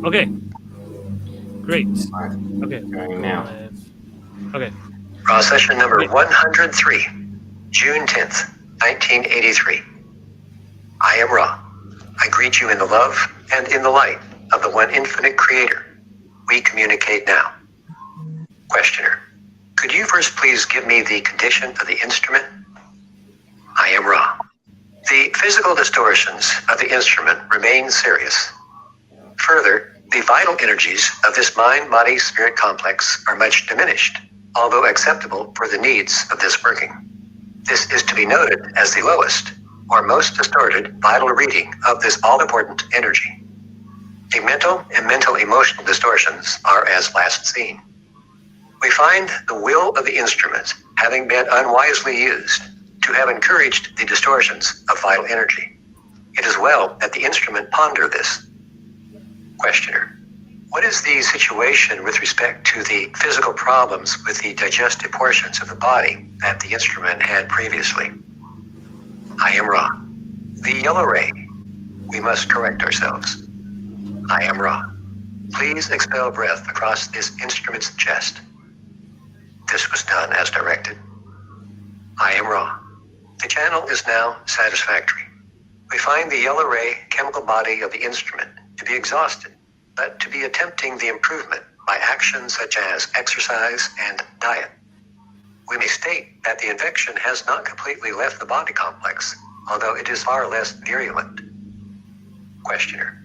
Okay, great. All right, Okay, going go now. live. Okay, Raw session number okay. 103, June 10th, 1983. I am Ra. I greet you in the love and in the light of the one infinite creator. We communicate now. Questioner. Could you first please give me the condition of the instrument? I am Ra. The physical distortions of the instrument remain serious. Further, the vital energies of this mind-body-spirit complex are much diminished, although acceptable for the needs of this working. This is to be noted as the lowest, or most distorted, vital reading of this all-important energy. The mental and mental-emotional distortions are as last seen. We find the will of the instrument having been unwisely used to have encouraged the distortions of vital energy. It is well that the instrument ponder this. Questioner. What is the situation with respect to the physical problems with the digestive portions of the body that the instrument had previously? I am Ra. The yellow ray. We must correct ourselves. I am Ra. Please expel breath across this instrument's chest. This was done as directed. I am Ra. The channel is now satisfactory. We find the yellow ray chemical body of the instrument to be exhausted, but to be attempting the improvement by actions such as exercise and diet. We may state that the infection has not completely left the body complex, although it is far less virulent. Questioner.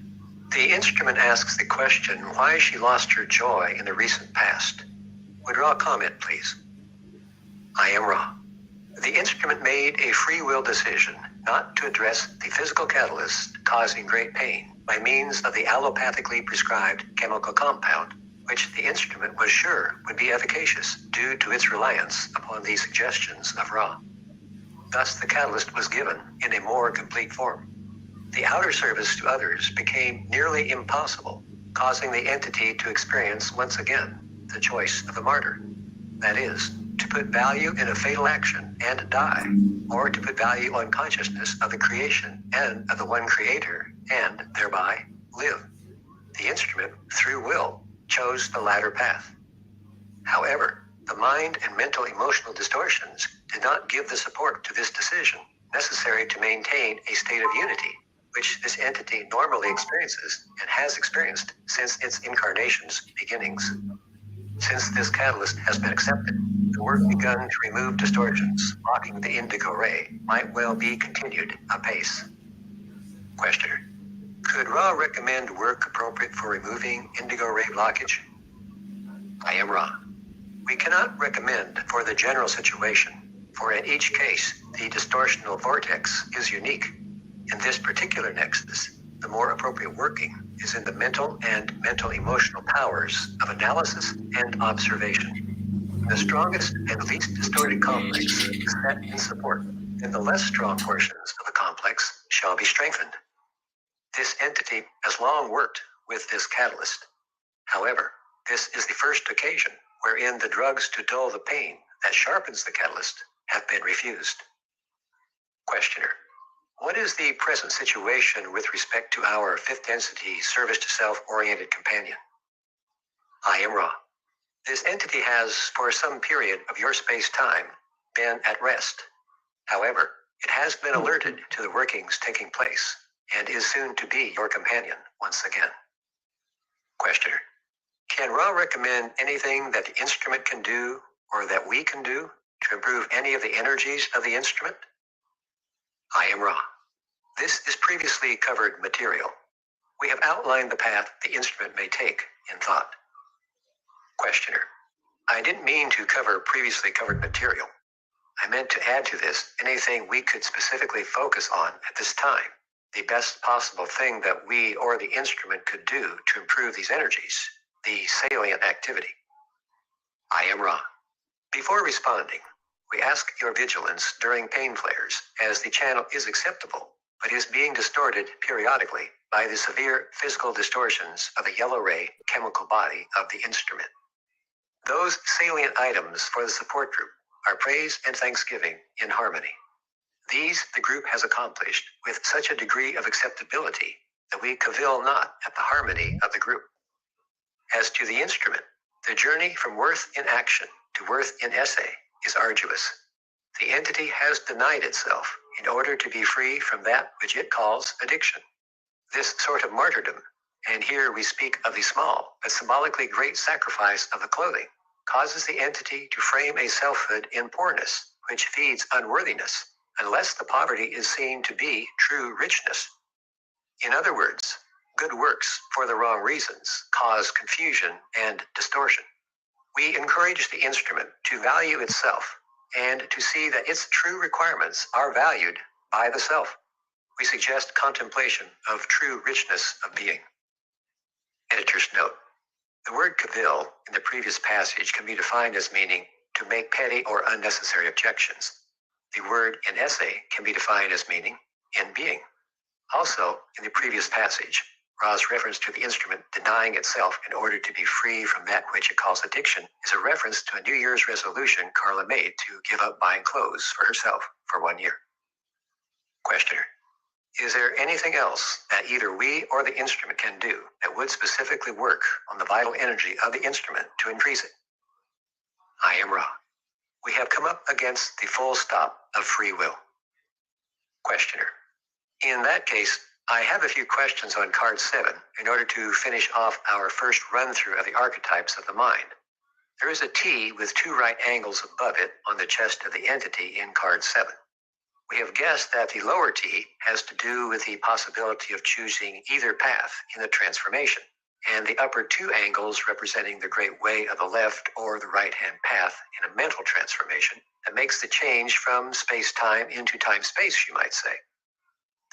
The instrument asks the question why she lost her joy in the recent past. Would Ra comment, please? I am Ra. The instrument made a free will decision not to address the physical catalyst causing great pain by means of the allopathically prescribed chemical compound, which the instrument was sure would be efficacious due to its reliance upon the suggestions of Ra. Thus, the catalyst was given in a more complete form. The outer service to others became nearly impossible, causing the entity to experience once again the choice of the martyr. That is, to put value in a fatal action and die, or to put value on consciousness of the creation and of the one creator, and thereby live. The instrument, through will, chose the latter path. However, the mind and mental emotional distortions did not give the support to this decision necessary to maintain a state of unity, which this entity normally experiences and has experienced since its incarnation's beginnings. Since this catalyst has been accepted, the work begun to remove distortions blocking the indigo ray might well be continued apace. Questioner. Could Ra recommend work appropriate for removing indigo ray blockage? I am Ra. We cannot recommend for the general situation, for in each case, the distortional vortex is unique. In this particular nexus, the more appropriate working is in the mental and mental-emotional powers of analysis and observation. The strongest and least distorted complex is set in support, and the less strong portions of the complex shall be strengthened. This entity has long worked with this catalyst. However, this is the first occasion wherein the drugs to dull the pain that sharpens the catalyst have been refused. Questioner. What is the present situation with respect to our fifth density service to self-oriented companion? I am Ra. This entity has, for some period of your space-time, been at rest. However, it has been alerted to the workings taking place and is soon to be your companion once again. Questioner. Can Ra recommend anything that the instrument can do or that we can do to improve any of the energies of the instrument? I am Ra. This is previously covered material. We have outlined the path the instrument may take in thought. Questioner. I didn't mean to cover previously covered material. I meant to add to this anything we could specifically focus on at this time, the best possible thing that we or the instrument could do to improve these energies, the salient activity. I am Ra. Before responding, we ask your vigilance during pain flares, as the channel is acceptable, but is being distorted periodically by the severe physical distortions of the yellow ray chemical body of the instrument. Those salient items for the support group are praise and thanksgiving in harmony. These the group has accomplished with such a degree of acceptability that we cavil not at the harmony of the group. As to the instrument, the journey from worth in action to worth in essay is arduous. The entity has denied itself in order to be free from that which it calls addiction. This sort of martyrdom, and here we speak of the small but symbolically great sacrifice of the clothing, causes the entity to frame a selfhood in poorness, which feeds unworthiness, unless the poverty is seen to be true richness. In other words, good works for the wrong reasons cause confusion and distortion. We encourage the instrument to value itself and to see that its true requirements are valued by the self. We suggest contemplation of true richness of being. Editor's note. The word cavil in the previous passage can be defined as meaning to make petty or unnecessary objections. The word in essay can be defined as meaning in being. Also, in the previous passage, Ra's reference to the instrument denying itself in order to be free from that which it calls addiction is a reference to a New Year's resolution Carla made to give up buying clothes for herself for 1 year. Questioner. Is there anything else that either we or the instrument can do that would specifically work on the vital energy of the instrument to increase it? I am Ra. We have come up against the full stop of free will. Questioner. In that case, I have a few questions on card 7 in order to finish off our first run-through of the archetypes of the mind. There is a T with 2 right angles above it on the chest of the entity in card 7. We have guessed that the lower T has to do with the possibility of choosing either path in the transformation, and the upper 2 angles representing the great way of the left or the right-hand path in a mental transformation that makes the change from space-time into time-space, you might say.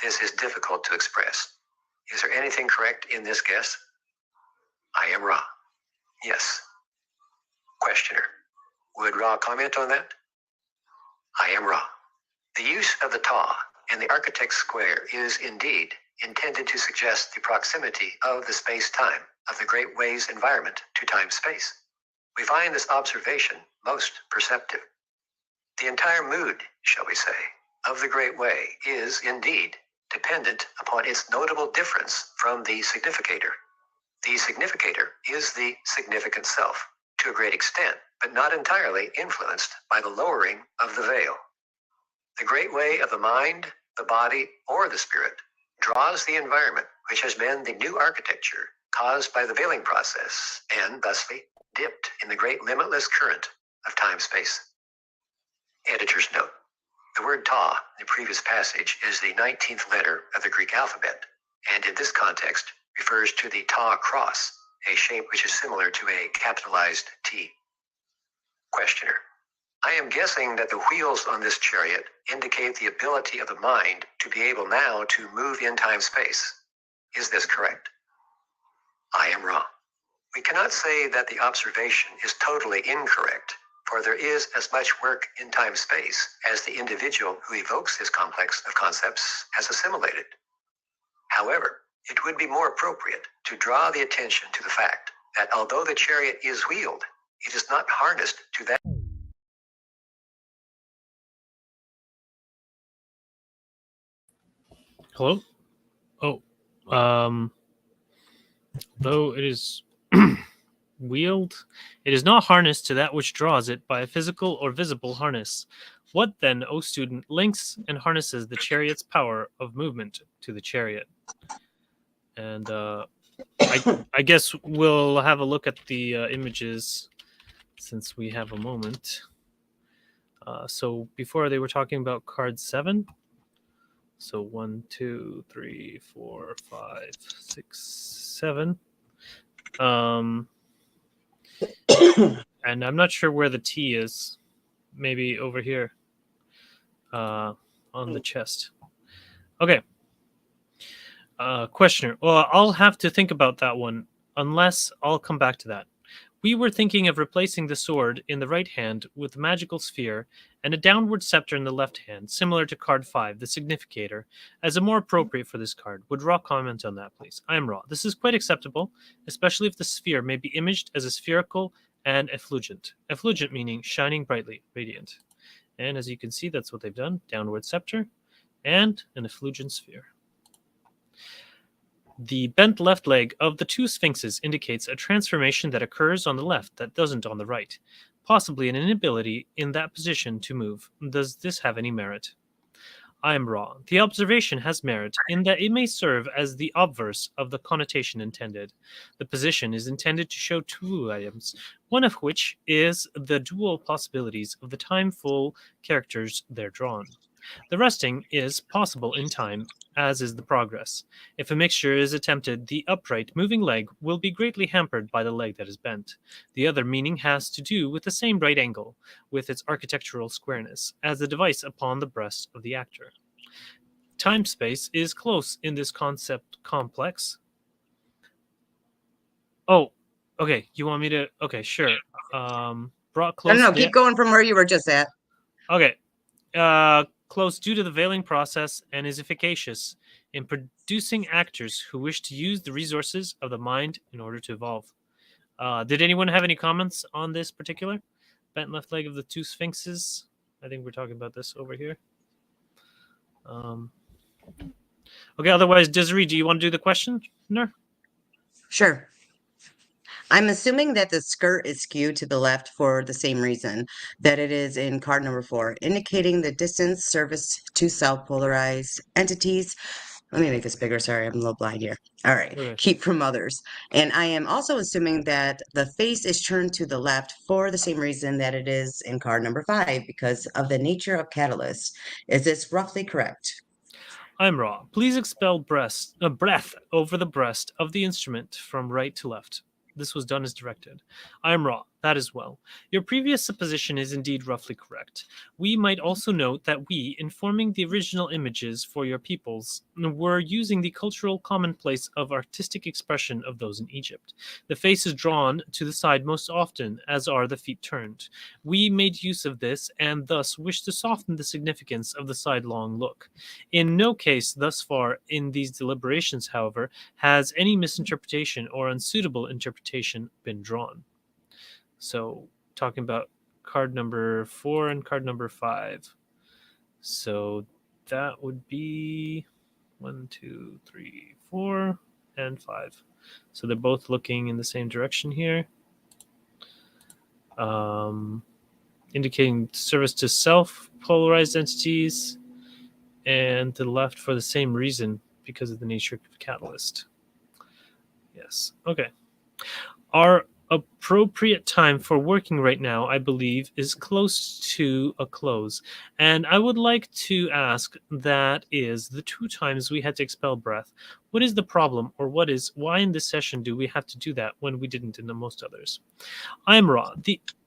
This is difficult to express. Is there anything correct in this guess? I am Ra. Yes. Questioner. Would Ra comment on that? I am Ra. The use of the Ta and the architect's square is indeed intended to suggest the proximity of the space-time of the Great Way's environment to time-space. We find this observation most perceptive. The entire mood, shall we say, of the Great Way is indeed dependent upon its notable difference from the significator. The significator is the significant self, to a great extent, but not entirely influenced by the lowering of the veil. The Great Way of the mind, the body, or the spirit draws the environment which has been the new architecture caused by the veiling process and, thusly, dipped in the great limitless current of time-space. Editor's note. The word Ta in the previous passage is the 19th letter of the Greek alphabet, and in this context refers to the Ta cross, a shape which is similar to a capitalized T. Questioner. I am guessing that the wheels on this chariot indicate the ability of the mind to be able now to move in time-space. Is this correct? I am Ra. We cannot say that the observation is totally incorrect, for there is as much work in time-space as the individual who evokes this complex of concepts has assimilated. However, it would be more appropriate to draw the attention to the fact that although the chariot is wheeled, it is not harnessed to that. Hello? Oh. Though it is wheeled, it is not harnessed to that which draws it by a physical or visible harness. What then, O student, links and harnesses the chariot's power of movement to the chariot? And I guess we'll have a look at the images since we have a moment. So before they were talking about card 7. So 1, 2, 3, 4, 5, 6, 7. And I'm not sure where the T is. Maybe over here on the chest. Okay. Questioner. Well, I'll have to think about that one, unless I'll come back to that. We were thinking of replacing the sword in the right hand with the magical sphere and a downward scepter in the left hand, similar to card 5, the significator, as a more appropriate for this card. Would Ra comment on that, please? I am Ra. This is quite acceptable, especially if the sphere may be imaged as a spherical and effulgent. Effulgent meaning shining brightly, radiant. And as you can see, that's what they've done. Downward scepter and an effulgent sphere. The bent left leg of the two sphinxes indicates a transformation that occurs on the left that doesn't on the right, possibly an inability in that position to move. Does this have any merit? I am wrong. The observation has merit in that it may serve as the obverse of the connotation intended. The position is intended to show two items, one of which is the dual possibilities of the timeful characters there drawn. The resting is possible in time, as is the progress. If a mixture is attempted, the upright moving leg will be greatly hampered by the leg that is bent. The other meaning has to do with the same right angle, with its architectural squareness, as the device upon the breast of the actor. Time space is close in this concept complex. Oh, okay. You want me to? Okay, sure. Brought close. No, keep going from where you were just at. Okay. Close due to the veiling process and is efficacious in producing actors who wish to use the resources of the mind in order to evolve. Did anyone have any comments on this particular? Bent left leg of the two sphinxes. I think we're talking about this over here. Okay, otherwise, Desiree, do you want to do the question? No? Sure. I'm assuming that the skirt is skewed to the left for the same reason that it is in card number 4, indicating the distance service to self-polarized entities. Let me make this bigger. Sorry, I'm a little blind here. All right. Okay. Keep from others. And I am also assuming that the face is turned to the left for the same reason that it is in card number 5, because of the nature of catalyst. Is this roughly correct? I'm wrong. Please expel breath over the breast of the instrument from right to left. This was done as directed. I am wrong. That as well. Your previous supposition is indeed roughly correct. We might also note that we, in forming the original images for your peoples, were using the cultural commonplace of artistic expression of those in Egypt. The face is drawn to the side most often, as are the feet turned. We made use of this and thus wish to soften the significance of the sidelong look. In no case thus far in these deliberations, however, has any misinterpretation or unsuitable interpretation been drawn. So, talking about card number 4 and card number 5. So, that would be 1, 2, 3, 4, and 5. So, they're both looking in the same direction here. Indicating service to self polarized entities, and to the left for the same reason, because of the nature of catalyst. Yes. Okay. Our appropriate time for working right now, I believe, is close to a close. And I would like to ask, that is the 2 times we had to expel breath. What is the problem, or why in this session do we have to do that when we didn't in the most others? I'm wrong.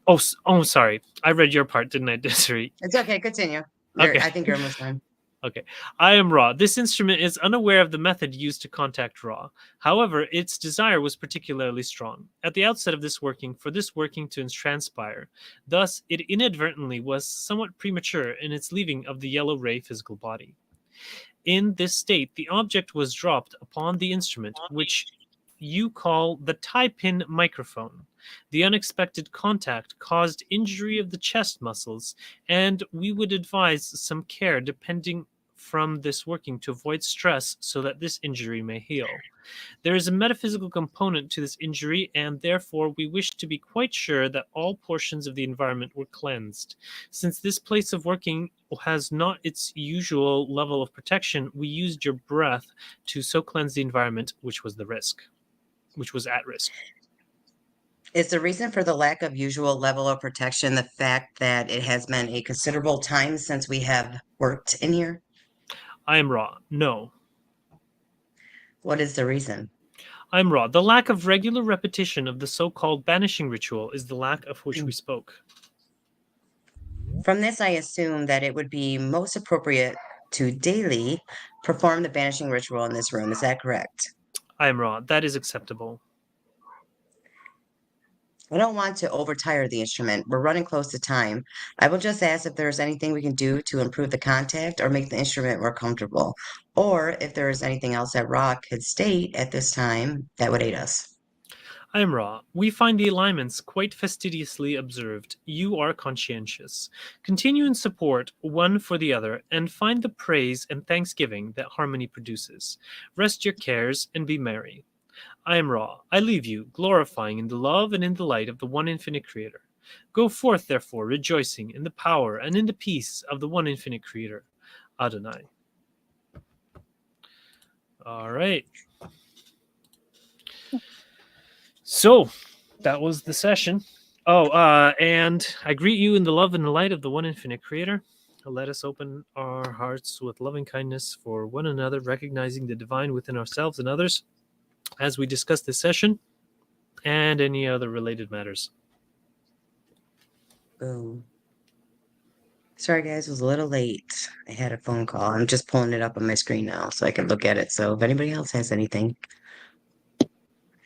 Oh, sorry. I read your part, didn't I, Desiree? It's okay. Continue. Okay. I think you're almost done. Okay. I am Ra. This instrument is unaware of the method used to contact Ra. However, its desire was particularly strong at the outset of this working to transpire. Thus, it inadvertently was somewhat premature in its leaving of the yellow ray physical body. In this state, the object was dropped upon the instrument, which you call the tie pin microphone. The unexpected contact caused injury of the chest muscles, and we would advise some care depending from this working to avoid stress so that this injury may heal. There is a metaphysical component to this injury, and therefore we wish to be quite sure that all portions of the environment were cleansed. Since this place of working has not its usual level of protection, we used your breath to so cleanse the environment, which was at risk. Is the reason for the lack of usual level of protection the fact that it has been a considerable time since we have worked in here? I am Ra. No. What is the reason? I'm Ra. The lack of regular repetition of the so-called banishing ritual is the lack of which we spoke. From this, I assume that it would be most appropriate to daily perform the banishing ritual in this room. Is that correct? I am Ra. That is acceptable. I don't want to overtire the instrument. We're running close to time. I will just ask if there's anything we can do to improve the contact or make the instrument more comfortable, or if there is anything else that Rock could state at this time that would aid us. I am Ra. We find the alignments quite fastidiously observed. You are conscientious. Continue in support one for the other, and find the praise and thanksgiving that harmony produces. Rest your cares and be merry. I am Ra. I leave you, glorifying in the love and in the light of the one infinite Creator. Go forth, therefore, rejoicing in the power and in the peace of the one infinite Creator. Adonai. All right. So that was the session. Oh, and I greet you in the love and the light of the one infinite Creator. Let us open our hearts with loving kindness for one another, recognizing the divine within ourselves and others as we discuss this session and any other related matters. Boom. Sorry, guys, it was a little late. I had a phone call. I'm just pulling it up on my screen now so I can look at it. So if anybody else has anything.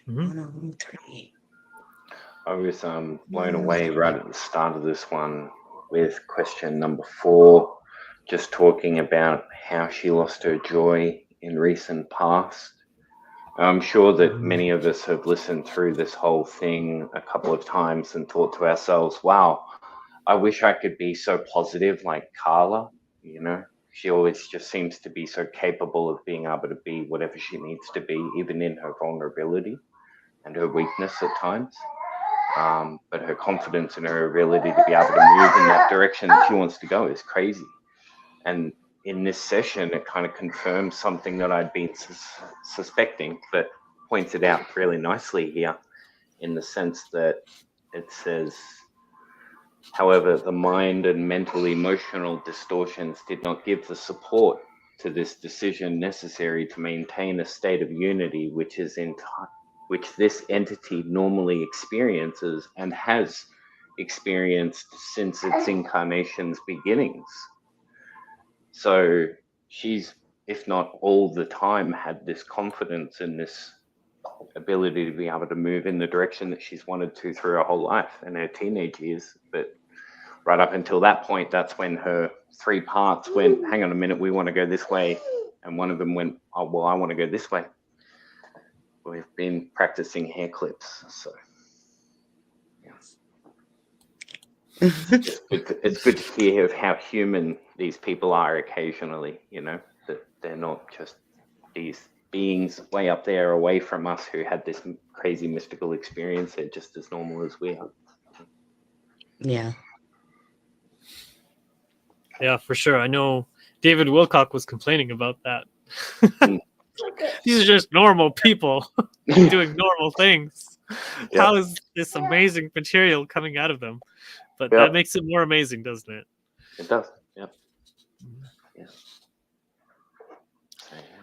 Mhm. 103. I was blown away right at the start of this one with question number 4, just talking about how she lost her joy in recent past. I'm sure that many of us have listened through this whole thing a couple of times and thought to ourselves, wow, I wish I could be so positive like Carla. You know, she always just seems to be so capable of being able to be whatever she needs to be, even in her vulnerability and her weakness at times. But her confidence and her ability to be able to move in that direction that she wants to go is crazy. And in this session, it kind of confirms something that I'd been suspecting, but points it out really nicely here in the sense that it says, however, the mind and mental emotional distortions did not give the support to this decision necessary to maintain a state of unity, which this entity normally experiences and has experienced since its incarnation's beginnings. So she's, if not all the time, had this confidence and this ability to be able to move in the direction that she's wanted to through her whole life and her teenage years. But right up until that point, that's when her 3 parts went, hang on a minute, we want to go this way. And one of them went, oh, well, I want to go this way. We've been practicing hair clips, so yeah. It's good to hear of how human these people are occasionally, you know, that they're not just these beings way up there away from us who had this crazy mystical experience. They're just as normal as we are. Yeah. Yeah, for sure. I know David Wilcock was complaining about that. These are just normal people doing normal things. Yep. How is this amazing material coming out of them? But that makes it more amazing, doesn't it? It does. Yep. Yeah. So, yeah.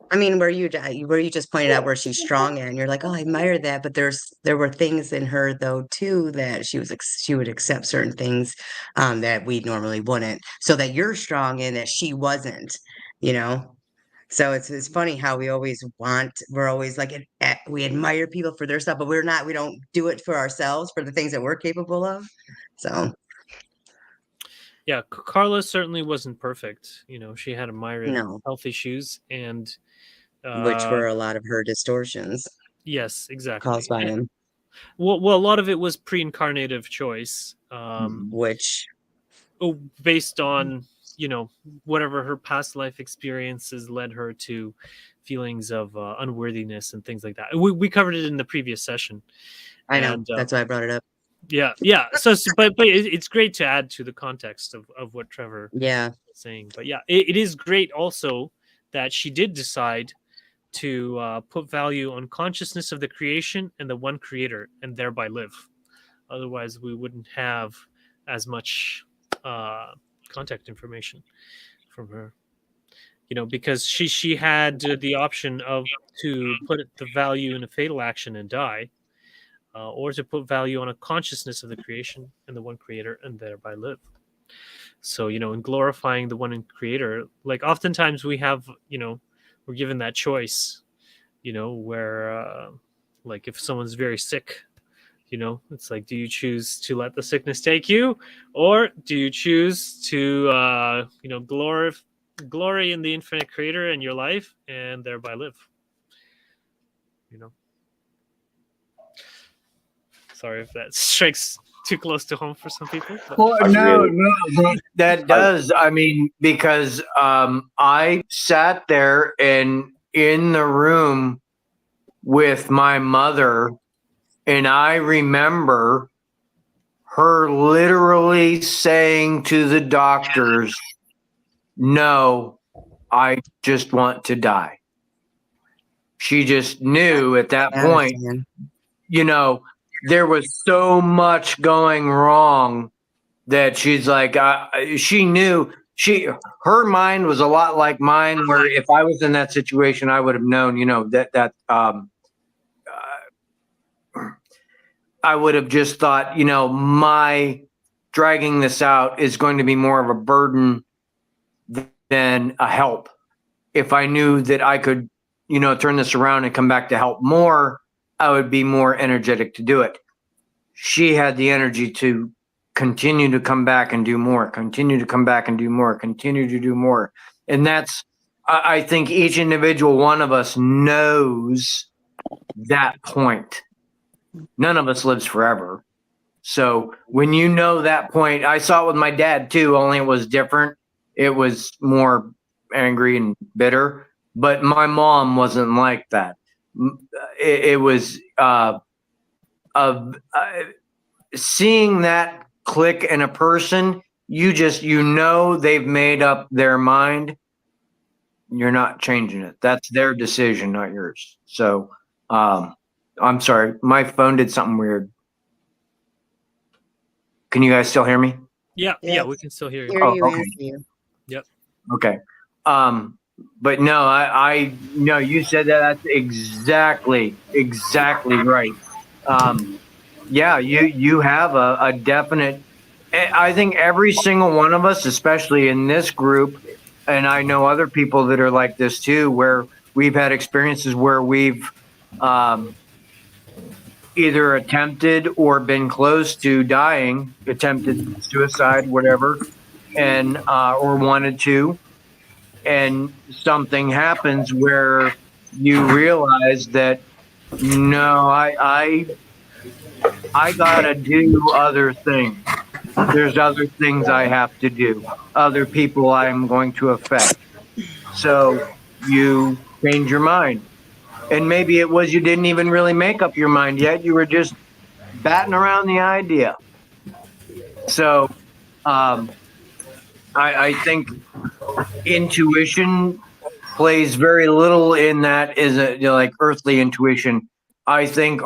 I mean, where you just pointed out where she's strong and you're like, oh, I admire that. But there were things in her though too that she would accept certain things that we normally wouldn't. So that you're strong in that she wasn't, you know. So it's funny how we're always like we admire people for their stuff, but we don't do it for ourselves for the things that we're capable of. So yeah, Carla certainly wasn't perfect. You know, she had a myriad no, of health issues, and which were a lot of her distortions yes, exactly. caused by him. Well, a lot of it was pre-incarnative choice, Which based on, you know, whatever her past life experiences led her to feelings of unworthiness and things like that. We covered it in the previous session. I know, And, that's why I brought it up. Yeah. So but it's great to add to the context of what Trevor Yeah. was saying. But yeah, it is great also that she did decide to put value on consciousness of the creation and the one creator and thereby live. Otherwise, we wouldn't have as much contact information from her. You know, because she had the option of to put the value in a fatal action and die, or to put value on a consciousness of the creation and the one creator and thereby live. So, you know, in glorifying the one creator, like oftentimes we have, you know, we're given that choice, you know, where like if someone's very sick, you know, it's like, do you choose to let the sickness take you, or do you choose to you know, glory in the infinite creator in your life and thereby live, you know? Sorry if that strikes too close to home for some people. But Well, I no, really- that does. I mean, because I sat there and in the room with my mother, and I remember her literally saying to the doctors, "No, I just want to die." She just knew at that I point, understand. there was so much going wrong that she's like, she knew her mind was a lot like mine, where if I was in that situation, I would have known, I would have just thought, my dragging this out is going to be more of a burden than a help. If I knew that I could, turn this around and come back to help more, I would be more energetic to do it. She had the energy to continue to come back and do more, continue to come back and do more, continue to do more. And that's, I think each individual one of us knows that point. None of us lives forever. So when you know that point, I saw it with my dad too, only it was different. It was more angry and bitter, but my mom wasn't like that. It was seeing that click in a person, they've made up their mind. You're not changing it. That's their decision, not yours. So I'm sorry, my phone did something weird. Can you guys still hear me? yeah, Yes. we can still hear you. Hear you okay. and see you. Okay. But no, I no, you said that. That's exactly right. Yeah, you have a definite. I think every single one of us, especially in this group, and I know other people that are like this too, where we've had experiences where we've either attempted or been close to dying, attempted suicide, whatever, and or wanted to, and something happens where you realize that no, I gotta do other things. There's other things I have to do, other people I'm going to affect. So you change your mind. And maybe it was you didn't even really make up your mind yet. You were just batting around the idea. So I think intuition plays very little in that, is like earthly intuition. I think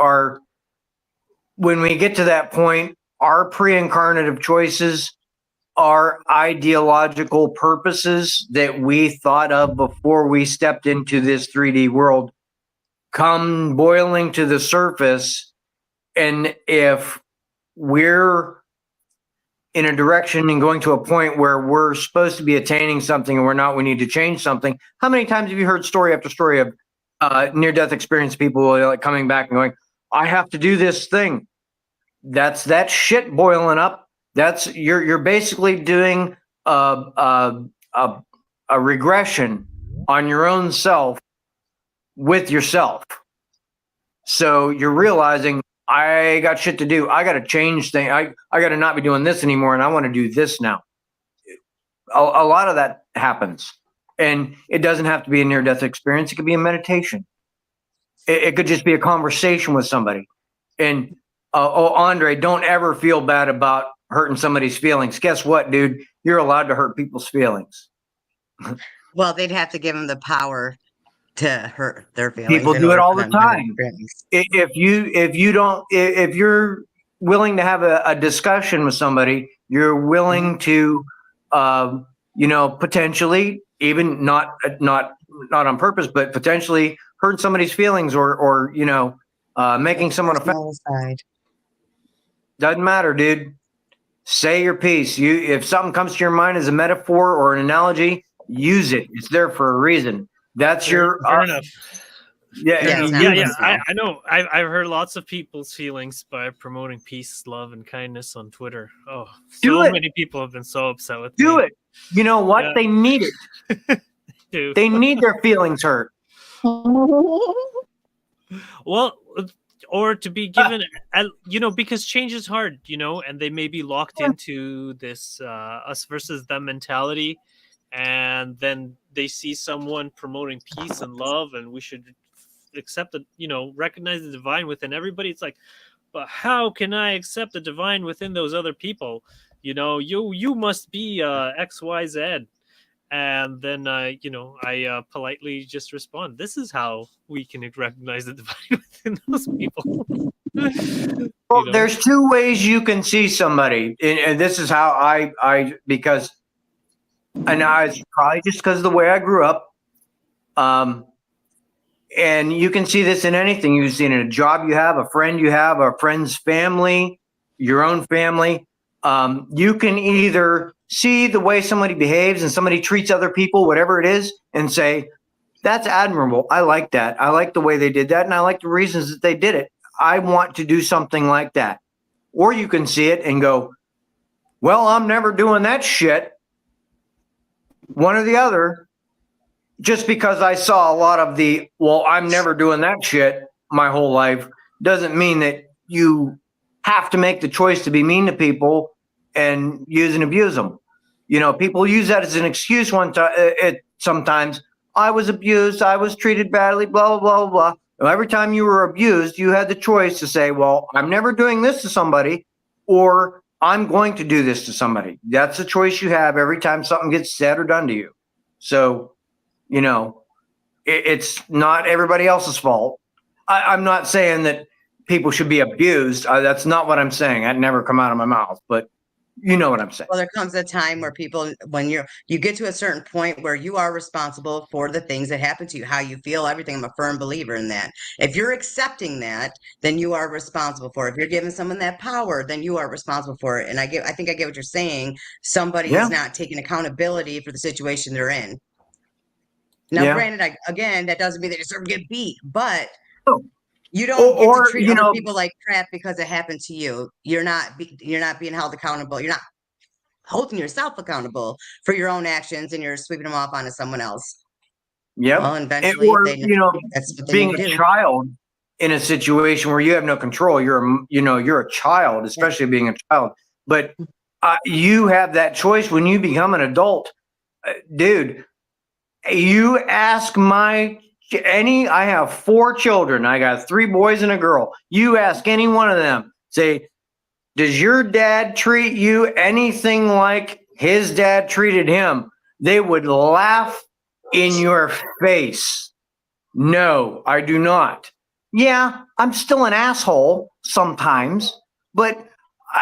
when we get to that point, our pre-incarnative choices are ideological purposes that we thought of before we stepped into this 3D world come boiling to the surface. And if we're in a direction and going to a point where we're supposed to be attaining something and we're not, we need to change something. How many times have you heard story after story of near-death experience people like coming back and going, I have to do this thing. That's that shit boiling up. That's you're basically doing a regression on your own self with yourself. So you're realizing, I got shit to do. I got to change things. I got to not be doing this anymore, and I want to do this now. A lot of that happens, and it doesn't have to be a near-death experience. It could be a meditation. It could just be a conversation with somebody. And Andre, don't ever feel bad about hurting somebody's feelings. Guess what, dude? You're allowed to hurt people's feelings. Well, they'd have to give them the power to hurt their feelings. People in do it order all for the them to have time. feelings. If you're willing to have a discussion with somebody, you're willing to, potentially, even not on purpose, but potentially hurt somebody's feelings or making someone offended. Small aside. Doesn't matter, dude. Say your piece. If something comes to your mind as a metaphor or an analogy, use it. It's there for a reason. That's your Fair enough. Yeah, Yeah, you- yeah, you- I know. I've heard lots of people's feelings by promoting peace, love, and kindness on Twitter. Oh, Do so it. many people have been so upset with do me. it. You know what? Yeah. They need it. Dude. They need their feelings hurt. Well, or to be given, because change is hard, and they may be locked into this us versus them mentality, and then they see someone promoting peace and love, and we should accept the, recognize the divine within everybody. It's like, but how can I accept the divine within those other people? You must be XYZ. And then I politely just respond, this is how we can recognize the divine within those people. Well, there's two ways you can see somebody, and this is how I because, and it's probably just because of the way I grew up. And you can see this in anything. You see it in a job you have, a friend you have, a friend's family, your own family. You can either see the way somebody behaves and somebody treats other people, whatever it is, and say, that's admirable. I like that. I like the way they did that, and I like the reasons that they did it. I want to do something like that. Or you can see it and go, well, I'm never doing that shit. One or the other. Just because I saw a lot of the, well, I'm never doing that shit my whole life, doesn't mean that you have to make the choice to be mean to people and use and abuse them. People use that as an excuse sometimes. I was abused. I was treated badly, blah, blah, blah, blah. And every time you were abused, you had the choice to say, well, I'm never doing this to somebody, or I'm going to do this to somebody. That's the choice you have every time something gets said or done to you. So, it's not everybody else's fault. I'm not saying that people should be abused. That's not what I'm saying. I'd never come out of my mouth, but you know what I'm saying. Well, there comes a time where when you get to a certain point where you are responsible for the things that happen to you, how you feel, everything. I'm a firm believer in that. If you're accepting that, then you are responsible for it. If you're giving someone that power, then you are responsible for it. And I think I get what you're saying. Somebody is not taking accountability for the situation they're in. Now, granted, again, that doesn't mean they deserve to get beat, but you don't get to treat other people like crap because it happened to you. You're not being held accountable. You're not holding yourself accountable for your own actions, and you're sweeping them off onto someone else. Yeah. Well, eventually, that's what they being need to a do. child in a situation where you have no control, you're a child, especially being a child. But you have that choice when you become an adult, dude. You ask I have 4 children. I got 3 boys and a girl. You ask any one of them, say, does your dad treat you anything like his dad treated him? They would laugh in your face. No, I do not. Yeah, I'm still an asshole sometimes, but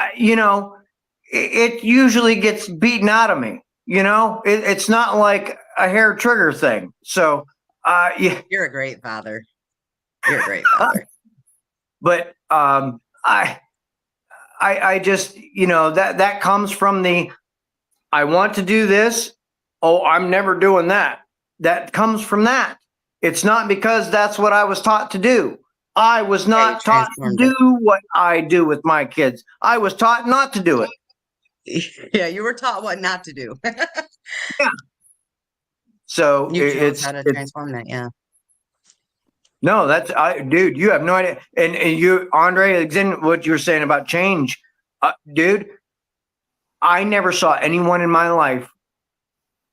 it usually gets beaten out of me. It's not like a hair trigger thing. So, yeah. You're a great father. You're a great father. But I just, that comes from the, I want to do this. Oh, I'm never doing that. That comes from that. It's not because that's what I was taught to do. I was not taught to do what I do with my kids. I was taught not to do it. Yeah, you were taught what not to do. Yeah. So you chose how to transform that. Yeah. No, dude, you have no idea. And you, Andre, what you were saying about change, dude, I never saw anyone in my life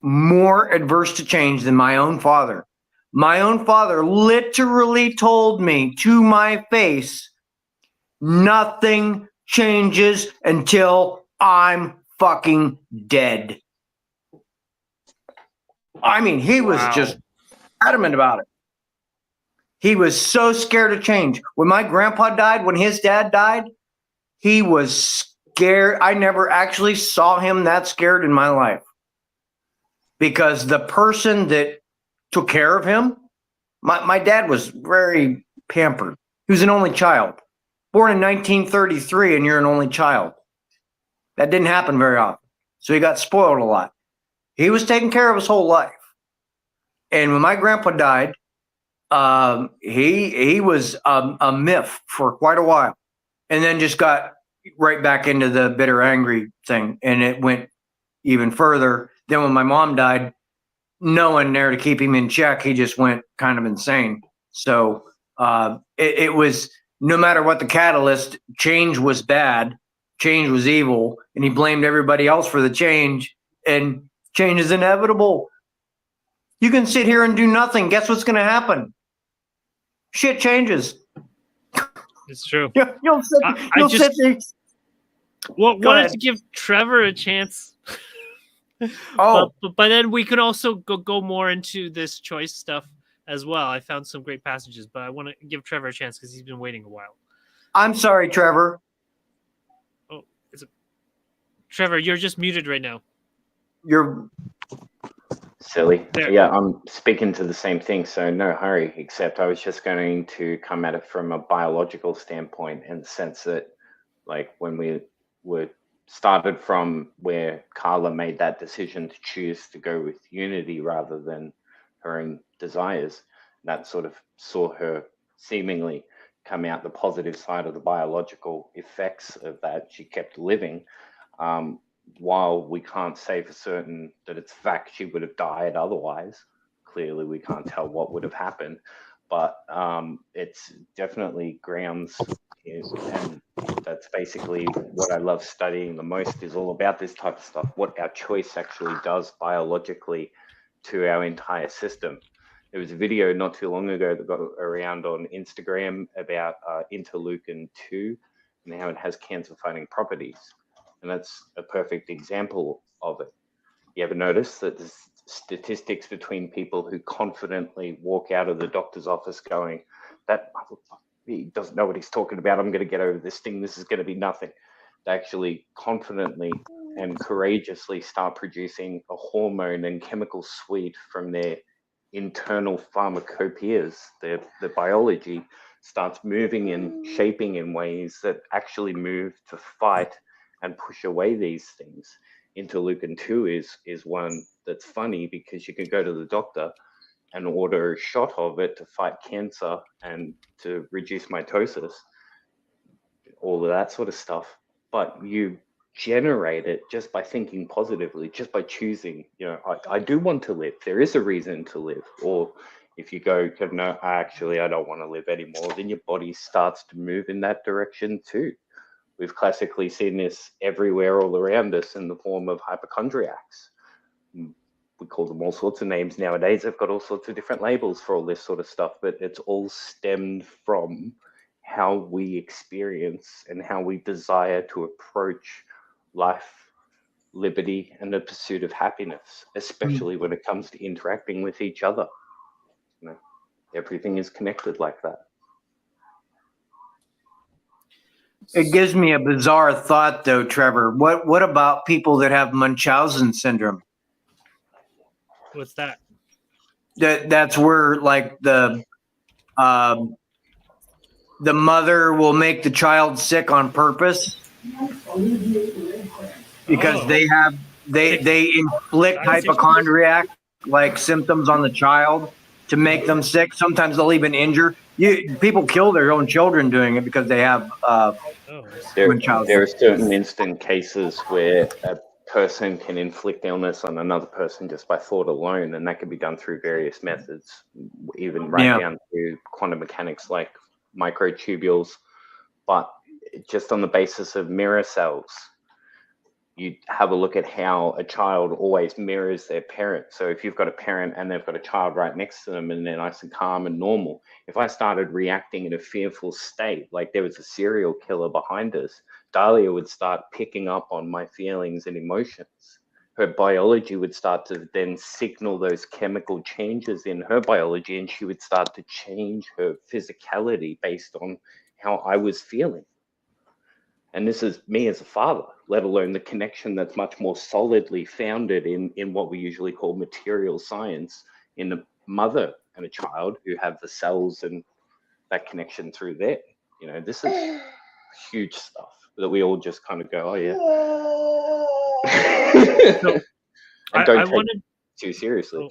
more adverse to change than my own father. My own father literally told me to my face, nothing changes until I'm fucking dead. I mean, he was just adamant about it. He was so scared of change. When my grandpa died, when his dad died, he was scared. I never actually saw him that scared in my life. Because the person that took care of him, my dad was very pampered. He was an only child. Born in 1933, and you're an only child. That didn't happen very often. So he got spoiled a lot. He was taken care of his whole life. And when my grandpa died, he was a myth for quite a while, and then just got right back into the bitter, angry thing. And it went even further. Then when my mom died, no one there to keep him in check. He just went kind of insane. So it was no matter what the catalyst, change was bad, change was evil, and he blamed everybody else for the change, and change is inevitable. You can sit here and do nothing. Guess what's going to happen? Shit changes. It's true. You'll sit, I you'll just- sit there. Well, Go wanted ahead. to give Trevor a chance. Oh, But then we could also go more into this choice stuff as well. I found some great passages, but I want to give Trevor a chance because he's been waiting a while. I'm sorry, Trevor. Trevor, you're just muted right now. You're Silly. There. Yeah, I'm speaking to the same thing, so no hurry, except I was just going to come at it from a biological standpoint in the sense that, like, when we were started from where Carla made that decision to choose to go with Unity rather than her own desires, that sort of saw her seemingly come out the positive side of the biological effects of that. She kept living. While we can't say for certain that it's fact she would have died otherwise, clearly we can't tell what would have happened, but it's definitely grounds, and that's basically what I love studying the most, is all about this type of stuff, what our choice actually does biologically to our entire system. There was a video not too long ago that got around on Instagram about interleukin 2 and how it has cancer-fighting properties. And that's a perfect example of it. You ever notice that there's statistics between people who confidently walk out of the doctor's office going, that he doesn't know what he's talking about, I'm going to get over this thing, this is going to be nothing. They actually confidently and courageously start producing a hormone and chemical suite from their internal pharmacopoeias. Their biology starts moving and shaping in ways that actually move to fight and push away these things. Interleukin 2 is one that's funny because you can go to the doctor and order a shot of it to fight cancer and to reduce mitosis, all of that sort of stuff. But you generate it just by thinking positively, just by choosing, I do want to live. There is a reason to live. Or if you go, no, actually, I don't want to live anymore, then your body starts to move in that direction too. We've classically seen this everywhere all around us in the form of hypochondriacs. We call them all sorts of names nowadays. They've got all sorts of different labels for all this sort of stuff, but it's all stemmed from how we experience and how we desire to approach life, liberty, and the pursuit of happiness, especially when it comes to interacting with each other. Everything is connected like that. It gives me a bizarre thought, though, Trevor. What about people that have Munchausen syndrome? What's that? That's where, like, the mother will make the child sick on purpose because they inflict hypochondriac like symptoms on the child to make them sick. Sometimes they'll even injure. People kill their own children doing it because they have There Munchausen. are certain instant cases where a person can inflict illness on another person just by thought alone, and that can be done through various methods, even down to quantum mechanics like microtubules. But just on the basis of mirror cells, you have a look at how a child always mirrors their parent. So if you've got a parent and they've got a child right next to them and they're nice and calm and normal, if I started reacting in a fearful state, like there was a serial killer behind us, Dahlia would start picking up on my feelings and emotions. Her biology would start to then signal those chemical changes in her biology, and she would start to change her physicality based on how I was feeling. And this is me as a father, let alone the connection that's much more solidly founded in what we usually call material science in a mother and a child who have the cells and that connection through there. This is huge stuff that we all just kind of go, oh yeah. So, and don't I take wanted it too seriously.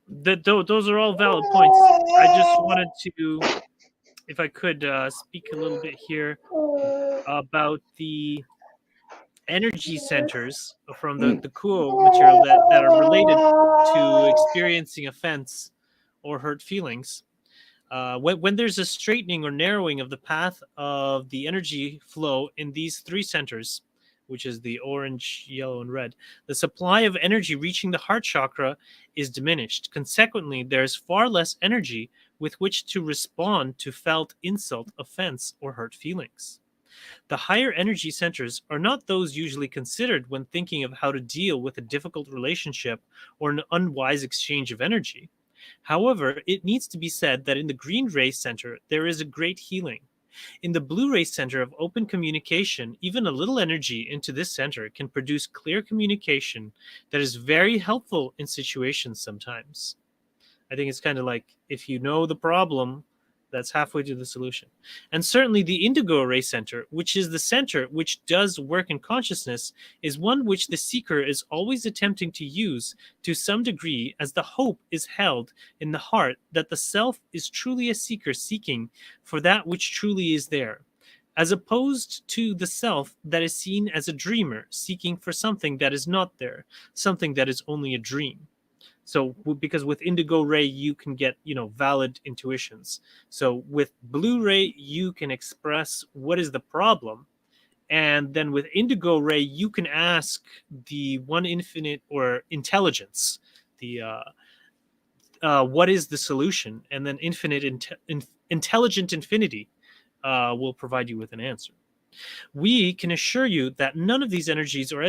those are all valid points. I just wanted to, if I could, speak a little bit here about the energy centers from the Kuo material that are related to experiencing offense or hurt feelings. When there's a straightening or narrowing of the path of the energy flow in these three centers, which is the orange, yellow, and red, the supply of energy reaching the heart chakra is diminished. Consequently, there's far less energy with which to respond to felt insult, offense, or hurt feelings. The higher energy centers are not those usually considered when thinking of how to deal with a difficult relationship or an unwise exchange of energy. However, it needs to be said that in the green ray center, there is a great healing. In the blue ray center of open communication, even a little energy into this center can produce clear communication that is very helpful in situations sometimes. I think it's kind of like if you know the problem, that's halfway to the solution. And certainly the indigo ray center, which is the center which does work in consciousness, is one which the seeker is always attempting to use to some degree, as the hope is held in the heart that the self is truly a seeker seeking for that which truly is there, as opposed to the self that is seen as a dreamer seeking for something that is not there, something that is only a dream. So because with indigo ray you can get valid intuitions. So with blue ray you can express what is the problem, and then with indigo ray you can ask the one infinite or intelligence, the what is the solution, and then intelligent infinity will provide you with an answer. We can assure you that none of these energies or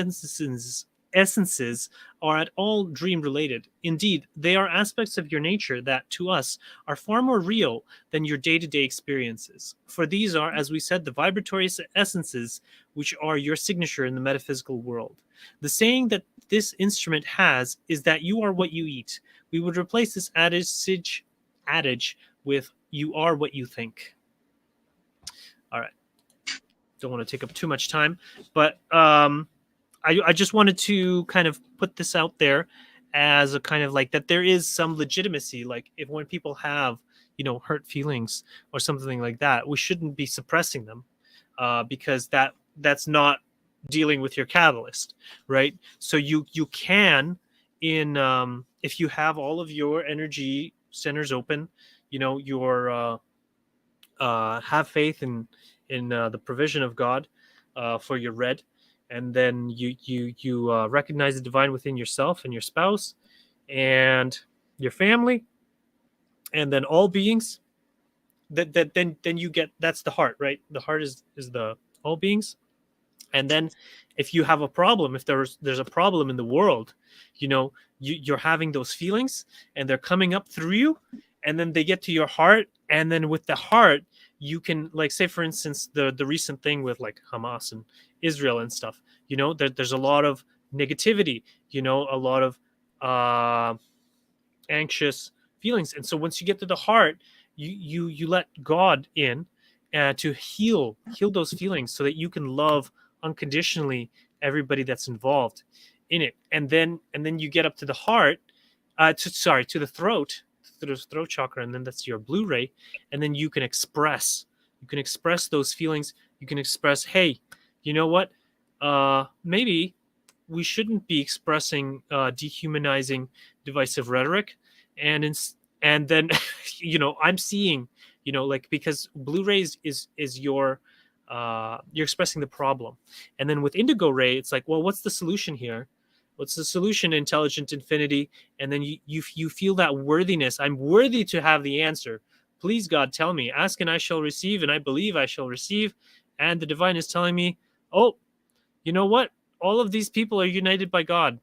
essences are at all dream related. Indeed, they are aspects of your nature that to us are far more real than your day-to-day experiences. For these are, as we said, the vibratory essences which are your signature in the metaphysical world. The saying that this instrument has is that you are what you eat. We would replace this adage with you are what you think. All right. Don't want to take up too much time, but I just wanted to kind of put this out there as a kind of like that there is some legitimacy. Like if when people have, hurt feelings or something like that, we shouldn't be suppressing them because that's not dealing with your catalyst, right? So you can if you have all of your energy centers open, your have faith in the provision of God for your red, and then you recognize the divine within yourself and your spouse and your family, and then all beings. Then you get, that's the heart, right? The heart is the all beings. And then if you have a problem, if there's a problem in the world, you're having those feelings and they're coming up through you, and then they get to your heart, and then with the heart you can, like, say for instance the recent thing with like Hamas and Israel and stuff, there's a lot of negativity, a lot of anxious feelings. And so once you get to the heart, you let God in to heal those feelings so that you can love unconditionally everybody that's involved in it. And then you get up to the heart, to the throat chakra, and then that's your blue ray. And then you can express those feelings. You can express, hey, you know what, maybe we shouldn't be expressing dehumanizing divisive rhetoric. And then I'm seeing, like, because blue rays is your you're expressing the problem. And then with indigo ray it's like, well, what's the solution here? What's the solution? Intelligent infinity. And then you feel that worthiness. I'm worthy to have the answer. Please, God, tell me. Ask and I shall receive, and I believe I shall receive. And the divine is telling me, oh, you know what? All of these people are united by God,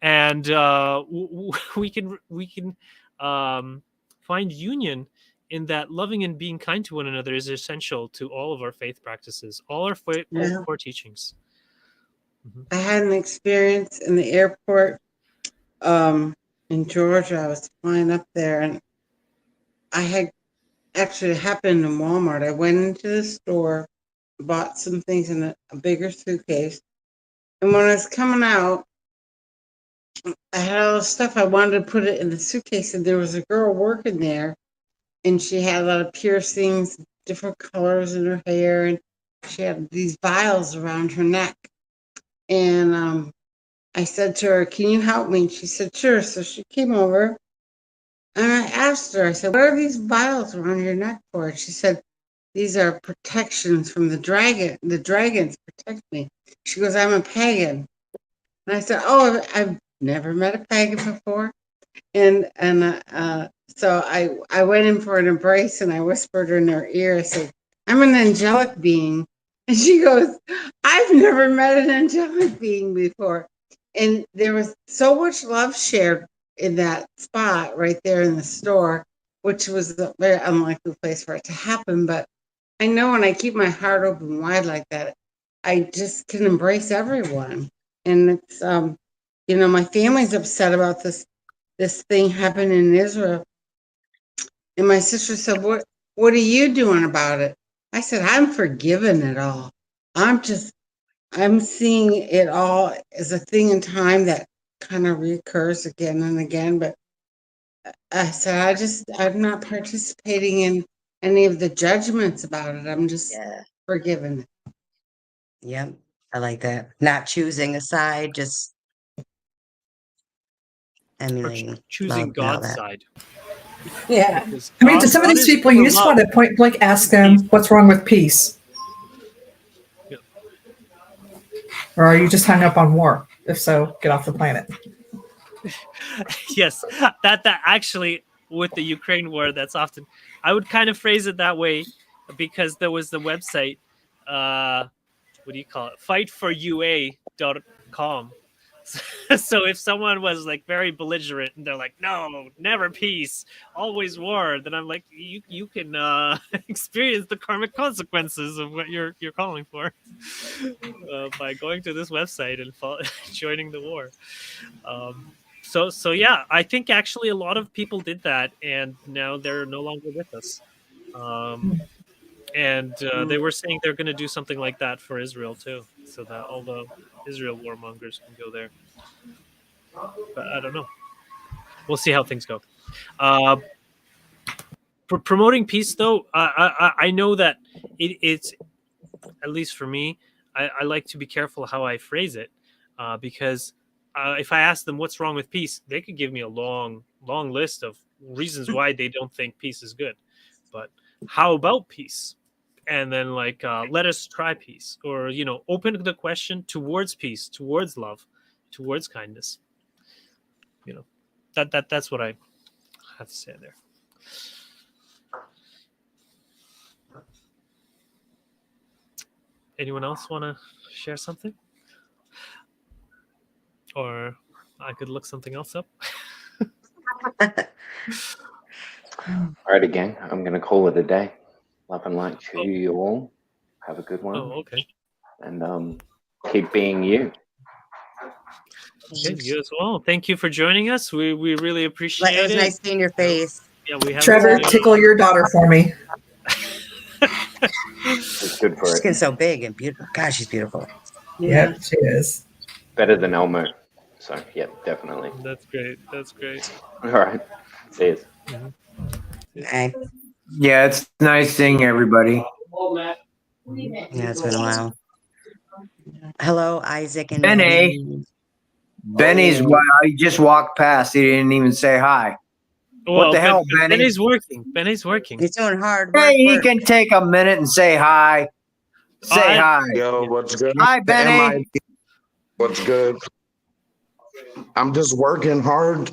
and we can find union in that. Loving and being kind to one another is essential to all of our faith practices, all our core teachings. I had an experience in the airport in Georgia. I was flying up there, and I had actually happened in Walmart. I went into the store, bought some things in a bigger suitcase, and when I was coming out, I had all the stuff. I wanted to put it in the suitcase, and there was a girl working there, and she had a lot of piercings, different colors in her hair, and she had these vials around her neck. And I said to her, can you help me? And she said, sure. So she came over. And I asked her, I said, what are these vials around your neck for? She said, these are protections from the dragon. The dragons protect me. She goes, I'm a pagan. And I said, oh, I've never met a pagan before. And so I went in for an embrace and I whispered in her ear, I said, I'm an angelic being. And she goes, I've never met an angelic being before. And there was so much love shared in that spot right there in the store, which was a very unlikely place for it to happen. But I know when I keep my heart open wide like that, I just can embrace everyone. And it's, my family's upset about this thing happened in Israel. And my sister said, what are you doing about it? I said, I'm forgiving it all. I'm seeing it all as a thing in time that kind of reoccurs again and again. But I said, I'm not participating in any of the judgments about it. I'm just Yeah. forgiving it. Yep. I like that. Not choosing a side, just Or emulating choosing love and all God's that. side. Yeah. Because I mean, to some of God these is people, you for just love. want to point blank ask them, what's wrong with peace? Yep. Or are you just hung up on war? If so, get off the planet. Yes, that actually with the Ukraine war, that's often I would kind of phrase it that way because there was the website, what do you call it? Fightforua.com. So if someone was like very belligerent and they're like, no, never peace, always war, then I'm like, you can experience the karmic consequences of what you're calling for by going to this website and joining the war. So yeah, I think actually a lot of people did that, and now they're no longer with us. And they were saying they're going to do something like that for Israel too, so that all the Israel warmongers can go there. But I don't know. We'll see how things go. For promoting peace, though, I know that it's at least for me. I like to be careful how I phrase it because if I ask them what's wrong with peace, they could give me a long list of reasons why they don't think peace is good. But how about peace? And then let us try peace, or open the question towards peace, towards love, towards kindness. That's what I have to say there. Anyone else want to share something? Or I could look something else up. Alrighty, gang. I'm going to call it a day. Love and light to you all. Have a good one. Oh, okay. And keep being you. Okay, you as well. Thank you for joining us. We really appreciate It was it. nice seeing your face. Yeah, we have Trevor, tickle your daughter for me. It's good for Her it. skin's so big and beautiful. God, she's beautiful. Yeah. Yep, she is. Better than Elmo. So, yep, definitely. That's great. That's great. All right. See you. Okay. Yeah, it's nice seeing everybody. Yeah, it's been a while. Hello, Isaac and Benny. Maddie. Benny's, wow, he just walked past. He didn't even say hi. What the hell, Benny? Benny's working. Benny's working. He's doing hard work. Hey, he can take a minute and say hi. Say hi. Yo, what's good? Hi, Benny. What's good? I'm just working hard.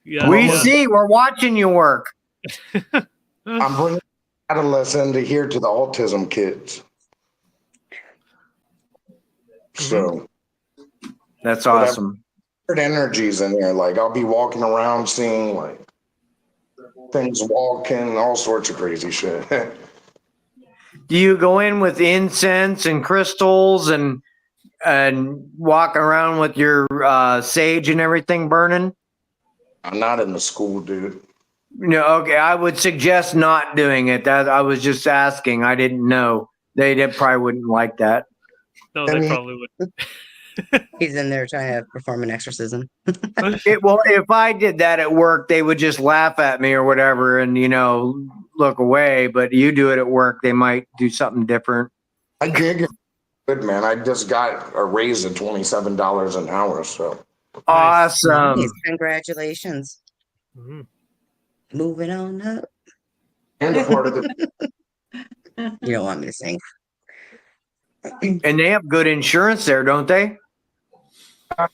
Yeah, We yeah. see. We're watching you work. I'm bringing adolescent here to the autism kids. So That's awesome. energies in there. Like I'll be walking around seeing like things walking, all sorts of crazy shit. Do you go in with incense and crystals and walk around with your sage and everything burning? I'm not in the school, dude. No, okay. I would suggest not doing it. That I was just asking. I didn't know. They probably wouldn't like that. No, they probably would. He's in there trying to perform an exorcism. Well, if I did that at work, they would just laugh at me or whatever and, look away. But you do it at work, they might do something different. I gig it good, man. I just got a raise of $27 an hour. So Awesome. Nice. Congratulations. Mhm. Moving on up. And a part of the You don't want me to sing. And they have good insurance there, don't they?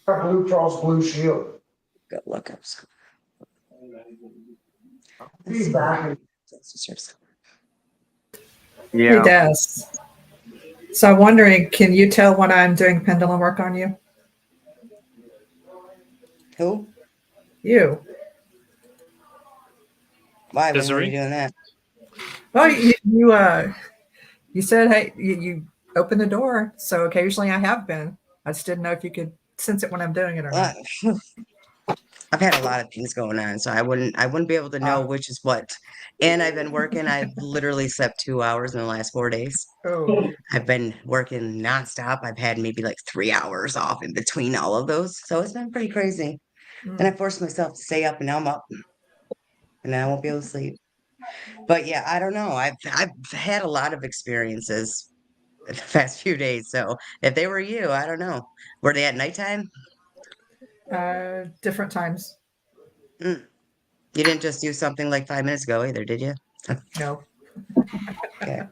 Blue Cross Blue Shield. Good lookups. Feedback. Hey, Yeah. Des. So I'm wondering, can you tell when I'm doing pendulum work on you? Who? You. Why? When were Desiree? you doing that? Well, you said, hey, you open the door. So occasionally I have been. I just didn't know if you could sense it when I'm doing it or not. I've had a lot of things going on, so I wouldn't be able to know which is what. And I've been working. I've literally slept 2 hours in the last 4 days. Oh, I've been working nonstop. I've had maybe like 3 hours off in between all of those, so it's been pretty crazy. And I forced myself to stay up, and now I'm up, and I won't be able to sleep. But yeah, I don't know. I've had a lot of experiences in the past few days. So if they were you, I don't know. Were they at nighttime? different times. Mm. You didn't just do something like 5 minutes ago either, did you? No. Okay.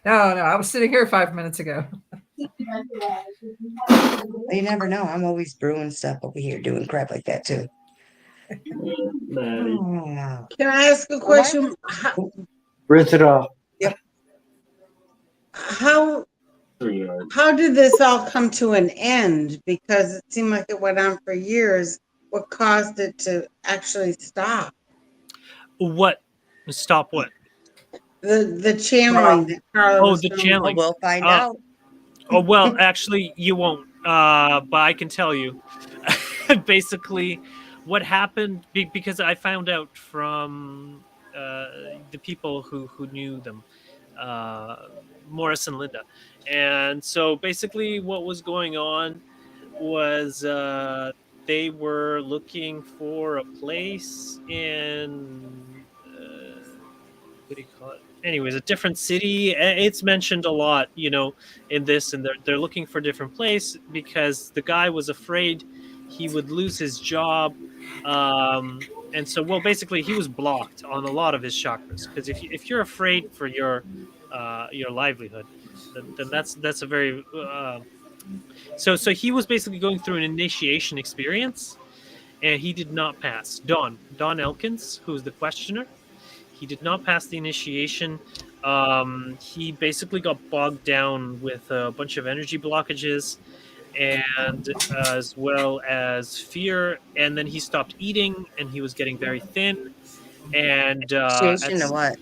No, I was sitting here 5 minutes ago. You never know. I'm always brewing stuff over here, doing crap like that too. Oh, Can I ask a question? Rinse it off. How did this all come to an end? Because it seemed like it went on for years. What caused it to actually stop? What? Stop what? The channeling that Carla Oh, was the doing. channeling. we'll find Uh, out. Oh, well, actually, you won't. But I can tell you. Basically, what happened, because I found out from the people who knew them, Morris and Linda. And so basically, what was going on was they were looking for a place in. What do you call it? Anyways, a different city. It's mentioned a lot, in this, and they're looking for a different place because the guy was afraid he would lose his job, and so, well, basically, he was blocked on a lot of his chakras, because if you're afraid for your livelihood, then that's a very so he was basically going through an initiation experience, and he did not pass. Don Elkins, who's the questioner. He did not pass the initiation. He basically got bogged down with a bunch of energy blockages, and as well as fear. And then he stopped eating, and he was getting very thin. And Initiation to what?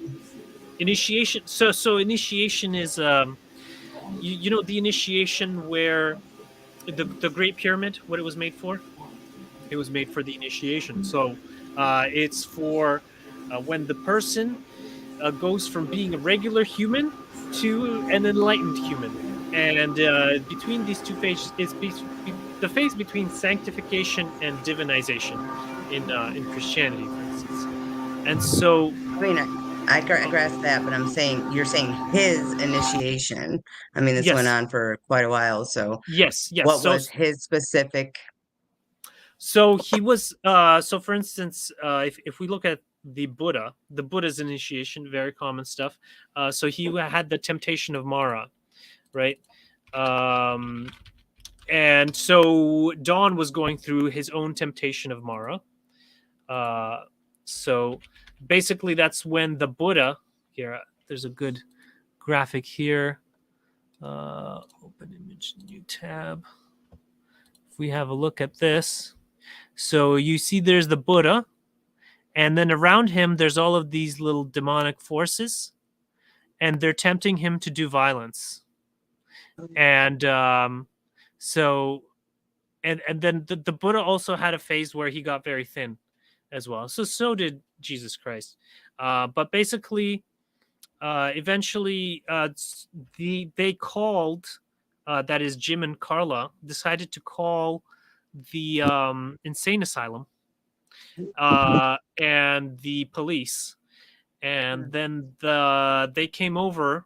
initiation. So initiation is you know the initiation where the Great Pyramid, what it was made for. It was made for the initiation. So it's for when the person goes from being a regular human to an enlightened human. And between these two phases, it's the phase between sanctification and divinization in Christianity, for instance. And so, I mean, I grasp that, but you're saying his initiation. I mean, this went yes, on for quite a while. So yes. what was his specific? So he was. So for instance, if we look at the Buddha's initiation, very common stuff. So he had the temptation of Mara, right? And so Don was going through his own temptation of Mara. So basically, that's when the Buddha. Here, there's a good graphic here. Open image, new tab. If we have a look at this, so you see there's the Buddha, and then around him there's all of these little demonic forces, and they're tempting him to do violence. And so and then the Buddha also had a phase where he got very thin as well. So did Jesus Christ. But basically, eventually, they called, that is Jim and Carla decided to call the insane asylum and the police, and then they came over,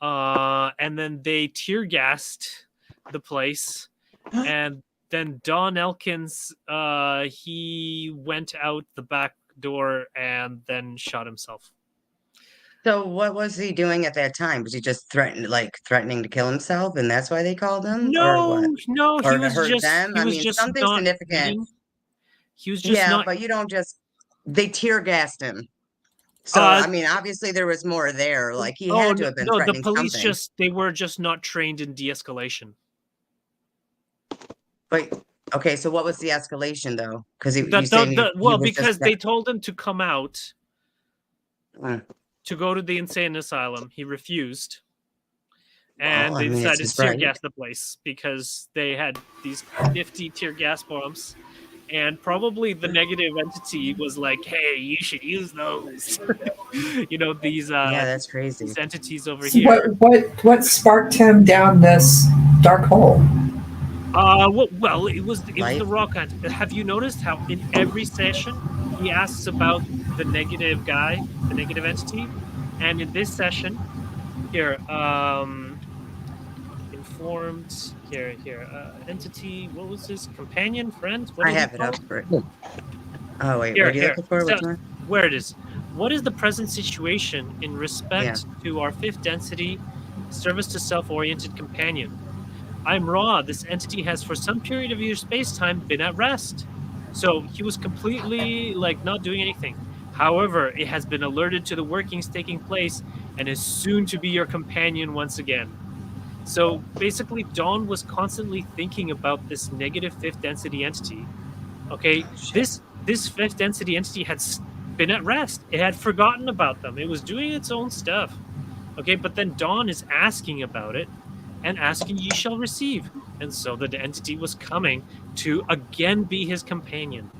and then they tear gassed the place, and then Don Elkins, he went out the door and then shot himself. So what was he doing at that time? Was he just threatening to kill himself, and that's why they called him, or what? No, Or to hurt them? he I was mean, just something not significant. eating. He was just Yeah, not. but you don't just they tear gassed him. So Uh, I mean, obviously there was more there. Like he Oh had to have been no, the threatening police something. they were just not trained in de-escalation. But okay, so what was the escalation though? Because you Well, saying he was because just they told him to come out Uh, to go to the insane asylum. He refused. And Well, I they mean, it's decided his to tear right. gas the place because they had these nifty tear gas bombs. And probably the negative entity was like, hey, you should use those. These yeah, that's crazy. these entities over So here. what sparked him down this dark hole? Well, it was the Life? rock hunt. Have you noticed how in every session he asks about the negative guy, the negative entity, and in this session, here, informed, here, entity. What was his companion, friend? What I did he have it call up for it. Oh wait, Here, what are you here. looking for? Which So- one? Where it is. What is the present situation in respect to our fifth density, service to self-oriented companion? I'm Ra. This entity has for some period of your space-time been at rest. So he was completely not doing anything. However, it has been alerted to the workings taking place and is soon to be your companion once again. So basically, Dawn was constantly thinking about this negative fifth density entity. Okay, this fifth density entity had been at rest. It had forgotten about them. It was doing its own stuff. Okay, but then Dawn is asking about it, and asking ye shall receive. And so the entity was coming to again be his companion.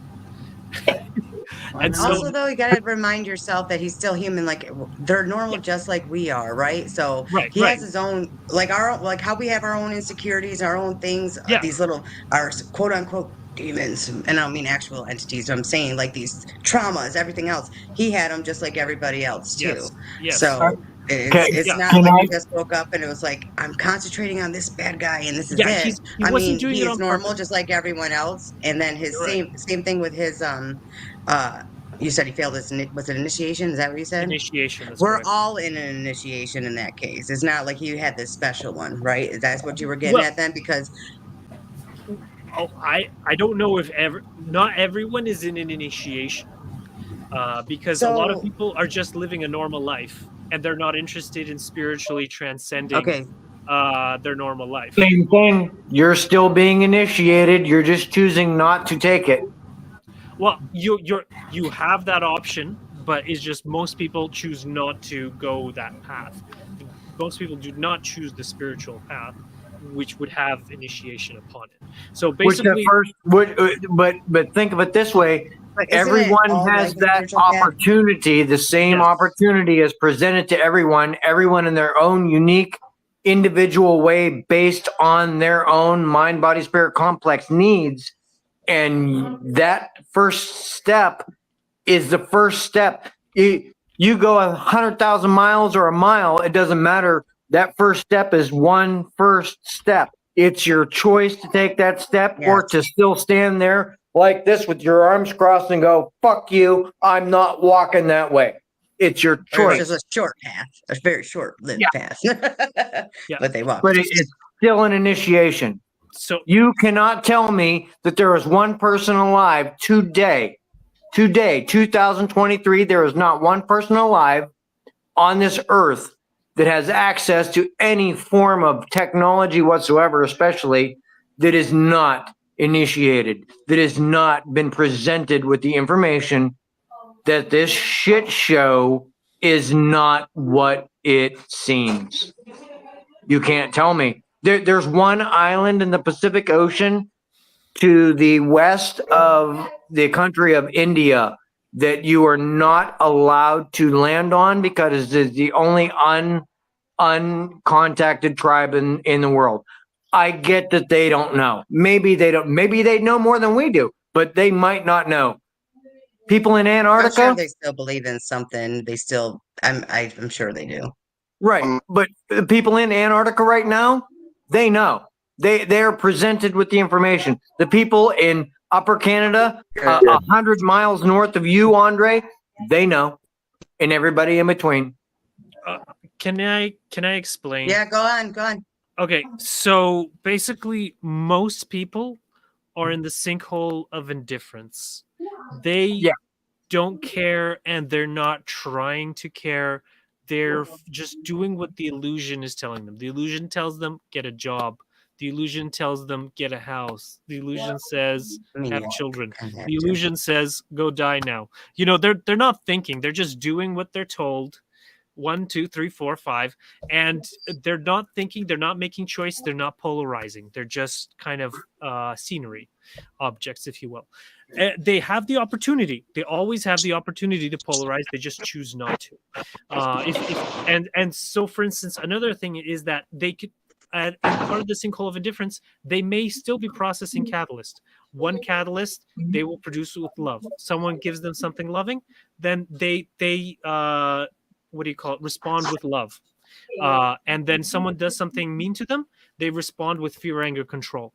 And so, Also, though, you gotta remind yourself that he's still human. Like they're normal, just like we are, right? So Right, he right. has his own, like how we have our own insecurities, our own things. Yeah. These little, our quote unquote demons, and I don't mean actual entities. I'm saying like these traumas, everything else. He had them just like everybody else too. yes, yes. So it's Yeah. not Can like I- he just woke up and it was like I'm concentrating on this bad guy and this is Yeah, it. he I wasn't mean, doing it he's on normal purpose. just like everyone else. And then his You're right. same thing with his you said he failed his was it initiation? Is that what you said? Initiation. That's We're correct. all in an initiation in that case. It's not like he had this special one, right? That's what you were getting Well- at then, because Oh, I don't know if not everyone is in an initiation, because a lot of So- people are just living a normal life and they're not interested in spiritually transcending okay, their normal life. Same thing. You're still being initiated. You're just choosing not to take it. Well, you have that option, but it's just most people choose not to go that path. Most people do not choose the spiritual path, which would have initiation upon it. So Which basically, the first but think of it this way. but isn't it Everyone all has like a that spiritual path? opportunity. The same Yes. opportunity is presented to everyone in their own unique individual way based on their own mind, body, spirit complex needs. And that first step is the first step. You go 100,000 miles or a mile, it doesn't matter. That first step is one first step. It's your choice to take that step or Yes. to still stand there like this with your arms crossed and go, fuck you, I'm not walking that way. It's your Or it's choice. just a short path, a very short-lived path. Yeah. But they walk. But it's still an initiation. so You cannot tell me that there is one person alive today, 2023, there is not one person alive on this earth that has access to any form of technology whatsoever, especially that is not initiated, that has not been presented with the information that this shit show is not what it seems. You can't tell me. There's one island in the Pacific Ocean to the west of the country of India that you are not allowed to land on because it's the only uncontacted tribe in the world. I get that they don't know. Maybe they don't. Maybe they know more than we do, but they might not know. People in I'm Antarctica, sure they still believe in something. They still, I'm sure they do. right? But the people in Antarctica right now, they know. They are presented with the information. The people in Upper Canada, Sure. 100 miles north of you, Andre, they know, and everybody in between. Can I explain? Yeah, go on. Okay, so basically, most people are in the sinkhole of indifference. They Yeah. don't care, and they're not trying to care. They're just doing what the illusion is telling them. The illusion tells them get a job. The illusion tells them get a house. The illusion says I mean, have yeah, children. kind of have The to. illusion says go die now. You know, they're not thinking. They're just doing what they're told. 1, 2, 3, 4, 5, and they're not thinking. They're not making choice. They're not polarizing. They're just kind of scenery objects, if you will. They have the opportunity. They always have the opportunity to polarize. They just choose not to. And so, for instance, another thing is that they could. And part of the sinkhole of indifference, they may still be processing catalyst. One catalyst they will produce with love. Someone gives them something loving, then they what do you call it? Respond with love. And then someone does something mean to them, they respond with fear, anger, control.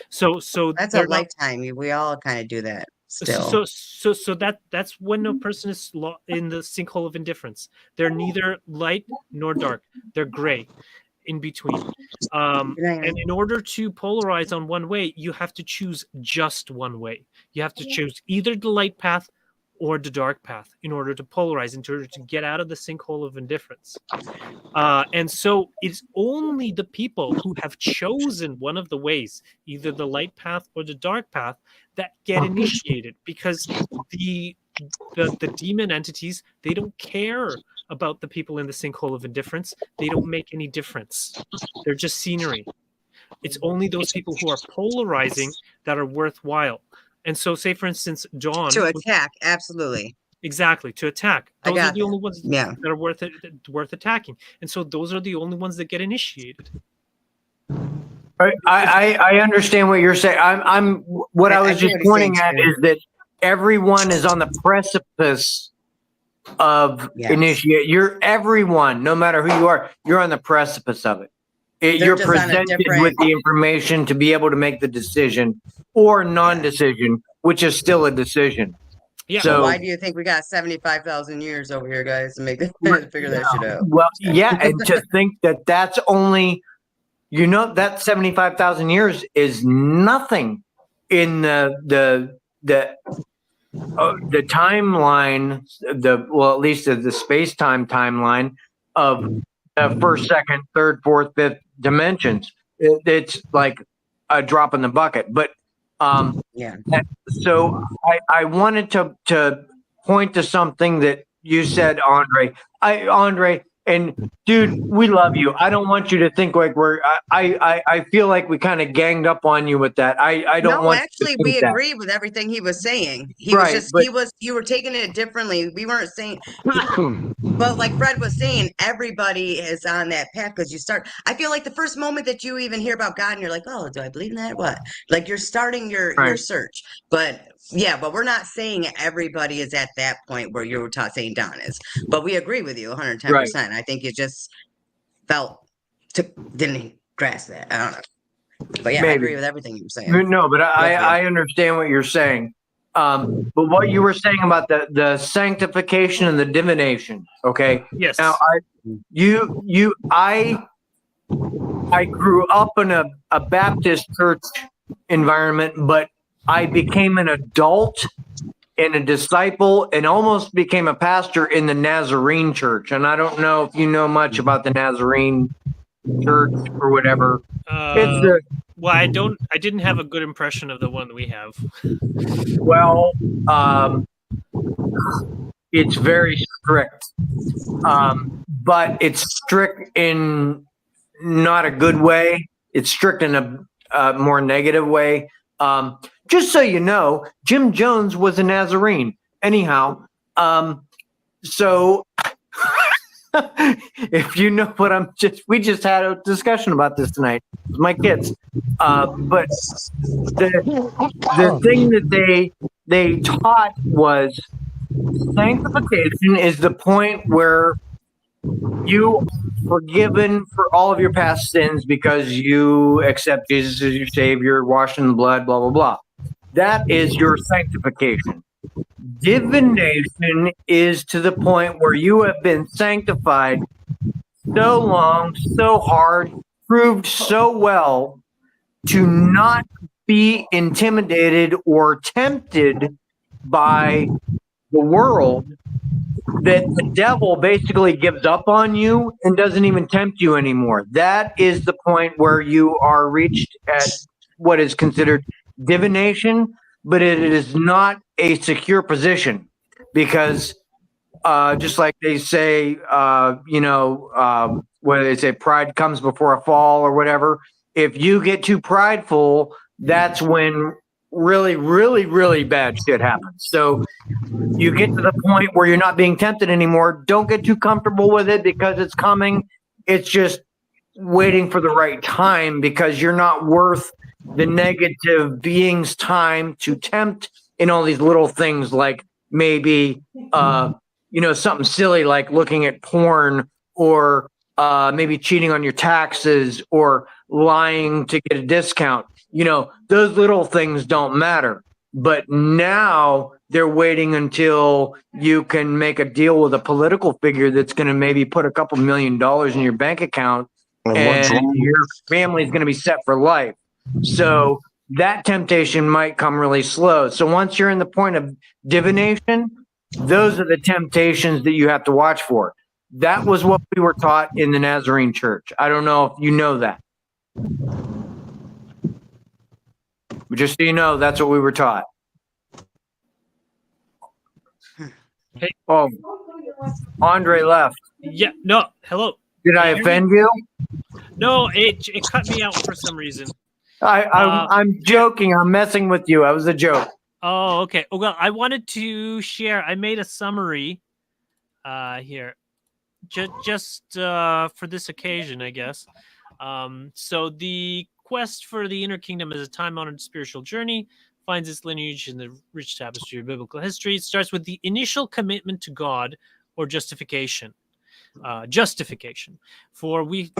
So That's a lifetime. We all kind of do that still. So that's when a person is in the sinkhole of indifference. They're neither light nor dark. They're gray, in between. And in order to polarize on one way, you have to choose just one way. You have to choose either the light path or the dark path in order to polarize, in order to get out of the sinkhole of indifference. And so it's only the people who have chosen one of the ways, either the light path or the dark path, that get initiated, because the demon entities, they don't care about the people in the sinkhole of indifference. They don't make any difference. They're just scenery. It's only those people who are polarizing that are worthwhile. And so, say for instance, Dawn To attack, absolutely. Exactly, to attack. Those are the that. only ones Yeah. that are worth attacking. And so those are the only ones that get initiated. I understand what you're saying. What I was I just get what he's pointing saying, at too. is that everyone is on the precipice of Yes. initiate. You're everyone, no matter who you are, you're on the precipice of it. They're You're just on a presented different- with the information to be able to make the decision or non-decision, which is still a decision. Yeah. So- Why do you think we got 75,000 years over here, guys, to make figure that shit out? Well, yeah, and to think that that's only, that 75,000 years is nothing in the timeline, at least the space-time timeline of first, second, third, fourth, fifth dimensions. It's like a drop in the bucket. But Yeah. so I wanted to point to something that you said, Andre. Andre, and dude, we love you. I don't want you to think like I feel like we kind of ganged up on you with that. I don't No, want actually, you to we think that. agree with everything he was saying. He Right, was just, but- you were taking it differently. We weren't saying, but like Fred was saying, everybody is on that path because you start. I feel like the first moment that you even hear about God and you're like, oh, do I believe in that? What? Like you're starting your Right. search. But yeah, but we're not saying everybody is at that point where you're saying Don is. But we agree with you 110%. I think you just didn't grasp that. I don't know. But yeah, I Maybe. agree with everything you were saying. No, but I understand what you're saying. But what you were saying about the sanctification and the divination, okay? Yes. Now I grew up in a Baptist church environment, but I became an adult and a disciple and almost became a pastor in the Nazarene church. And I don't know if you know much about the Nazarene church or whatever. It's Well, I didn't have a good impression of the one we have. It's very strict, but it's strict in not a good way. It's strict in a more negative way. Just so you know, Jim Jones was a Nazarene. Anyhow, so if you know what we just had a discussion about this tonight with my kids. But the thing that they taught was sanctification is the point where you are forgiven for all of your past sins because you accept Jesus as your Savior, washed in the blood, blah, blah, blah. That is your sanctification. Divination is to the point where you have been sanctified so long, so hard, proved so well to not be intimidated or tempted by the world, that the devil basically gives up on you and doesn't even tempt you anymore. That is the point where you are reached at what is considered divination, but it is not a secure position, because just like they say, whether they say pride comes before a fall or whatever, if you get too prideful, that's when really, really, really bad shit happens. So you get to the point where you're not being tempted anymore. Don't get too comfortable with it because it's coming. It's just waiting for the right time, because you're not worth the negative being's time to tempt in all these little things, like maybe something silly like looking at porn, or maybe cheating on your taxes, or lying to get a discount. Those little things don't matter. But now they're waiting until you can make a deal with a political figure that's going to maybe put a couple $1 million in your bank account, and your family's going to be set for life. So that temptation might come really slow. So once you're in the point of divination, those are the temptations that you have to watch for. That was what we were taught in the Nazarene church. I don't know if you know that. But just so you know, that's what we were taught. Hey. Oh, Andre left. Yeah. No. Hello. Did I offend you? No. It cut me out for some reason. I'm joking. I'm messing with you. That was a joke. Oh, okay. Well, I wanted to share. I made a summary here, just for this occasion, I guess. So the quest for the inner kingdom is a time-honored spiritual journey. Finds its lineage in the rich tapestry of biblical history. It starts with the initial commitment to God, or justification. For we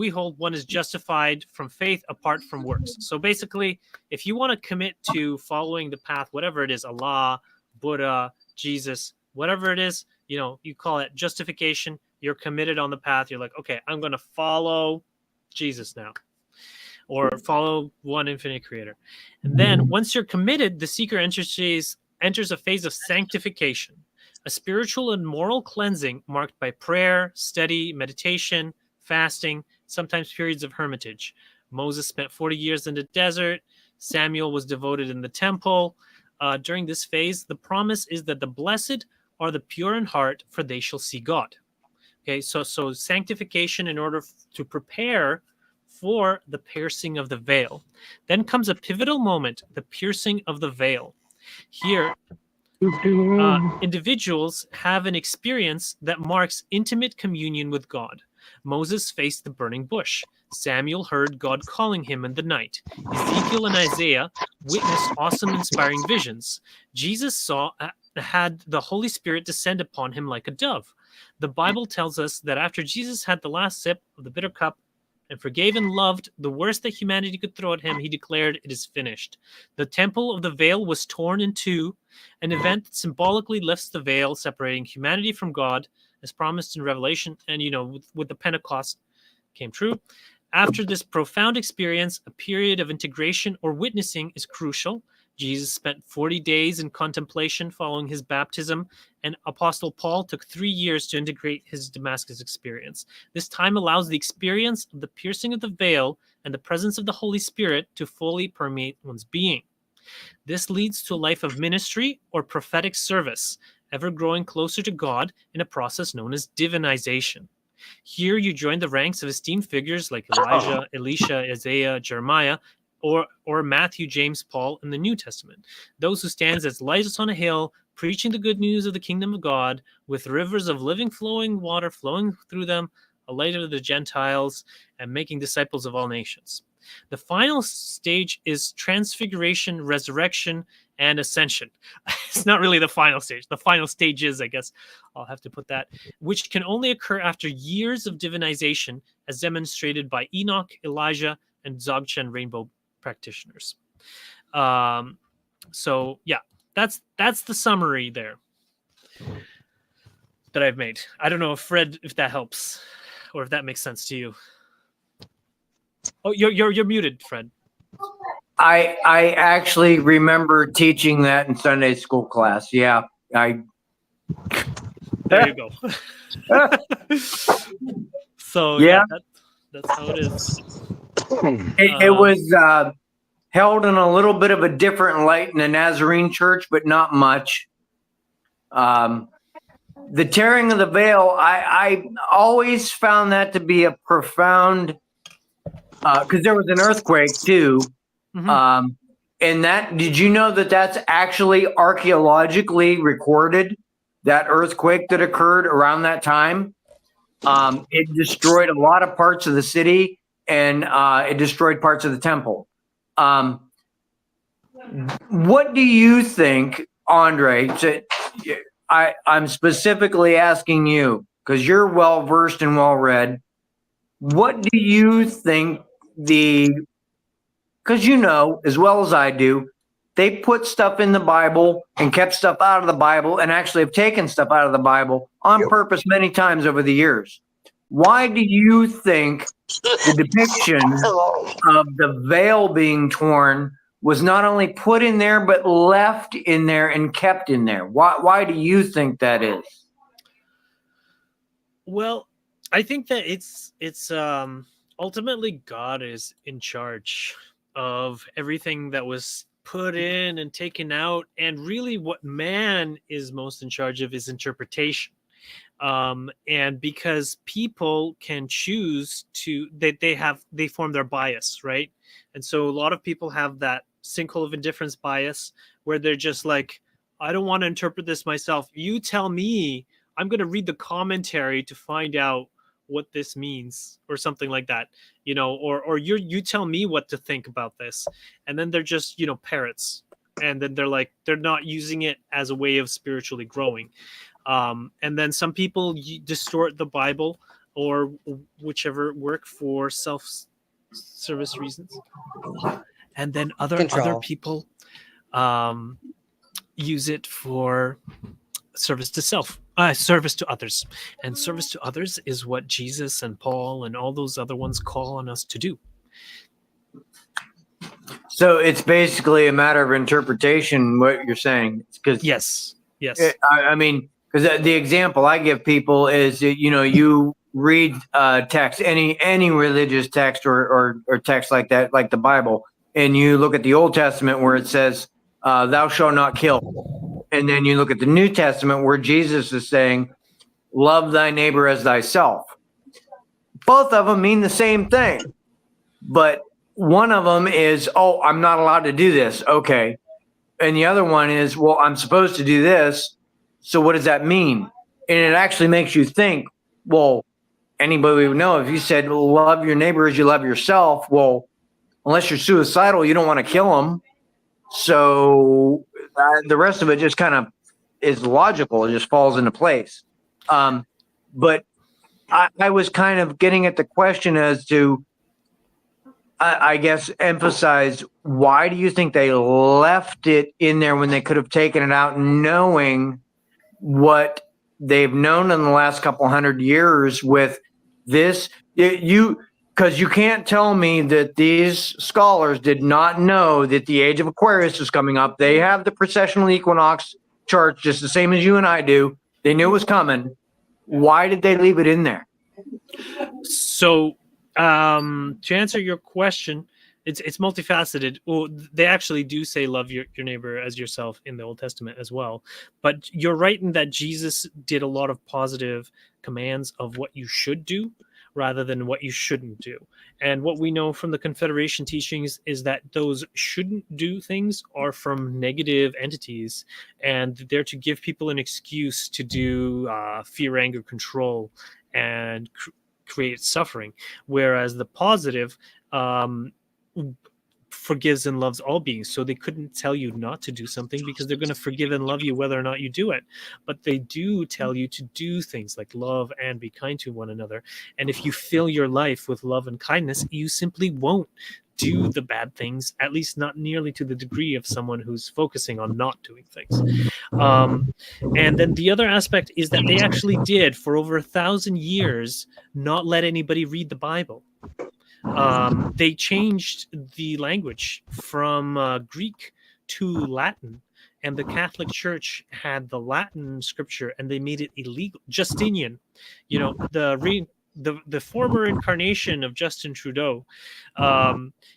hold one is justified from faith apart from works. So basically, if you want to commit to following the path, whatever it is, Allah, Buddha, Jesus, whatever it is, you call it justification. You're committed on the path. You're like, okay, I'm going to follow Jesus now, or follow one infinite creator. And then once you're committed, the seeker enters a phase of sanctification, a spiritual and moral cleansing marked by prayer, study, meditation, fasting, sometimes periods of hermitage. Moses spent 40 years in the desert. Samuel was devoted in the temple. During this phase, the promise is that the blessed are the pure in heart, for they shall see God. Okay, so sanctification in order to prepare for the piercing of the veil. Then comes a pivotal moment, the piercing of the veil. Here, individuals have an experience that marks intimate communion with God. Moses faced the burning bush. Samuel heard God calling him in the night. Ezekiel and Isaiah witnessed awesome, inspiring visions. Jesus had the Holy Spirit descend upon him like a dove. The Bible tells us that after Jesus had the last sip of the bitter cup and forgave and loved the worst that humanity could throw at him, he declared, "It is finished." The temple of the veil was torn in two, an event that symbolically lifts the veil, separating humanity from God, as promised in Revelation, and with the Pentecost came true. After this profound experience, a period of integration or witnessing is crucial. Jesus spent 40 days in contemplation following his baptism, and Apostle Paul took 3 years to integrate his Damascus experience. This time allows the experience of the piercing of the veil and the presence of the Holy Spirit to fully permeate one's being. This leads to a life of ministry or prophetic service, ever growing closer to God in a process known as divinization. Here you join the ranks of esteemed figures like Elijah, Elisha, Isaiah, Jeremiah, or Matthew, James, Paul in the New Testament. Those who stand as lights on a hill, preaching the good news of the kingdom of God, with rivers of living flowing water flowing through them, a light of the Gentiles, and making disciples of all nations. The final stage is transfiguration, resurrection, and ascension. It's not really the final stage. The final stage is, I guess I'll have to put that, which can only occur after years of divinization, as demonstrated by Enoch, Elijah, and Dzogchen rainbow practitioners. So yeah, that's the summary there that I've made. I don't know if Fred, if that helps, or if that makes sense to you. Oh, you're muted, Fred. I actually remember teaching that in Sunday school class. Yeah, There you go. So Yeah. that's how it is. it was held in a little bit of a different light in the Nazarene church, but not much. The tearing of the veil, I always found that to be a profound, because there was an earthquake too. Mhm. And did you know that that's actually archaeologically recorded, that earthquake that occurred around that time? It destroyed a lot of parts of the city, and it destroyed parts of the temple. What do you think, Andre? I'm specifically asking you because you're well versed and well read. What do you think because you know as well as I do, they put stuff in the Bible and kept stuff out of the Bible and actually have taken stuff out of the Bible on purpose many times over the years. Why do you think the depiction of the veil being torn was not only put in there, but left in there and kept in there? Why do you think that is? Well, I think that it's ultimately God is in charge of everything that was put in and taken out, and really what man is most in charge of is interpretation. And because people can choose to, they form their bias, right? And so a lot of people have that sinkhole of indifference bias where they're just like, I don't want to interpret this myself. You tell me. I'm going to read the commentary to find out what this means, or something like that, or you tell me what to think about this. And then they're just, parrots. And then they're not using it as a way of spiritually growing. And then some people distort the Bible or whichever work for self-service reasons. And then other people use it for service to self, service to others. And service to others is what Jesus and Paul and all those other ones call on us to do. So it's basically a matter of interpretation, what you're saying. Because yes. I mean, because the example I give people is, you read text, any religious text or text like that, like the Bible, and you look at the Old Testament where it says, "Thou shalt not kill," and then you look at the New Testament where Jesus is saying, "Love thy neighbor as thyself." Both of them mean the same thing, but one of them is, "Oh, I'm not allowed to do this." Okay. And the other one is, "Well, I'm supposed to do this. So what does that mean?" And it actually makes you think, well, anybody would know if you said, love your neighbor as you love yourself. Well, unless you're suicidal, you don't want to kill them. So the rest of it just kind of is logical. It just falls into place. But I was kind of getting at the question as to, I guess, emphasize, why do you think they left it in there when they could have taken it out, knowing what they've known in the last couple 100 years with this? Because you can't tell me that these scholars did not know that the age of Aquarius is coming up. They have the precessional equinox charts just the same as you and I do. They knew it was coming. Why did they leave it in there? So to answer your question, it's multifaceted. Well, they actually do say love your neighbor as yourself in the Old Testament as well. But you're right in that Jesus did a lot of positive commands of what you should do rather than what you shouldn't do. And what we know from the Confederation teachings is that those shouldn't do things are from negative entities, and they're to give people an excuse to do fear, anger, control, and create suffering. Whereas the positive forgives and loves all beings. So they couldn't tell you not to do something because they're going to forgive and love you whether or not you do it. But they do tell you to do things like love and be kind to one another. And if you fill your life with love and kindness, you simply won't do the bad things, at least not nearly to the degree of someone who's focusing on not doing things. And then the other aspect is that they actually did, for over 1,000 years, not let anybody read the Bible. They changed the language from Greek to Latin, and the Catholic Church had the Latin scripture, and they made it illegal. Justinian, the former incarnation of Justin Trudeau,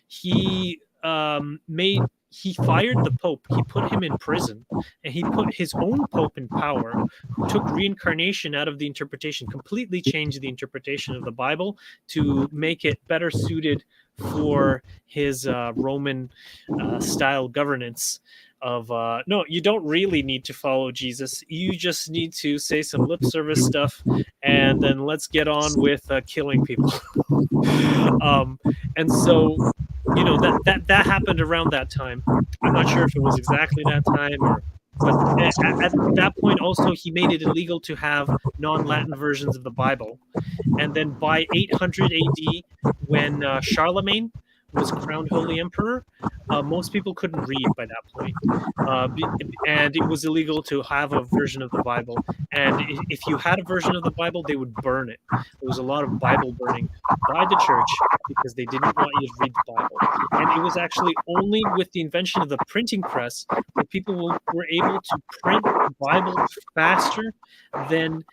he fired the Pope. He put him in prison, and he put his own Pope in power, who took reincarnation out of the interpretation, completely changed the interpretation of the Bible to make it better suited for his Roman style governance. Of no, you don't really need to follow Jesus. You just need to say some lip service stuff, and then let's get on with killing people. And so, that happened around that time. I'm not sure if it was exactly that time, but at that point also he made it illegal to have non-Latin versions of the Bible. And then by 800 AD, when Charlemagne was crowned Holy Emperor, most people couldn't read by that point. And it was illegal to have a version of the Bible. And if you had a version of the Bible, they would burn it. There was a lot of Bible burning by the church because they didn't want you to read the Bible. And it was actually only with the invention of the printing press that people were able to print the Bible faster than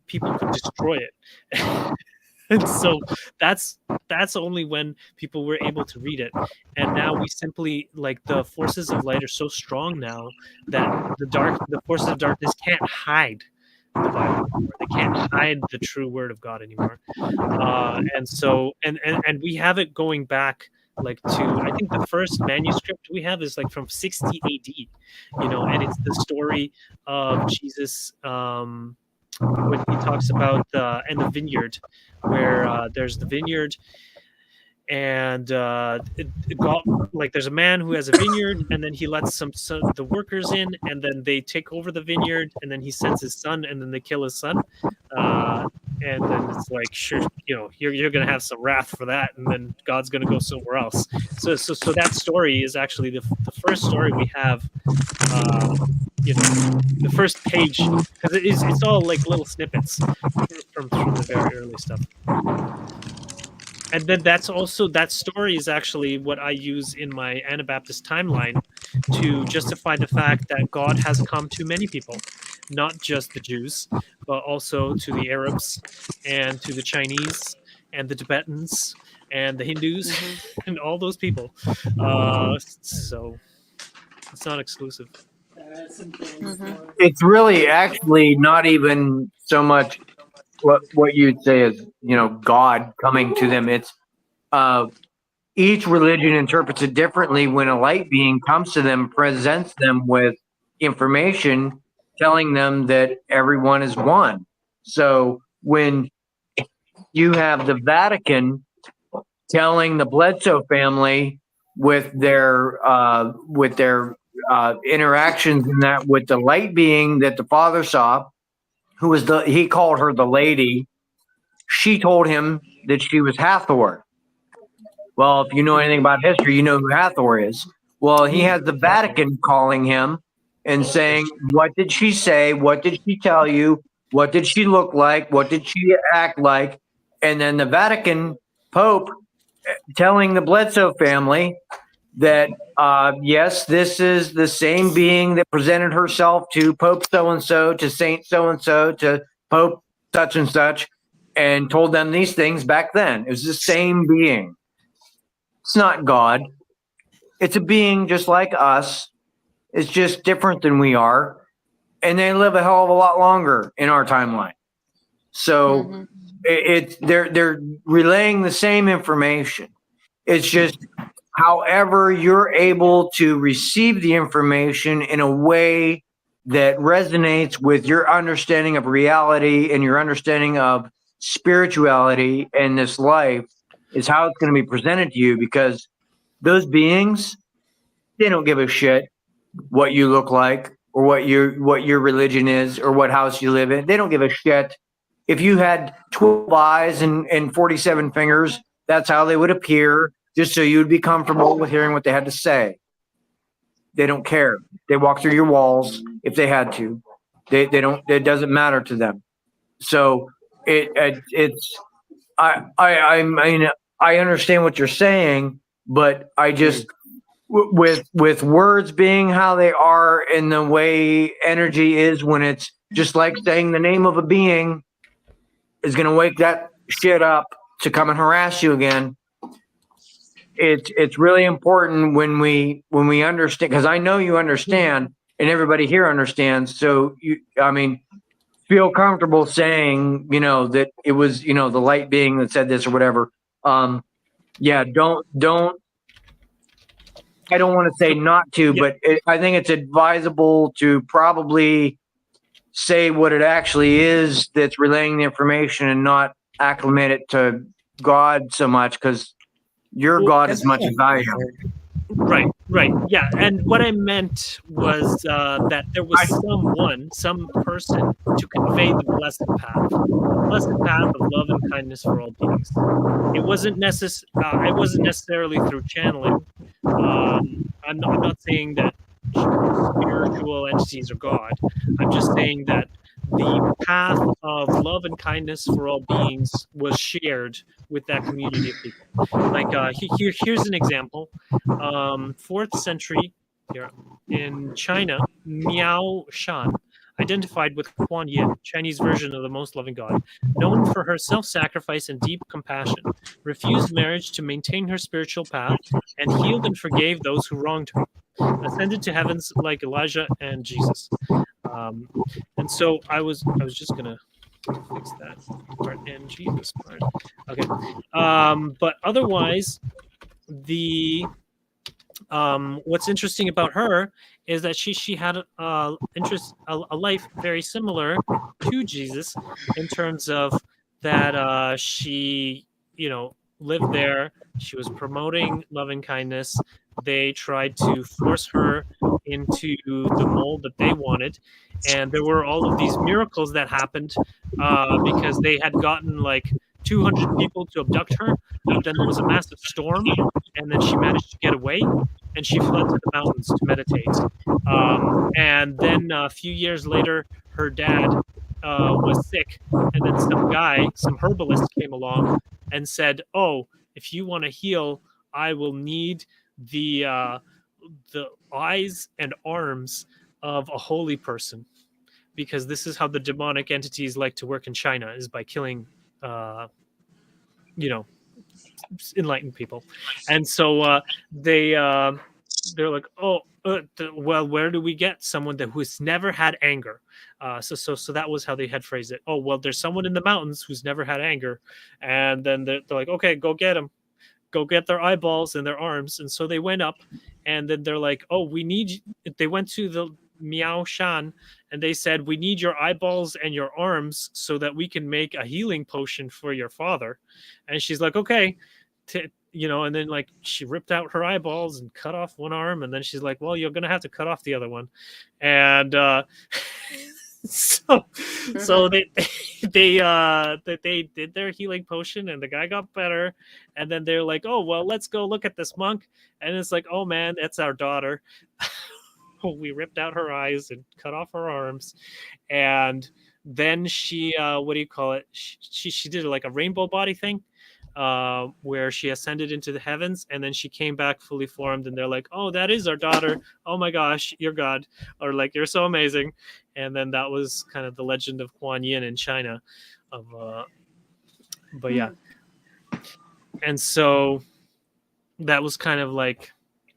people could destroy it. And so that's only when people were able to read it. And now we simply, like, the forces of light are so strong now that the forces of darkness can't hide the Bible anymore. They can't hide the true word of God anymore. And so and we have it going back like to, I think the first manuscript we have is like from 60 AD, and it's the story of Jesus when he talks about and the vineyard, where there's the vineyard, and there's a man who has a vineyard, and then he lets the workers in, and then they take over the vineyard, and then he sends his son, and then they kill his son, and then it's like, sure, you're gonna have some wrath for that, and then God's gonna go somewhere else. So that story is actually the first story we have. The first page, because it's all like little snippets from the very early stuff. And then that story is actually what I use in my Anabaptist timeline to justify the fact that God has come to many people, not just the Jews, but also to the Arabs and to the Chinese and the Tibetans and the Hindus and all those people. So it's not exclusive. It's really actually not even so much what you'd say is, God coming to them. It's each religion interprets it differently. When a light being comes to them, presents them with information telling them that everyone is one. So when you have the Vatican telling the Bledsoe family with their interactions in that with the light being that the father saw, who was he called her the lady. She told him that she was Hathor. Well, if you know anything about history, you know who Hathor is. Well, he has the Vatican calling him and saying, what did she say? What did she tell you? What did she look like? What did she act like? And then the Vatican Pope telling the Bledsoe family that, yes, this is the same being that presented herself to Pope so-and-so, to Saint so-and-so, to Pope such and such, and told them these things back then. It was the same being. It's not God. It's a being just like us. It's just different than we are. And they live a hell of a lot longer in our timeline. So they're relaying the same information. It's just however you're able to receive the information in a way that resonates with your understanding of reality and your understanding of spirituality and this life is how it's going to be presented to you, because those beings, they don't give a shit what you look like or what your religion is or what house you live in. They don't give a shit. If you had 12 eyes and 47 fingers, that's how they would appear. just so you'd be comfortable with hearing what they had to say. They don't care. They walk through your walls if they had to. They don't. It doesn't matter to them. So it's. I mean, I understand what you're saying, but I just with words being how they are and the way energy is when it's just like saying the name of a being is going to wake that shit up to come and harass you again. It's really important when we understand, because I know you understand and everybody here understands. So I mean, feel comfortable saying, that it was, the light being that said this or whatever. Yeah, don't. I don't want to say not to, but I think it's advisable to probably say what it actually is that's relaying the information and not acclimate it to God so much, because your God as much as I am. Right. Yeah. And what I meant was that there was some person to convey the blessed path of love and kindness for all beings. It wasn't necessarily through channeling. I'm not saying that spiritual entities are God. I'm just saying that the path of love and kindness for all beings was shared with that community of people. Like here's an example. 4th century here in China, Miao Shan identified with Kuan Yin, Chinese version of the most loving God, known for her self-sacrifice and deep compassion, refused marriage to maintain her spiritual path, and healed and forgave those who wronged her, ascended to heavens like Elijah and Jesus. And so I was just gonna fix that part and Jesus part. Okay. But otherwise, what's interesting about her is that she had a life very similar to Jesus in terms of that she lived there. She was promoting loving kindness. They tried to force her into the mold that they wanted, and there were all of these miracles that happened because they had gotten like 200 people to abduct her. But then there was a massive storm, and then she managed to get away, and she fled to the mountains to meditate. And then a few years later, her dad was sick, and then some herbalist came along and said, "Oh, if you want to heal, I will need the eyes and arms of a holy person, because this is how the demonic entities like to work in China, is by killing enlightened people." And so they're like, "Oh, well, where do we get someone who has never had anger?" So that was how they had phrased it. "Oh, well, there's someone in the mountains who's never had anger," and then they're like, "Okay, go get them. Go get their eyeballs and their arms." And so they went up, and then they're like, "Oh, they went to the Miao Shan, and they said, "We need your eyeballs and your arms so that we can make a healing potion for your father." And she's like, "Okay." And then like she ripped out her eyeballs and cut off one arm, and then she's like, "Well, you're gonna have to cut off the other one." And so they did their healing potion, and the guy got better. And then they're like, "Oh, well, let's go look at this monk." And it's like, "Oh man, that's our daughter." We ripped out her eyes and cut off her arms, and then she she did like a rainbow body thing, where she ascended into the heavens, and then she came back fully formed, and they're like, "Oh, that is our daughter. Oh my gosh, you're God," or like, "You're so amazing." And then that was kind of the legend of Kuan Yin in China. But yeah, and so that was kind of like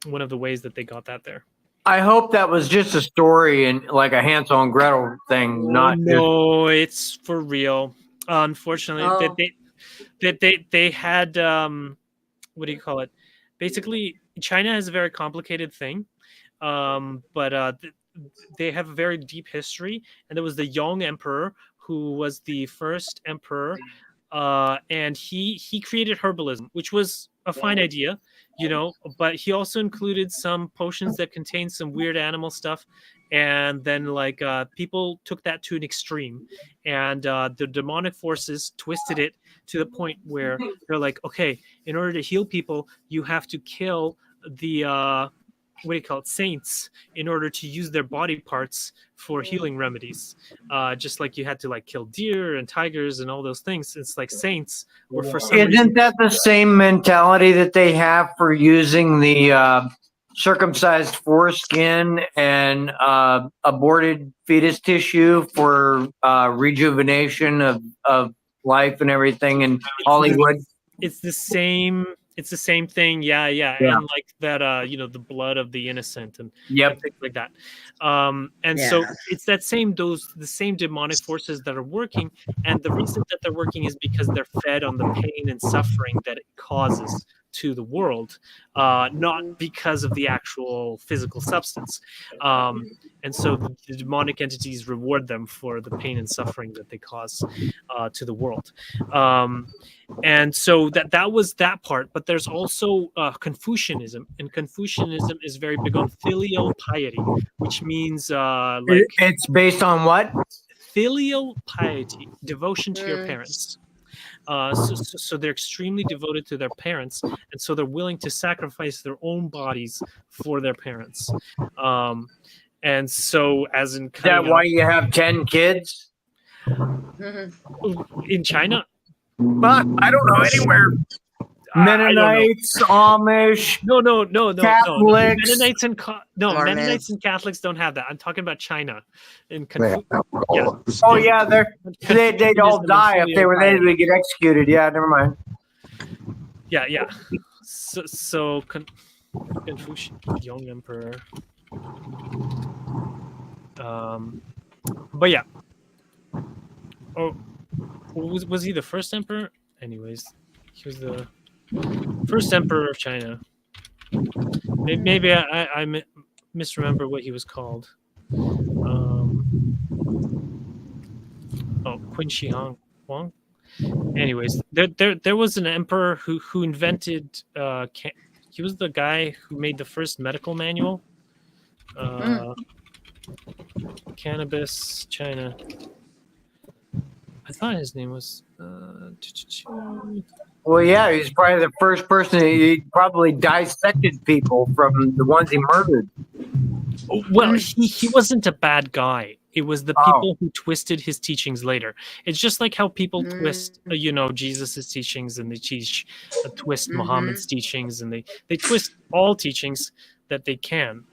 one of the ways that they got that there. I hope that was just a story and like a Hansel and Gretel thing, not no, it's for real. Unfortunately, they had what do you call it? Basically, China has a very complicated thing, but they have a very deep history. And there was the Yong Emperor, who was the first emperor, and he created herbalism, which was a fine idea, but he also included some potions that contained some weird animal stuff, and then like people took that to an extreme, and the demonic forces twisted it to the point where they're like, okay, in order to heal people, you have to kill the what do you call it, saints, in order to use their body parts for healing remedies. Just like you had to like kill deer and tigers and all those things. It's like saints were for some reason. Isn't that the same mentality that they have for using the circumcised foreskin and aborted fetus tissue for rejuvenation of life and everything in Hollywood? It's the same. It's the same thing. Yeah. And like that, you know, the blood of the innocent and things like that. And so it's that same, the same demonic forces that are working. And the reason that they're working is because they're fed on the pain and suffering that it causes to the world, not because of the actual physical substance. And so the demonic entities reward them for the pain and suffering that they cause to the world. And so that was that part. But there's also Confucianism, and Confucianism is very big on filial piety, which means like it's based on what? Filial piety, devotion to your parents. So they're extremely devoted to their parents, and so they're willing to sacrifice their own bodies for their parents. And so, as in, Is that why you have 10 kids in China? But I don't know anywhere. Mennonites, Amish, no. Catholics. Mennonites and Mormons. Mennonites and Catholics don't have that. I'm talking about China. In Oh yeah, they'd all die if they were there to get executed. Yeah, never mind. Yeah. So Confucius, young emperor. But yeah. Oh, was he the first emperor? Anyways, he was the first emperor of China. Maybe I misremember what he was called. Qin Shi Huang. Anyways, there was an emperor who invented. He was the guy who made the first medical manual. Cannabis, China. I thought his name was. Well, yeah, he's probably the first person. He probably dissected people from the ones he murdered. Well, he wasn't a bad guy. It was the people who twisted his teachings later. It's just like how people twist, Jesus's teachings, and they twist Muhammad's teachings, and they twist all teachings that they can.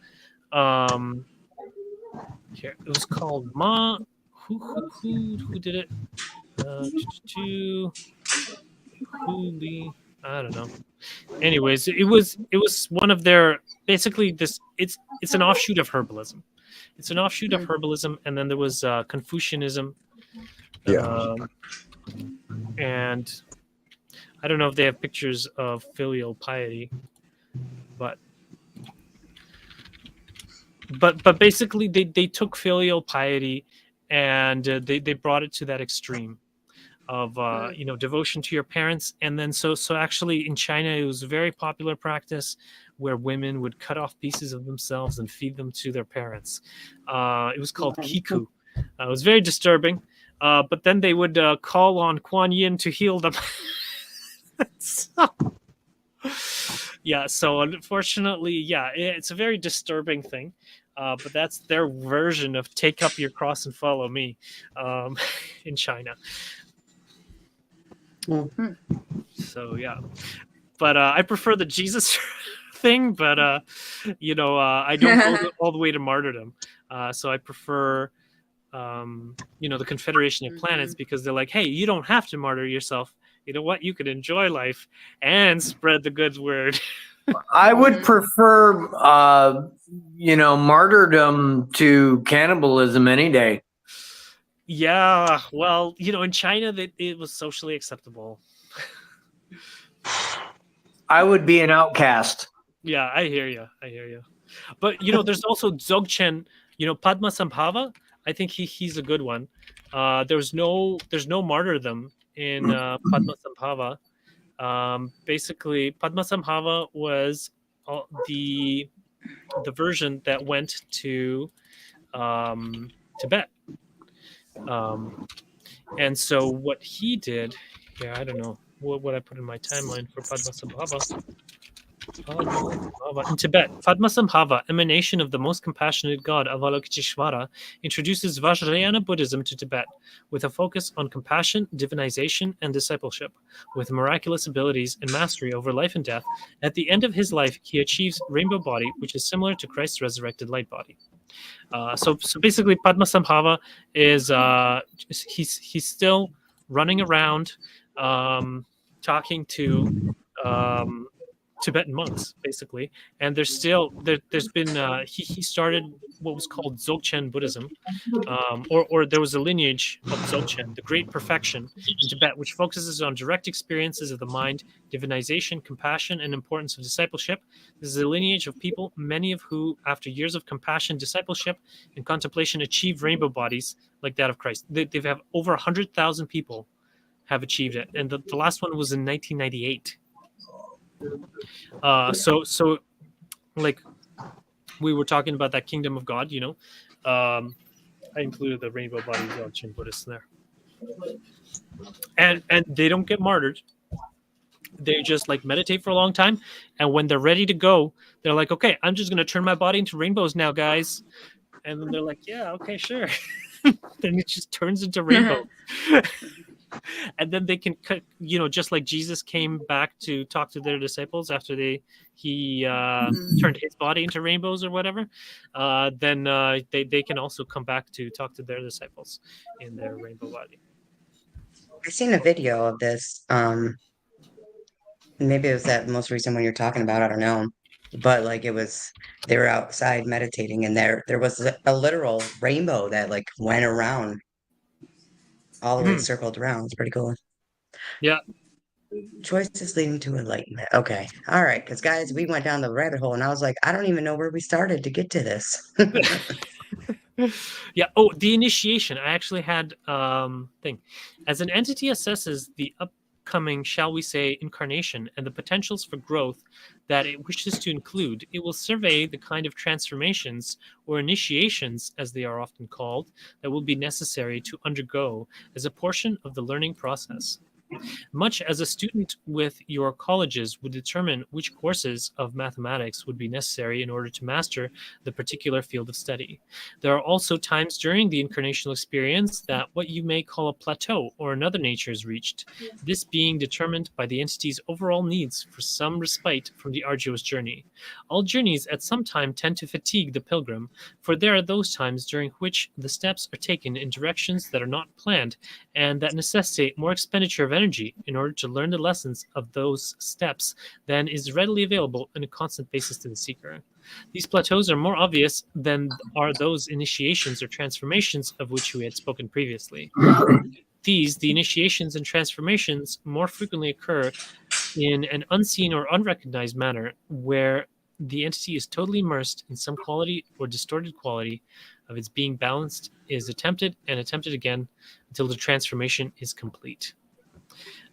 Here it was called Ma. Who did it? I don't know. Anyways, it was one of their basically this. It's an offshoot of herbalism. It's an offshoot of herbalism, and then there was Confucianism. And I don't know if they have pictures of filial piety, but basically they took filial piety and they brought it to that extreme of devotion to your parents. And then so actually in China it was a very popular practice where women would cut off pieces of themselves and feed them to their parents. It was called kiku. It was very disturbing, but then they would call on Kuan Yin to heal them. So unfortunately, it's a very disturbing thing. But that's their version of take up your cross and follow me in China. So, yeah. But I prefer the Jesus thing, but, I don't go all the way to martyrdom. So I prefer, the Confederation of Planets, because they're like, hey, you don't have to martyr yourself. You know what? You could enjoy life and spread the good word. I would prefer, martyrdom to cannibalism any day. Yeah, well, in China, it was socially acceptable. I would be an outcast. Yeah, I hear you. But, there's also Dzogchen, Padmasambhava. I think he's a good one. There's no martyrdom in Padmasambhava. Basically, Padmasambhava was the version that went to Tibet. And so what he did, I don't know what I put in my timeline for Padmasambhava. In Tibet, Padmasambhava, emanation of the most compassionate god Avalokiteshvara, introduces Vajrayana Buddhism to Tibet with a focus on compassion, divinization, and discipleship. With miraculous abilities and mastery over life and death, at the end of his life, he achieves rainbow body, which is similar to Christ's resurrected light body. So basically, Padmasambhava is he's still running around, talking to Tibetan monks, basically, and there's been he started what was called Dzogchen Buddhism, or there was a lineage of Dzogchen, the Great Perfection in Tibet, which focuses on direct experiences of the mind, divinization, compassion, and importance of discipleship. This is a lineage of people, many of who, after years of compassion, discipleship, and contemplation, achieve rainbow bodies like that of Christ. They've have over 100,000 people have achieved it, and the last one was in 1998. So like we were talking about that kingdom of God, I included the rainbow body Dzogchen Buddhists there, and they don't get martyred. They just like meditate for a long time, and when they're ready to go, they're like, okay, I'm just gonna turn my body into rainbows now, guys. And then they're like, yeah, okay, sure. Then it just turns into rainbow. And then they can, just like Jesus came back to talk to their disciples after he turned his body into rainbows or whatever. Then they can also come back to talk to their disciples in their rainbow body. I've seen a video of this. Maybe it was that most recent one you're talking about. I don't know, but like they were outside meditating, and there was a literal rainbow that like went around. All the way circled around. It's pretty cool. Yeah. Choices leading to enlightenment. Okay. All right. Because, guys, we went down the rabbit hole, and I was like, I don't even know where we started to get to this. Yeah. Oh, the initiation. I actually had thing. As an entity assesses the upcoming, shall we say, incarnation and the potentials for growth that it wishes to include, it will survey the kind of transformations or initiations, as they are often called, that will be necessary to undergo as a portion of the learning process. Much as a student with your colleges would determine which courses of mathematics would be necessary in order to master the particular field of study. There are also times during the incarnational experience that what you may call a plateau or another nature is reached, this being determined by the entity's overall needs for some respite from the arduous journey. All journeys at some time tend to fatigue the pilgrim, for there are those times during which the steps are taken in directions that are not planned and that necessitate more expenditure of energy in order to learn the lessons of those steps than is readily available on a constant basis to the seeker. These plateaus are more obvious than are those initiations or transformations of which we had spoken previously. These, the initiations and transformations, more frequently occur in an unseen or unrecognized manner where the entity is totally immersed in some quality or distorted quality of its being balanced, is attempted and attempted again until the transformation is complete.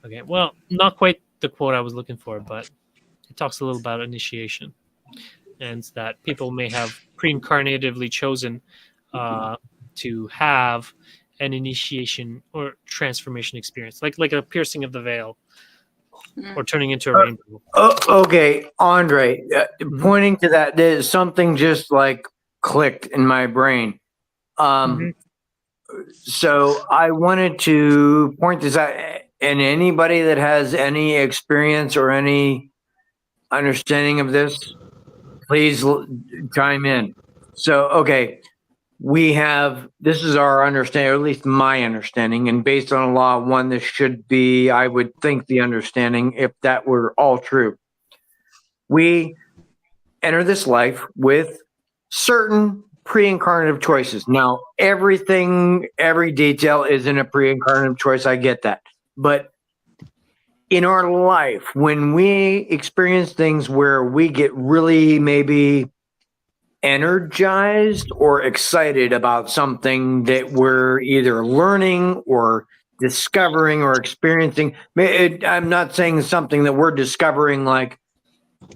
Okay, well, not quite the quote I was looking for, but it talks a little about initiation and that people may have pre-incarnatively chosen to have an initiation or transformation experience, like a piercing of the veil or turning into a rainbow. Okay, Andre, pointing to that, there's something just like clicked in my brain. So I wanted to point this out, and anybody that has any experience or any understanding of this, please chime in. So, okay, this is our understanding, or at least my understanding, and based on law one, this should be, I would think, the understanding if that were all true. We enter this life with certain pre-incarnative choices. Now, every detail isn't a pre-incarnative choice. I get that. But in our life, when we experience things where we get really maybe energized or excited about something that we're either learning or discovering or experiencing, I'm not saying something that we're discovering like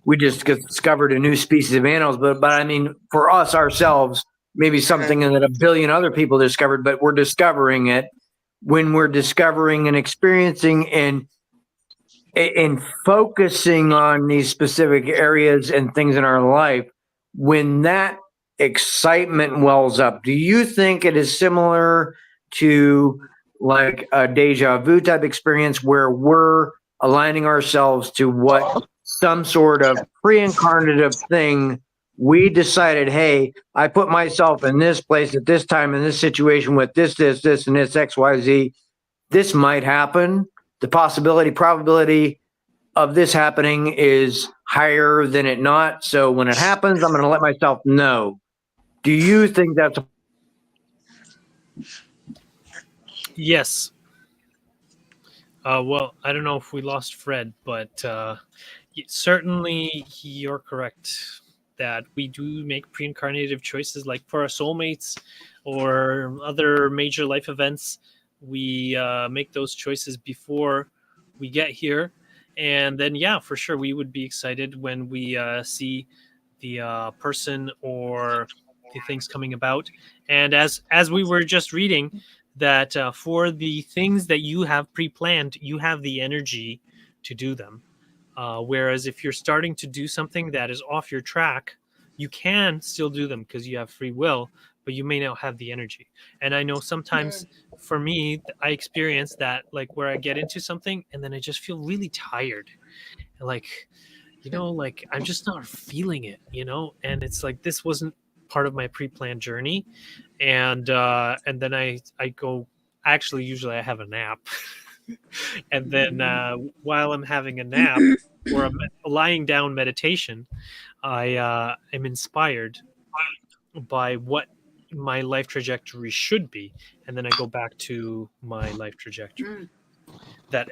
we just discovered a new species of animals, but I mean, for us ourselves, maybe something that a billion other people discovered, but we're discovering it when we're discovering and experiencing and focusing on these specific areas and things in our life. When that excitement wells up, do you think it is similar to like a deja vu type experience where we're aligning ourselves to what some sort of pre-incarnative thing we decided, hey, I put myself in this place at this time in this situation with this, and this XYZ. This might happen. The probability of this happening is higher than it not. So when it happens, I'm going to let myself know. Do you think that's Yes. Well, I don't know if we lost Fred, but certainly you're correct that we do make pre-incarnative choices, like for our soulmates or other major life events. We make those choices before we get here, and then yeah, for sure, we would be excited when we see the person or the things coming about. And as we were just reading, that for the things that you have pre-planned, you have the energy to do them. Whereas if you're starting to do something that is off your track, you can still do them because you have free will, but you may not have the energy. And I know sometimes for me, I experience that, like where I get into something and then I just feel really tired. Like, like I'm just not feeling it, and it's like this wasn't part of my pre-planned journey. And then I go, actually usually I have a nap. And then while I'm having a nap or I'm lying down meditation, I am inspired by what my life trajectory should be, and then I go back to my life trajectory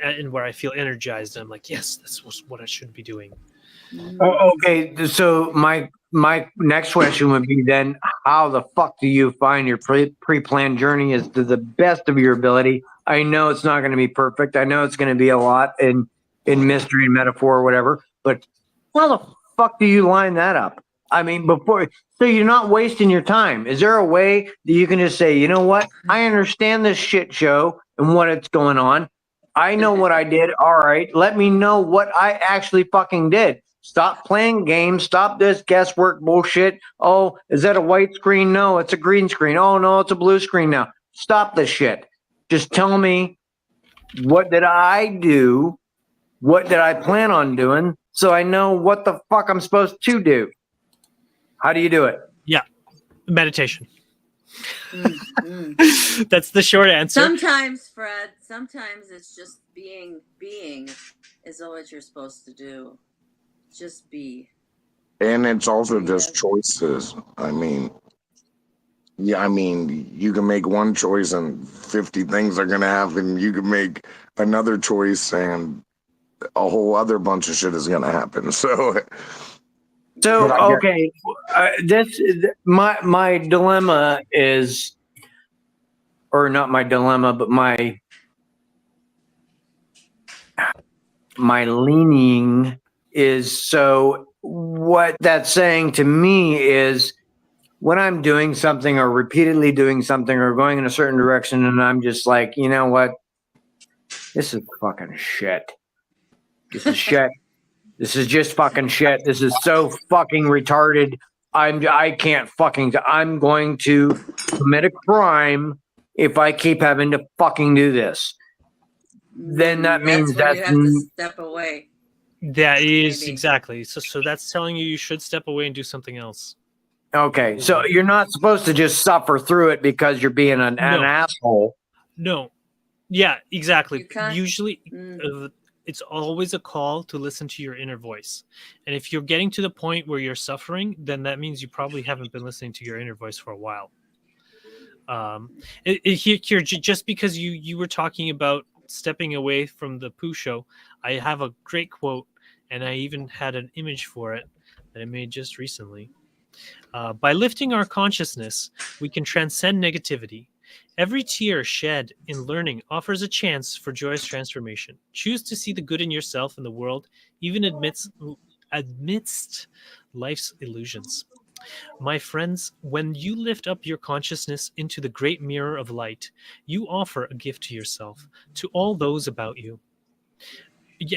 and where I feel energized. I'm like, yes, this was what I should be doing. okay? So my next question would be then, how the fuck do you find your pre-planned journey is to the best of your ability? I know it's not going to be perfect. I know it's going to be a lot in mystery and metaphor or whatever, but how the fuck do you line that up? I mean, so you're not wasting your time. Is there a way that you can just say, you know what? I understand this shit show and what it's going on. I know what I did. All right. Let me know what I actually fucking did. Stop playing games. Stop this guesswork bullshit. Oh, is that a white screen? No, it's a green screen. Oh, no, it's a blue screen now. Stop this shit. Just tell me, what did I do? What did I plan on doing? So I know what the fuck I'm supposed to do. How do you do it? Yeah, meditation. That's the short answer. Sometimes, Fred, sometimes it's just being is what you're supposed to do. Just be. And it's also just choices. I mean, you can make one choice and 50 things are going to happen. You can make another choice and a whole other bunch of shit is going to happen. So okay, my dilemma is, or not my dilemma, but my leaning is, so what that's saying to me is, when I'm doing something or repeatedly doing something or going in a certain direction and I'm just like, you know what, this is fucking shit. This is shit. This is just fucking shit. This is so fucking retarded. I'm going to commit a crime if I keep having to fucking do this. Then that means you have to step away. That is Maybe. Exactly. So that's telling you should step away and do something else. Okay, so you're not supposed to just suffer through it because you're being an asshole. No. Yeah, exactly. You can't- Usually, it's always a call to listen to your inner voice. And if you're getting to the point where you're suffering, then that means you probably haven't been listening to your inner voice for a while. Here, just because you were talking about stepping away from the poo show, I have a great quote, and I even had an image for it that I made just recently. By lifting our consciousness, we can transcend negativity. Every tear shed in learning offers a chance for joyous transformation. Choose to see the good in yourself and the world, even amidst life's illusions. My friends, when you lift up your consciousness into the great mirror of light, you offer a gift to yourself, to all those about you,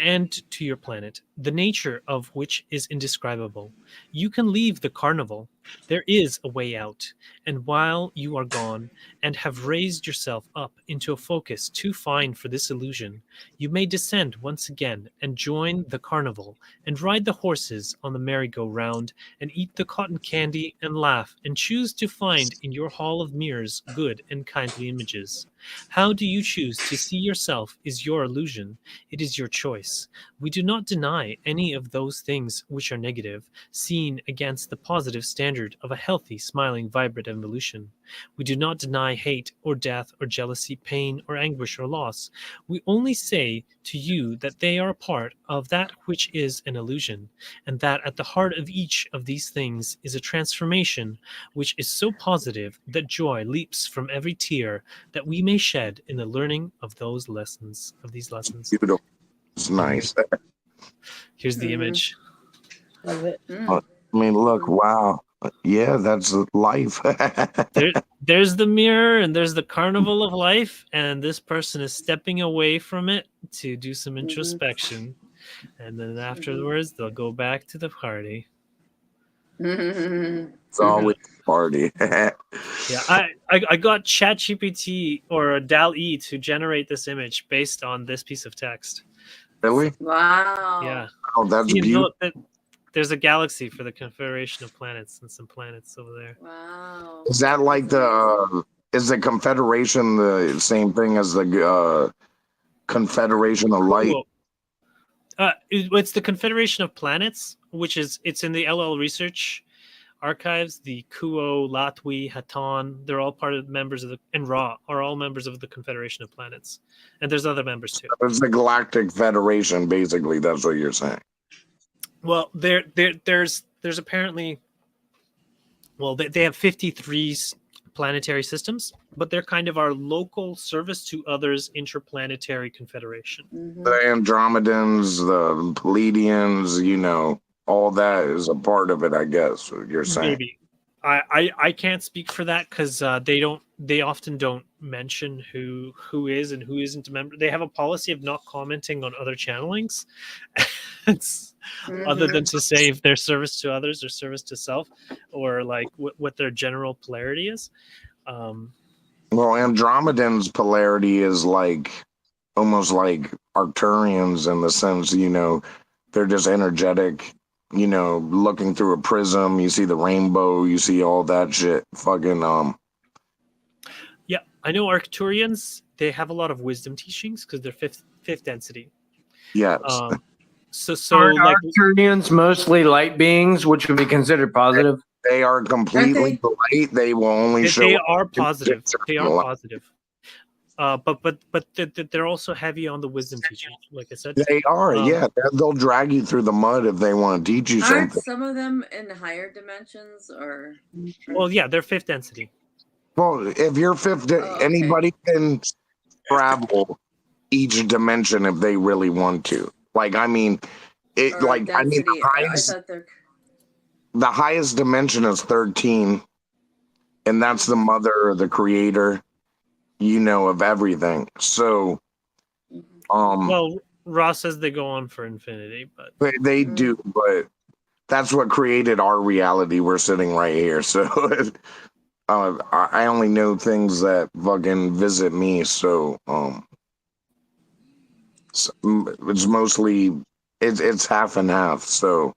and to your planet, the nature of which is indescribable. You can leave the carnival. There is a way out. And while you are gone and have raised yourself up into a focus too fine for this illusion, you may descend once again and join the carnival and ride the horses on the merry-go-round and eat the cotton candy and laugh and choose to find in your hall of mirrors good and kindly images. How do you choose to see yourself is your illusion. It is your choice. We do not deny any of those things which are negative, seen against the positive standard of a healthy, smiling, vibrant evolution. We do not deny hate or death or jealousy, pain or anguish or loss. We only say to you that they are a part of that which is an illusion, and that at the heart of each of these things is a transformation which is so positive that joy leaps from every tear that we may shed in the learning of those lessons, of these lessons. Beautiful. It's nice. Here's the Mhm. image. Love it. I mean, look, wow. Yeah, that's life. There's the mirror and there's the carnival of life, and this person is stepping away from it to do some introspection, and then afterwards they'll go back to the party. It's always a party. Yeah, I got ChatGPT or DAL-E to generate this image based on this piece of text. Really? Wow. Yeah, Oh, that's you beautiful. know that there's a galaxy for the Confederation of Planets and some planets over there. Wow. Is that like is the Confederation the same thing as the Confederation of Light? Cool. It's the Confederation of Planets, which it's in the LL Research Archives. The Kuo, Latwi, Hatan, they're all part of members of and Ra are all members of the Confederation of Planets, and there's other members too. It's the Galactic Federation, basically. That's what you're saying. Well, there's apparently, well, they have 53 planetary systems, but they're kind of our local service to others interplanetary confederation. The Andromedans, the Pleiadians, all that is a part of it, I guess. You're saying. Maybe. I can't speak for that because they often don't mention who is and who isn't a member. They have a policy of not commenting on other channelings. It's other than to say if they're service to others or service to self, or like what their general polarity is. Well, Andromedans' polarity is like almost like Arcturians in the sense, they're just energetic. Looking through a prism, you see the rainbow, you see all that shit. Fucking Yeah, I know Arcturians. They have a lot of wisdom teachings because they're fifth density. yes. So Are like Arcturians mostly light beings, which would be considered positive? They are completely light. They will only show. they up are in positive. They are light. positive. But they're also heavy on the wisdom teaching. Like I said, They are. Yeah, they'll drag you through the mud if they want to teach you Aren't something. some of them in higher dimensions or? well, yeah, they're fifth density. Well, if you're fifth, okay. anybody can travel each dimension if they really want to. Like, I mean, Or density? I thought they're. the highest dimension is 13, and that's the mother, the creator, of everything. So, Well, Ross says they go on for infinity, but they do, but that's what created our reality. We're sitting right here. So, I only know things that fucking visit me. So, it's mostly it's half and half. So,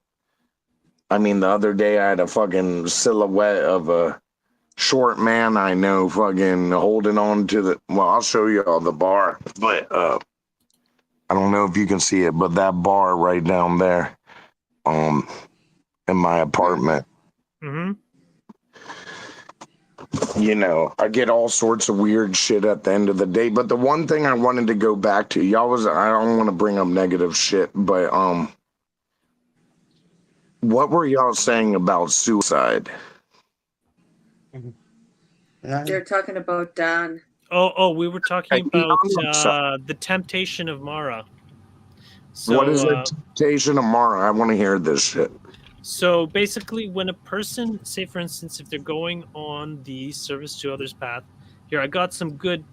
I mean, the other day I had a fucking silhouette of a short man I know fucking holding on to I'll show you all the bar, but I don't know if you can see it, but that bar right down there, in my apartment. mm-hmm. I get all sorts of weird shit at the end of the day. But the one thing I wanted to go back to, I don't want to bring up negative shit, but what were y'all saying about suicide? They're talking about Don. Oh, we were talking Hey, about the temptation of Mara. So, what is the temptation of Mara? I want to hear this shit. So basically, when a person, say for instance, if they're going on the service to others path, here I got some good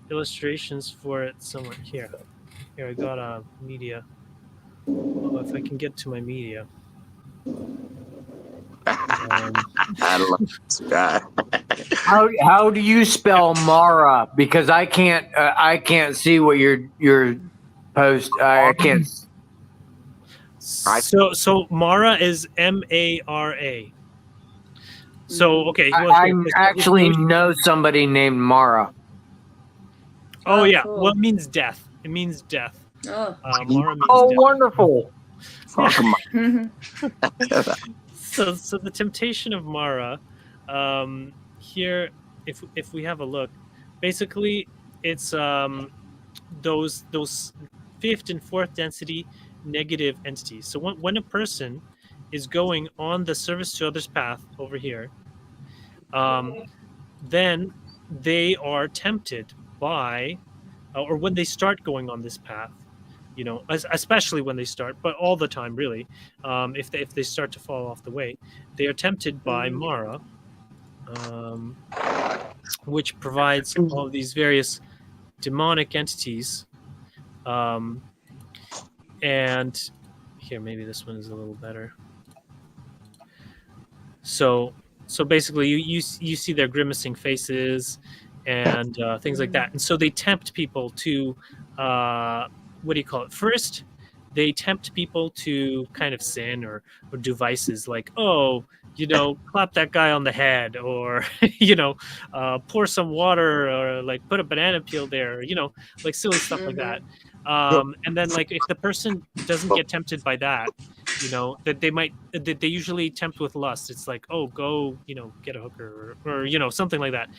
illustrations for it somewhere. Here I got a media. Oh, if I can get to my media. I love this guy. How do you spell Mara? Because I can't see what your post. I can't. So Mara is Mara. So okay, well, I here, actually know somebody named Mara. Oh yeah, cool. well it means death. It means death. Oh. Mara means Oh, death. wonderful! Fuck 'em. So the temptation of Mara, here, if we have a look, basically it's those fifth and fourth density negative entities. So when a person is going on the service to others path over here, then they are tempted by, or when they start going on this path, you know, especially when they start, but all the time really, if they start to fall off the way, they are tempted by Mara, which provides all of these various demonic entities. And here, maybe this one is a little better. So basically, you see their grimacing faces and things like that, and so they tempt people to what do you call it? First, they tempt people to kind of sin or do vices like, oh, you know, clap that guy on the head, or you know, pour some water, or like put a banana peel there, you know, like silly stuff like that. And then like if the person doesn't get tempted by that, you know, that they usually tempt with lust. It's like, oh, go, you know, get a hooker, or you know, something like that.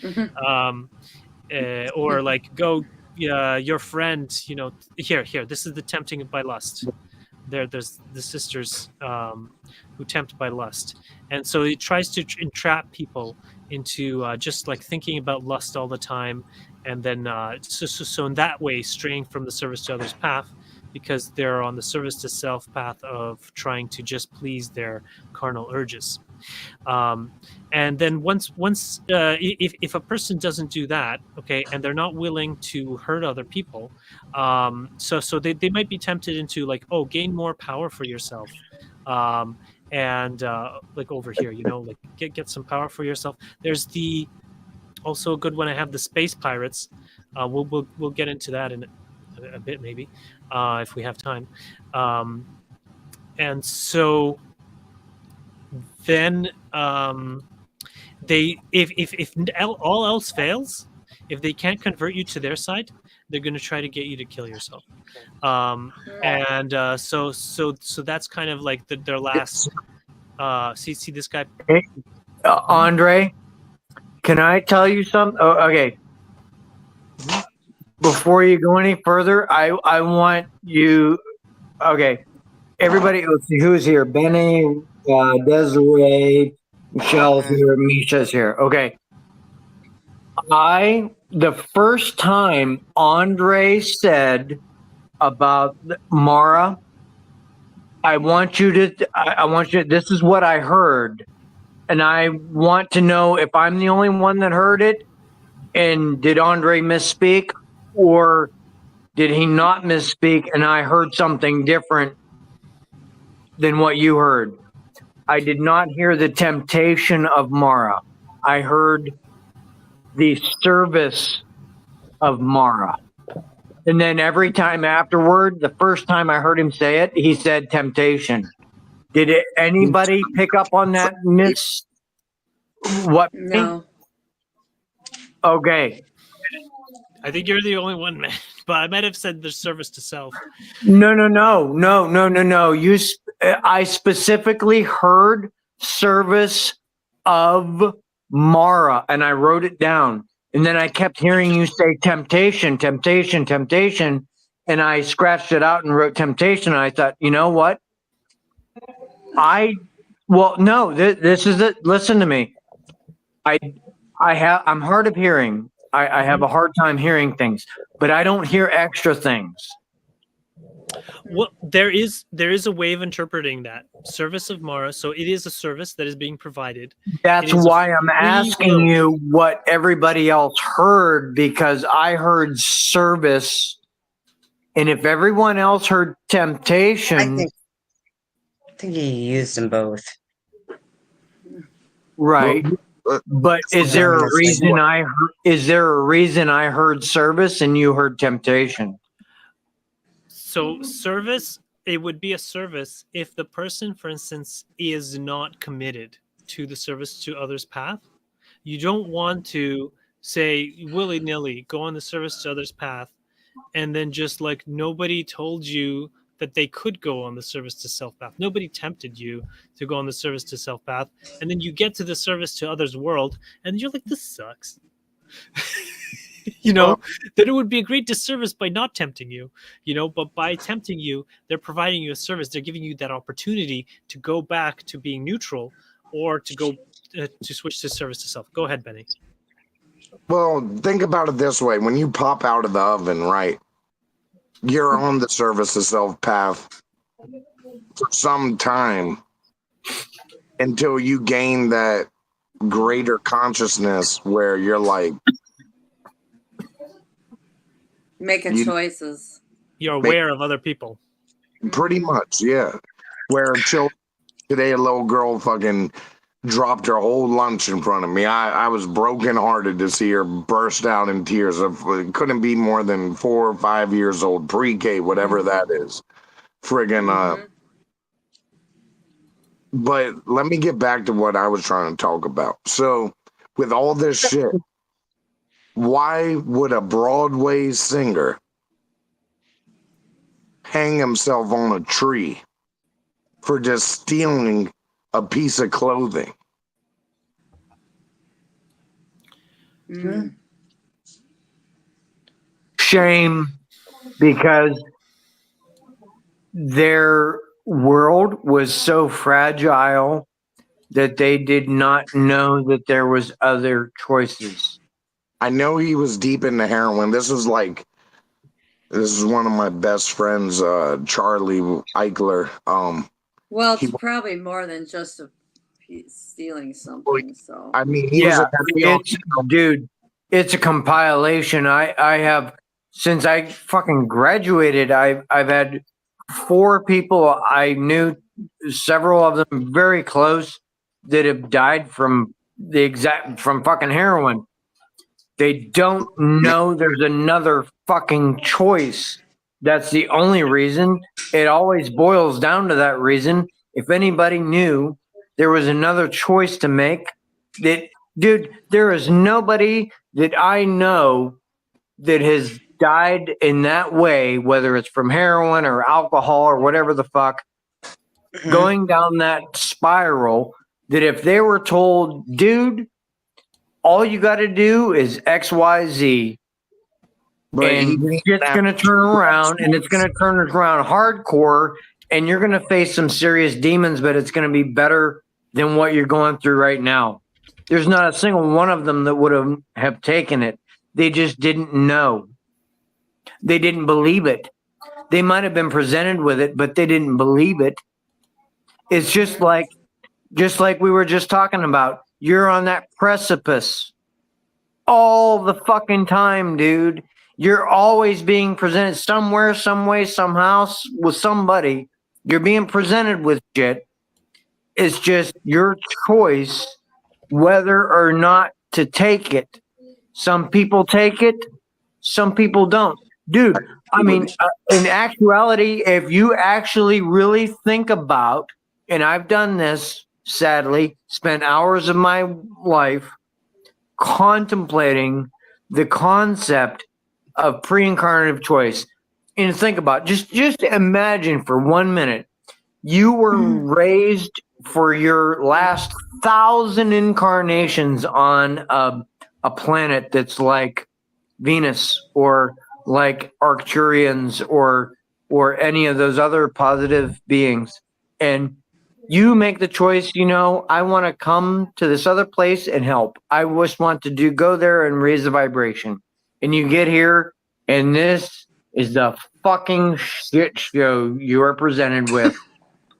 Or like go, your friend, you know, here, this is the tempting by lust. There's the sisters who tempt by lust, and so it tries to entrap people into just like thinking about lust all the time, and then so in that way straying from the service to others path, because they're on the service to self path of trying to just please their carnal urges. And then once if a person doesn't do that, okay, and they're not willing to hurt other people, so they might be tempted into like, oh, gain more power for yourself, and like over here, you know, like get some power for yourself. There's also a good one. I have the space pirates. We'll get into that in a bit maybe, if we have time. And so then they if all else fails, if they can't convert you to their side, they're going to try to get you to kill yourself. And so that's kind of like their last. See this guy. Hey, Andre, can I tell you something? Oh, okay. Before you go any further, I want you. Okay, everybody, let's see who's here. Benny, Desiree, Michelle's here, Misha's here. Okay. The first time Andre said about Mara, I want you, this is what I heard. And I want to know if I'm the only one that heard it. And did Andre misspeak, or did he not misspeak and I heard something different than what you heard? I did not hear the temptation of Mara. I heard the service of Mara. And then every time afterward, the first time I heard him say it, he said temptation. Did anybody pick up on that, Miss? What? No. Okay. I think you're the only one, man. But I might have said the service to self. No. I specifically heard service of Mara, and I wrote it down. And then I kept hearing you say temptation, and I scratched it out and wrote temptation. And I thought, you know what? This is it. Listen to me. I'm hard of hearing. I have a hard time hearing things, but I don't hear extra things. Well, there is a way of interpreting that service of Mara. So it is a service that is being provided. That's It is a why I'm free asking will. you what everybody else heard, because I heard service, and if everyone else heard I temptation, think he used them both. right? But is there a Honestly. reason I heard service and you heard temptation? So service, it would be a service if the person, for instance, is not committed to the service to others path. You don't want to say willy-nilly go on the service to others path and then just like nobody told you that they could go on the service to self path. Nobody tempted you to go on the service to self path. And then you get to the service to others world and you're like, this sucks. Then it would be a great disservice by not tempting you, but by tempting you, they're providing you a service. They're giving you that opportunity to go back to being neutral or to go to switch to service to self. Go ahead, Benny. Well, think about it this way. When you pop out of the oven, right, you're on the service to self path for some time until you gain that greater consciousness where you're like, Making choices. You're aware of other people. pretty much, yeah. Where today a little girl fucking dropped her whole lunch in front of me. I was brokenhearted to see her burst out in tears. It couldn't be more than 4 or 5 years old, pre-K, whatever that is. Friggin' But let me get back to what I was trying to talk about. So, with all this shit, why would a Broadway singer hang himself on a tree for just stealing a piece of clothing? Shame, because their world was so fragile that they did not know that there was other choices. I know he was deep into heroin. This is one of my best friends, Charlie Eichler. Well, it's probably more than just stealing something. So I mean, he was it's a compilation. I have, since I fucking graduated, I've had 4 people I knew, several of them very close, that have died from fucking heroin. They don't know there's another fucking choice. That's the only reason. It always boils down to that reason. If anybody knew there was another choice to make, dude, there is nobody that I know that has died in that way, whether it's from heroin or alcohol or whatever the fuck, going down that spiral, that if they were told, dude, all you got to do is X, Y, Z, and it's going to turn around, and it's going to turn around hardcore, and you're going to face some serious demons, but it's going to be better than what you're going through right now. There's not a single one of them that would have taken it. They just didn't know. They didn't believe it. They might have been presented with it, but they didn't believe it. It's just like we were just talking about. You're on that precipice all the fucking time, dude. You're always being presented somewhere, some way, somehow, with somebody. You're being presented with shit. It's just your choice whether or not to take it. Some people take it, some people don't. Dude, I mean, in actuality, if you actually really think about, and I've done this, sadly, spent hours of my life contemplating the concept of pre-incarnative choice. And think about, just imagine for 1 minute, you were raised for your last 1,000 incarnations on a planet that's like Venus or like Arcturians or any of those other positive beings. And you make the choice, I want to come to this other place and help. I just want to go there and raise the vibration. And you get here, and this is the fucking shit show you are presented with.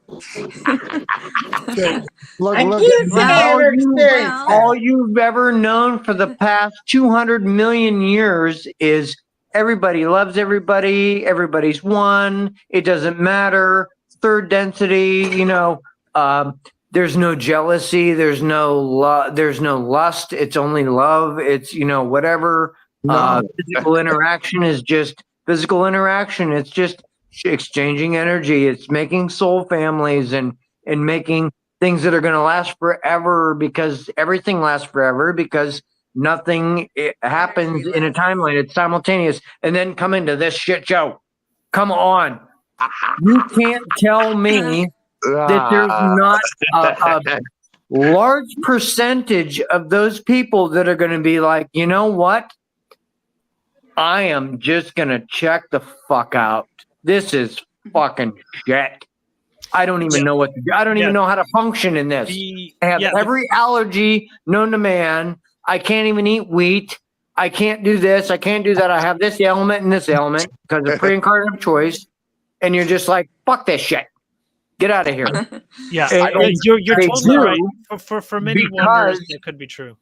Look, I look can't say I all ever you- experienced that. All you've ever known for the past 200 million years is everybody loves everybody, everybody's one, it doesn't matter, third density, there's no jealousy, there's no lust, it's only love, it's whatever. No. Physical interaction is just physical interaction, it's just exchanging energy, it's making soul families and making things that are going to last forever, because everything lasts forever, because nothing happens in a timeline. It's simultaneous. And then come into this shit show. Come on. You can't tell me that there's not a large percentage of those people that are going to be like, you know what? I am just going to check the fuck out. This is fucking shit. I don't even know what to do. I don't even know how to function in this. I have every allergy known to man. I can't even eat wheat. I can't do this. I can't do that. I have this ailment and this ailment because of pre-incarnative choice. And you're just like, fuck this shit. Get out of here. Yeah, And you're they totally do right. For many wonders, that could be true.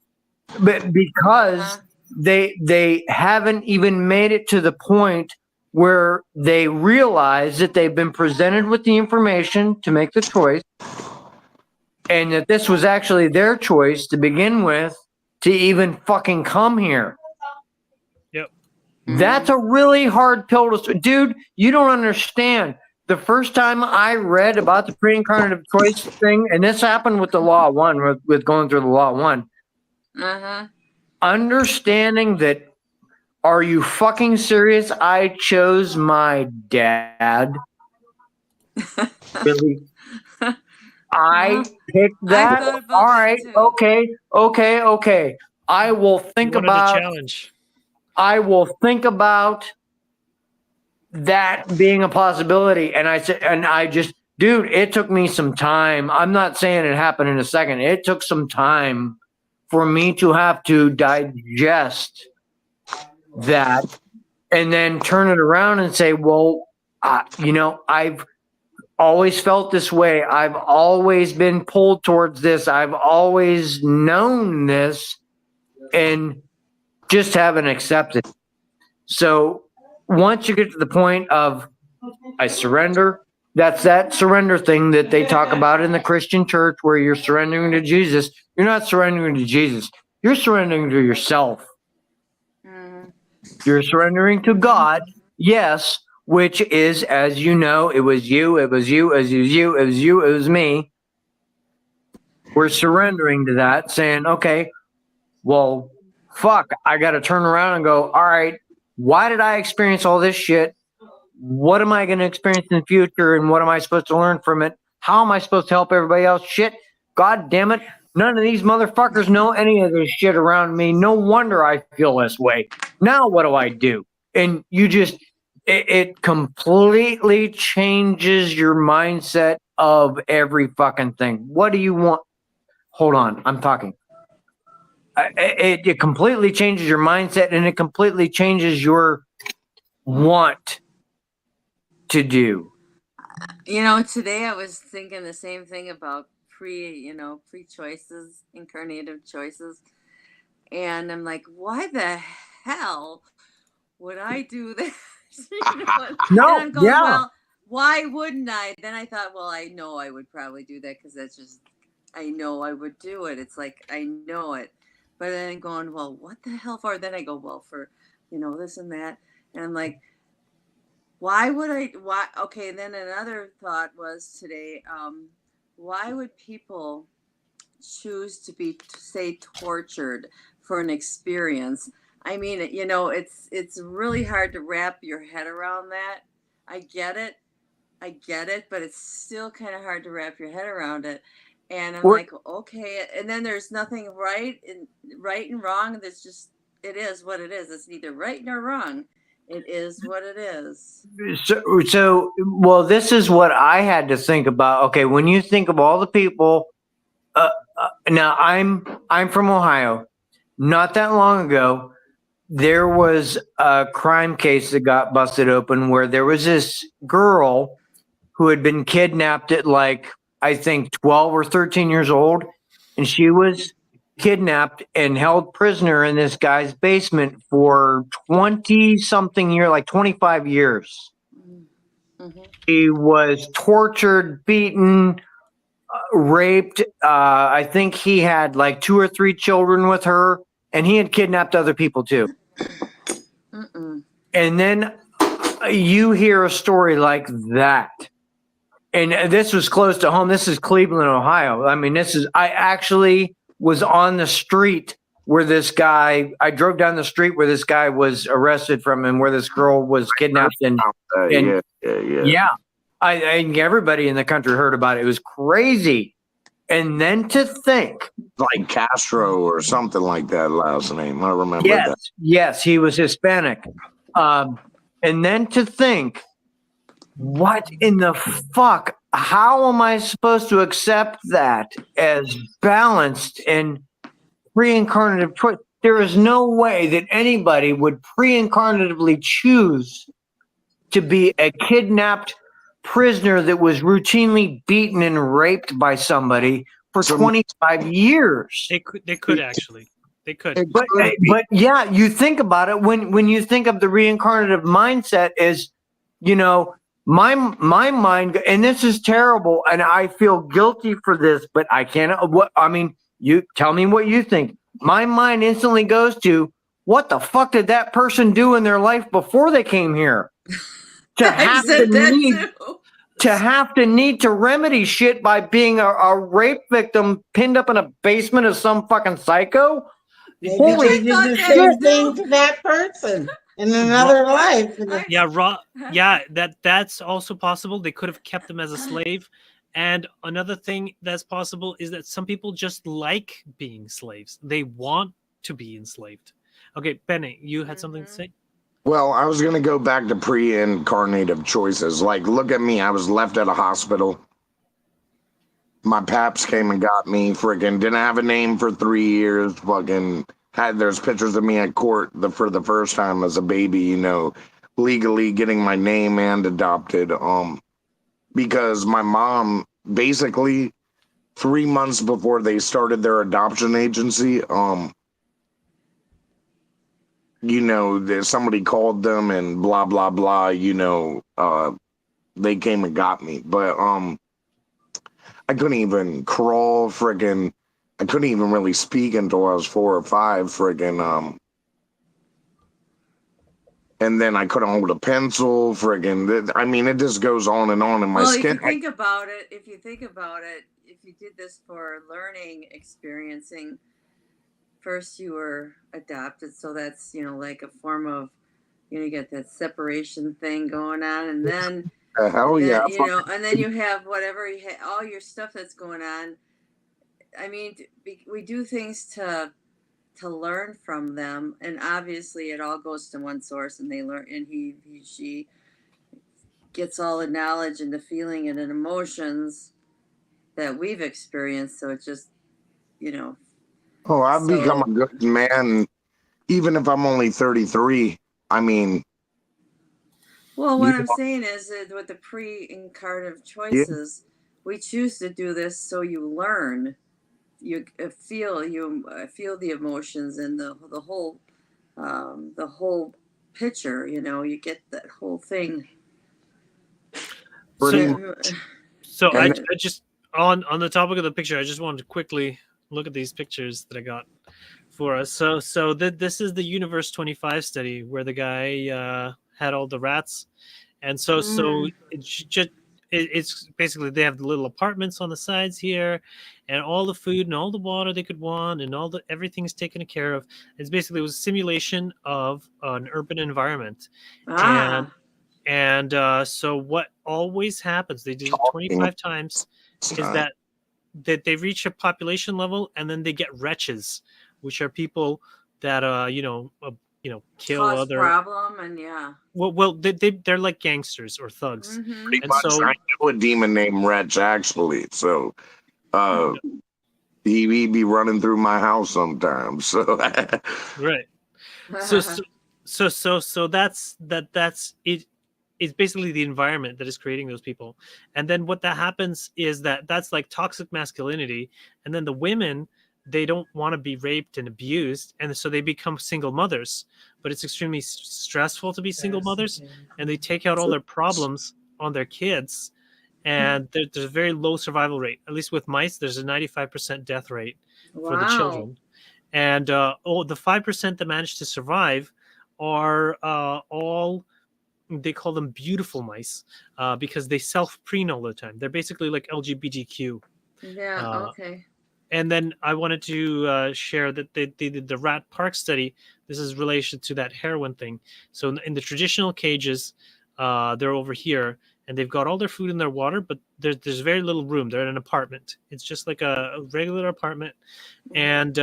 But because they haven't even made it to the point where they realize that they've been presented with the information to make the choice, and that this was actually their choice to begin with to even fucking come here. Yep. That's a really hard pill to swallow. Dude, you don't understand. The first time I read about the pre-incarnative choice thing, and this happened with the Law of One, with going through the Law of One, understanding that, are you fucking serious? I chose my dad. Really? I picked that? thought about All that right. too. Okay. I will think You wanted about a challenge. I will think about that being a possibility. And I said, dude, it took me some time. I'm not saying it happened in a second. It took some time for me to have to digest that and then turn it around and say, well, I've always felt this way. I've always been pulled towards this. I've always known this, and just haven't accepted. So once you get to the point of I surrender, that's that surrender thing that they talk about in the Christian church where you're surrendering to Jesus. You're not surrendering to Jesus. You're surrendering to yourself. You're surrendering to God, yes, which is, as you know, it was you, it was you, it was you, it was you, it was me. We're surrendering to that, saying, okay, well, fuck, I got to turn around and go, all right, why did I experience all this shit? What am I going to experience in the future? And what am I supposed to learn from it? How am I supposed to help everybody else? Shit, God damn it. None of these motherfuckers know any of this shit around me. No wonder I feel this way. Now what do I do? And you just, it completely changes your mindset of every fucking thing. What do you want? Hold on, I'm talking. It completely changes your mindset, and it completely changes your want to do. Today I was thinking the same thing about pre-choices, incarnative choices. And I'm like, why the hell would I do that? No, and I'm going, yeah. well, why wouldn't I? Then I thought, well, I know I would probably do that because that's just, I know I would do it. It's like, I know it. But then I'm going, well, what the hell for? Then I go, well, for, this and that. And I'm like, why? Okay. Then another thought was today, why would people choose to be, say, tortured for an experience? I mean, it's really hard to wrap your head around that. I get it, but it's still kind of hard to wrap your head around it. And I'm like, okay. And then there's nothing right and wrong. There's just, it is what it is. It's neither right nor wrong. It is what it is. So, well, this is what I had to think about. Okay, when you think of all the people, now I'm from Ohio. Not that long ago, there was a crime case that got busted open where there was this girl who had been kidnapped at like, I think 12 or 13 years old. And she was kidnapped and held prisoner in this guy's basement for 20 something years, like 25 years. Mm-hmm. She was tortured, beaten, raped. I think he had like 2 or 3 children with her, and he had kidnapped other people too. Mm-mm. And then you hear a story like that. And this was close to home. This is Cleveland, Ohio. I mean, I actually was on the street where this guy, I drove down the street where this guy was arrested from and where this girl was kidnapped. And yeah, I everybody in the country heard about it. It was crazy. And then to think, Like Castro or something like that last name. I remember yes, that. yes, he was Hispanic. And then to think, what in the fuck? How am I supposed to accept that as balanced and pre-incarnative choice? There is no way that anybody would pre-incarnatively choose to be a kidnapped prisoner that was routinely beaten and raped by somebody for 25 years. They could actually. They could. But yeah, you think about it when you think of the reincarnative mindset as, you know, my mind, and this is terrible, and I feel guilty for this, but I can't. You tell me what you think. My mind instantly goes to, what the fuck did that person do in their life before they came here? To have to need to remedy shit by being a rape victim pinned up in a basement of some fucking psycho. Maybe Holy they did the same thing to that person in another life. Yeah, that's also possible. They could have kept them as a slave. And another thing that's possible is that some people just like being slaves. They want to be enslaved. Okay, Benny, you had something to say? Well, I was going to go back to pre-incarnative choices. Like, look at me. I was left at a hospital. My paps came and got me. Freaking didn't have a name for 3 years. Fucking there's pictures of me at court for the first time as a baby, you know, legally getting my name and adopted. Because my mom, basically 3 months before they started their adoption agency, you know, somebody called them and blah, blah, blah, you know, they came and got me. But I couldn't even crawl, friggin'. I couldn't even really speak until I was 4 or 5, friggin'. And then I couldn't hold a pencil, friggin'. I mean, it just goes on and on in my skin. If you think about it, if you did this for learning, experiencing, first you were adopted, so that's, you know, like a form of, you know, you get that separation thing going on, and then hell yeah, you know, and then you have whatever you have, all your stuff that's going on. I mean, we do things to learn from them, and obviously it all goes to one source, and they learn, and she gets all the knowledge and the feeling and the emotions that we've experienced. So it's just, you know. Oh, I've become a good man, even if I'm only 33. I mean. Well, what I'm saying is that with the pre-incarnative choices, we choose to do this so you learn, you feel the emotions and the whole picture. You know, you get that whole thing. So I just on the topic of the picture, I just wanted to quickly look at these pictures that I got for us. So this is the Universe 25 study where the guy had all the rats, and so it's basically they have the little apartments on the sides here, and all the food and all the water they could want, and everything is taken care of. It was a simulation of an urban environment, and so what always happens, they did it 25 times, is that they reach a population level, and then they get wretches, which are people that kill cause other problem, and well they're like gangsters or thugs. Pretty And much, so I know a demon named Wretch, actually. So he'd be running through my house sometimes. So right. So that's it. It's basically the environment that is creating those people. And then what that happens is that's like toxic masculinity. And then the women, they don't want to be raped and abused. And so they become single mothers. But it's extremely stressful to be single mothers. And they take out all their problems on their kids. And there's a very low survival rate. At least with mice, there's a 95% death rate for the Wow. children. And the 5% that manage to survive are all, they call them beautiful mice because they self-preen all the time. They're basically like LGBTQ. Yeah. Uh, Okay. And then I wanted to share that they did the rat park study. This is relation to that heroin thing. So in the traditional cages, they're over here, and they've got all their food and their water, but there's very little room. They're in an apartment. It's just like a regular apartment. And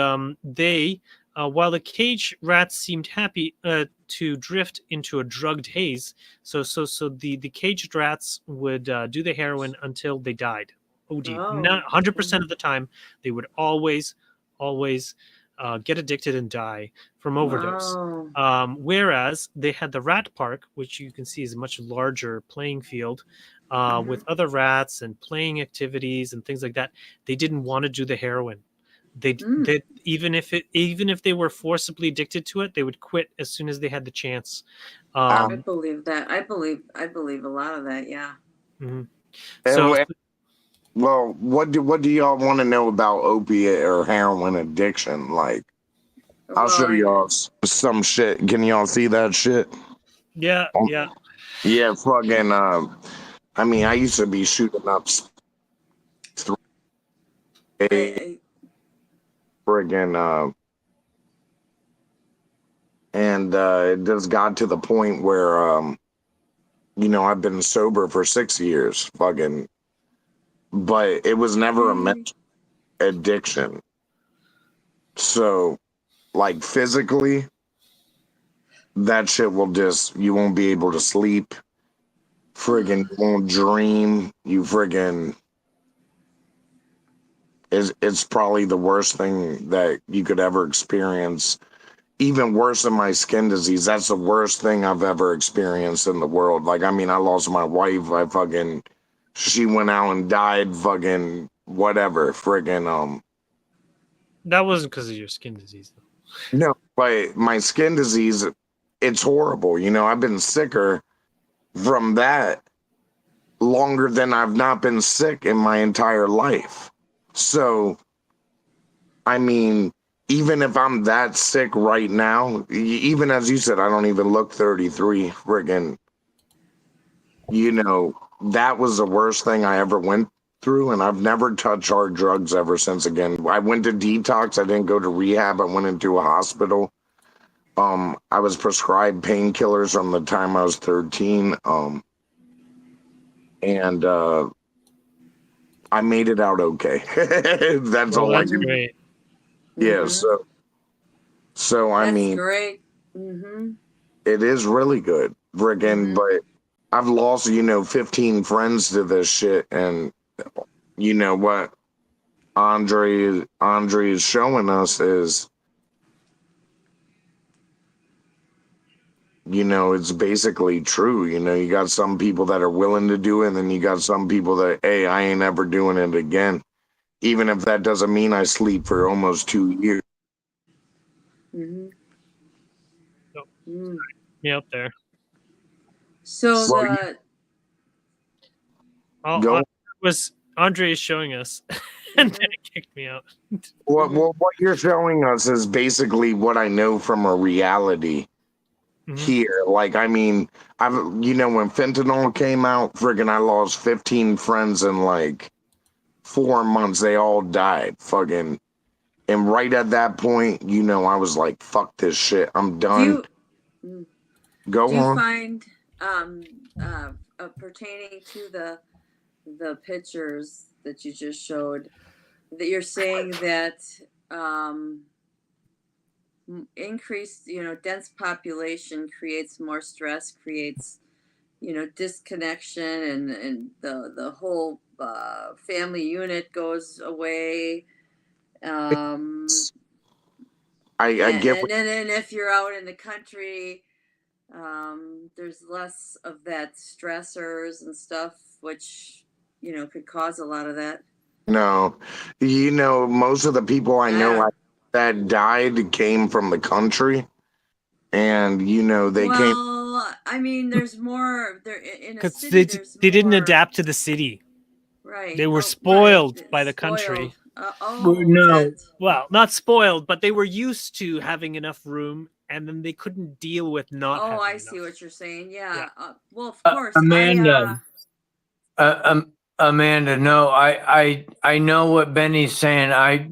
they, while the cage rats seemed happy to drift into a drugged haze, so the caged rats would do the heroin until they died. OD. Oh. Not 100% of the time, they would always get addicted and die from overdose. Wow. Whereas they had the rat park, which you can see is a much larger playing field with other rats and playing activities and things like that. They didn't want to do the heroin. They even if they were forcibly addicted to it, they would quit as soon as they had the chance. I believe that. I believe a lot of that. Yeah. Mhm. And So well, what do y'all want to know about opiate or heroin addiction? Like, I'll show y'all some shit. Can y'all see that shit? yeah. Yeah, fucking. I mean, I used to be shooting up friggin' and it just got to the point where you know, I've been sober for 6 years, fucking, but it was never a mental addiction. So, like, physically, that shit will just, you won't be able to sleep. Friggin', you won't dream. You friggin', it's probably the worst thing that you could ever experience. Even worse than my skin disease. That's the worst thing I've ever experienced in the world. Like, I mean, I lost my wife. She went out and died, fucking, whatever, friggin', That wasn't because of your skin disease, though. No, but my skin disease, it's horrible. You know, I've been sicker from that longer than I've not been sick in my entire life. So, I mean, even if I'm that sick right now, even as you said, I don't even look 33, friggin', you know, that was the worst thing I ever went through, and I've never touched hard drugs ever since again. I went to detox. I didn't go to rehab. I went into a hospital. I was prescribed painkillers from the time I was 13. And I made it out okay. That's all I can. Great. Yeah, so I That's mean, great. it is really good, friggin', but I've lost, you know, 15 friends to this shit, and you know what Andre is showing us is, you know, it's basically true. You know, you got some people that are willing to do it, and then you got some people that, hey, I ain't ever doing it again. Even if that doesn't mean I sleep for almost 2 years. Yeah, up there. So was Andre is showing us, and then it kicked me out. What you're showing us is basically what I know from a reality here. Like, I mean, you know, when fentanyl came out, friggin', I lost 15 friends in like 4 months. They all died, fucking. And right at that point, you know, I was like, fuck this shit. I'm done. Go do you on. find pertaining to the pictures that you just showed that you're saying that increased, you know, dense population creates more stress, creates, you know, disconnection, and the whole family unit goes away. I get and then if you're out in the country, there's less of that stressors and stuff, which could cause a lot of that. no, most of the people I know Yeah. that died came from the country, and they came. Well, I mean, there's more there in a Because city. There's they didn't more- adapt to the city. Right. They were right, spoiled by the country. Oh, No. that's- Well, not spoiled, but they were used to having enough room, and then they couldn't deal with not. Oh, having I enough. see what you're saying. Yeah. Yeah. Well, of course. Amanda. Amanda, no, I know what Benny's saying. I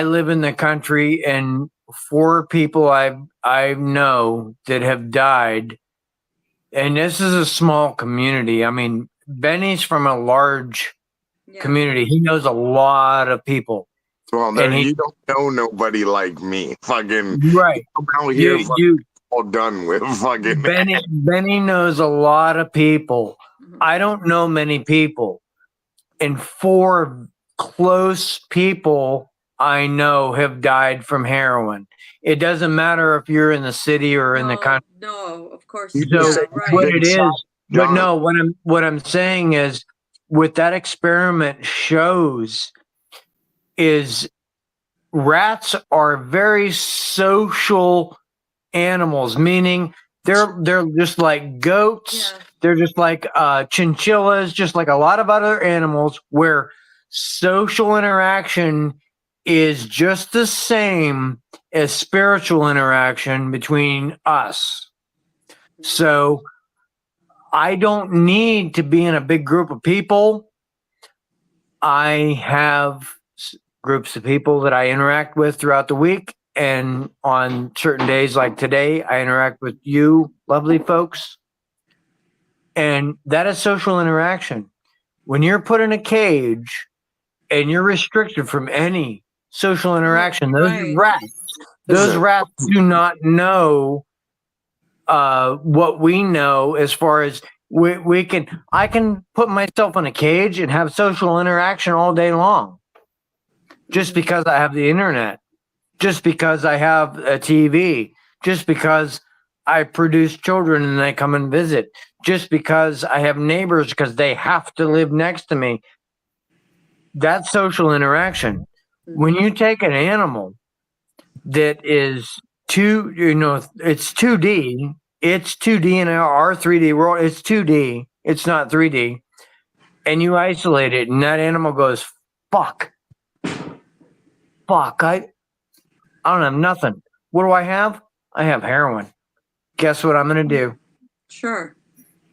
live in the country, and 4 people I know that have died, and this is a small community. I mean, Benny's from a large Yeah. community. He knows a lot of people. Well, And he- you don't know nobody like me. Fucking Right. I'm out here You all done with. Fucking Benny knows a lot of people. Mhm. I don't know many people. And 4 close people I know have died from heroin. It doesn't matter if you're in the city or in the country. No, of course. You Yeah, So said right. what it is, but John. no, what I'm saying is, what that experiment shows is rats are very social animals, meaning they're just like goats. Yeah. They're just like chinchillas, just like a lot of other animals, where social interaction is just the same as spiritual interaction between us. So I don't need to be in a big group of people. I have groups of people that I interact with throughout the week. And on certain days like today, I interact with you, lovely folks. And that is social interaction. When you're put in a cage and you're restricted from any social interaction, Right. those rats do not know what we know, as far as I can put myself in a cage and have social interaction all day long, just because I have the internet, just because I have a TV, just because I produce children and they come and visit, just because I have neighbors because they have to live next to me. That's social interaction. When you take an animal that is it's 2D. It's 2D in our 3D world. It's 2D. It's not 3D. And you isolate it, and that animal goes, fuck. I don't have nothing. What do I have? I have heroin. Guess what I'm going to do? Sure.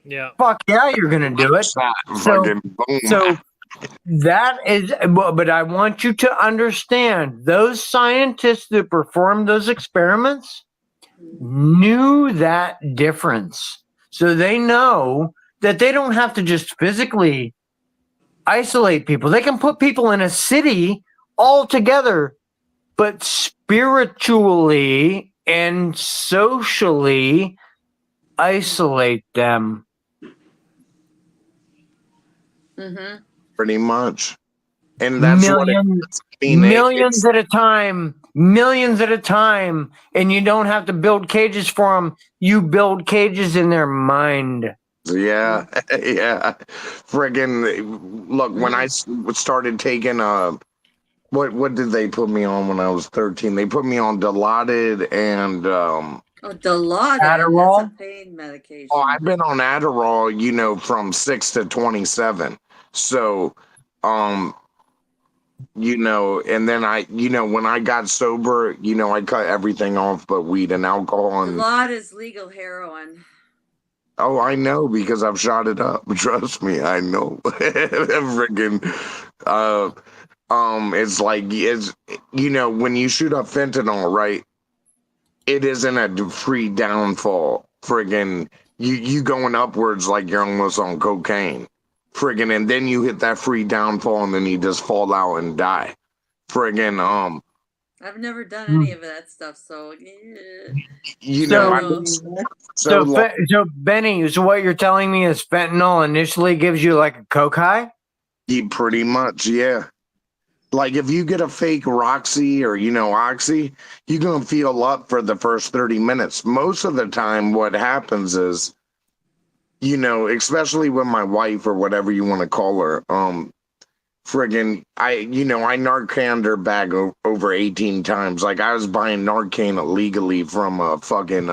Yeah. Fuck yeah, you're going to do it. fucking boom. So that is, but I want you to understand, those scientists that performed those experiments knew that difference. So they know that they don't have to just physically isolate people. They can put people in a city all together, but spiritually and socially isolate them. Mm-hmm. Pretty much. And that's Millions at a time, and you don't have to build cages for them. You build cages in their mind. Yeah, yeah. Friggin' look, when I started taking what did they put me on when I was 13? They put me on Dilaudid and Dilaudid. Adderall? That's a pain medication. oh, I've been on Adderall, from 6 to 27. So, and then when I got sober, I cut everything off but weed and alcohol. And Dilaudid is legal heroin. oh, I know because I've shot it up. Trust me, I know. Friggin', it's like when you shoot up fentanyl, right? It isn't a free downfall. Friggin', you going upwards like you're almost on cocaine. Friggin', and then you hit that free downfall and then you just fall out and die. Friggin', I've never done any of that stuff, so So Benny, so what you're telling me is fentanyl initially gives you like a coke high? pretty much, yeah. Like if you get a fake Roxy or Oxy, you're gonna feel up for the first 30 minutes. Most of the time, what happens is, especially with my wife or whatever you want to call her, friggin' I Narcaned her back over 18 times. Like I was buying Narcan illegally from a fucking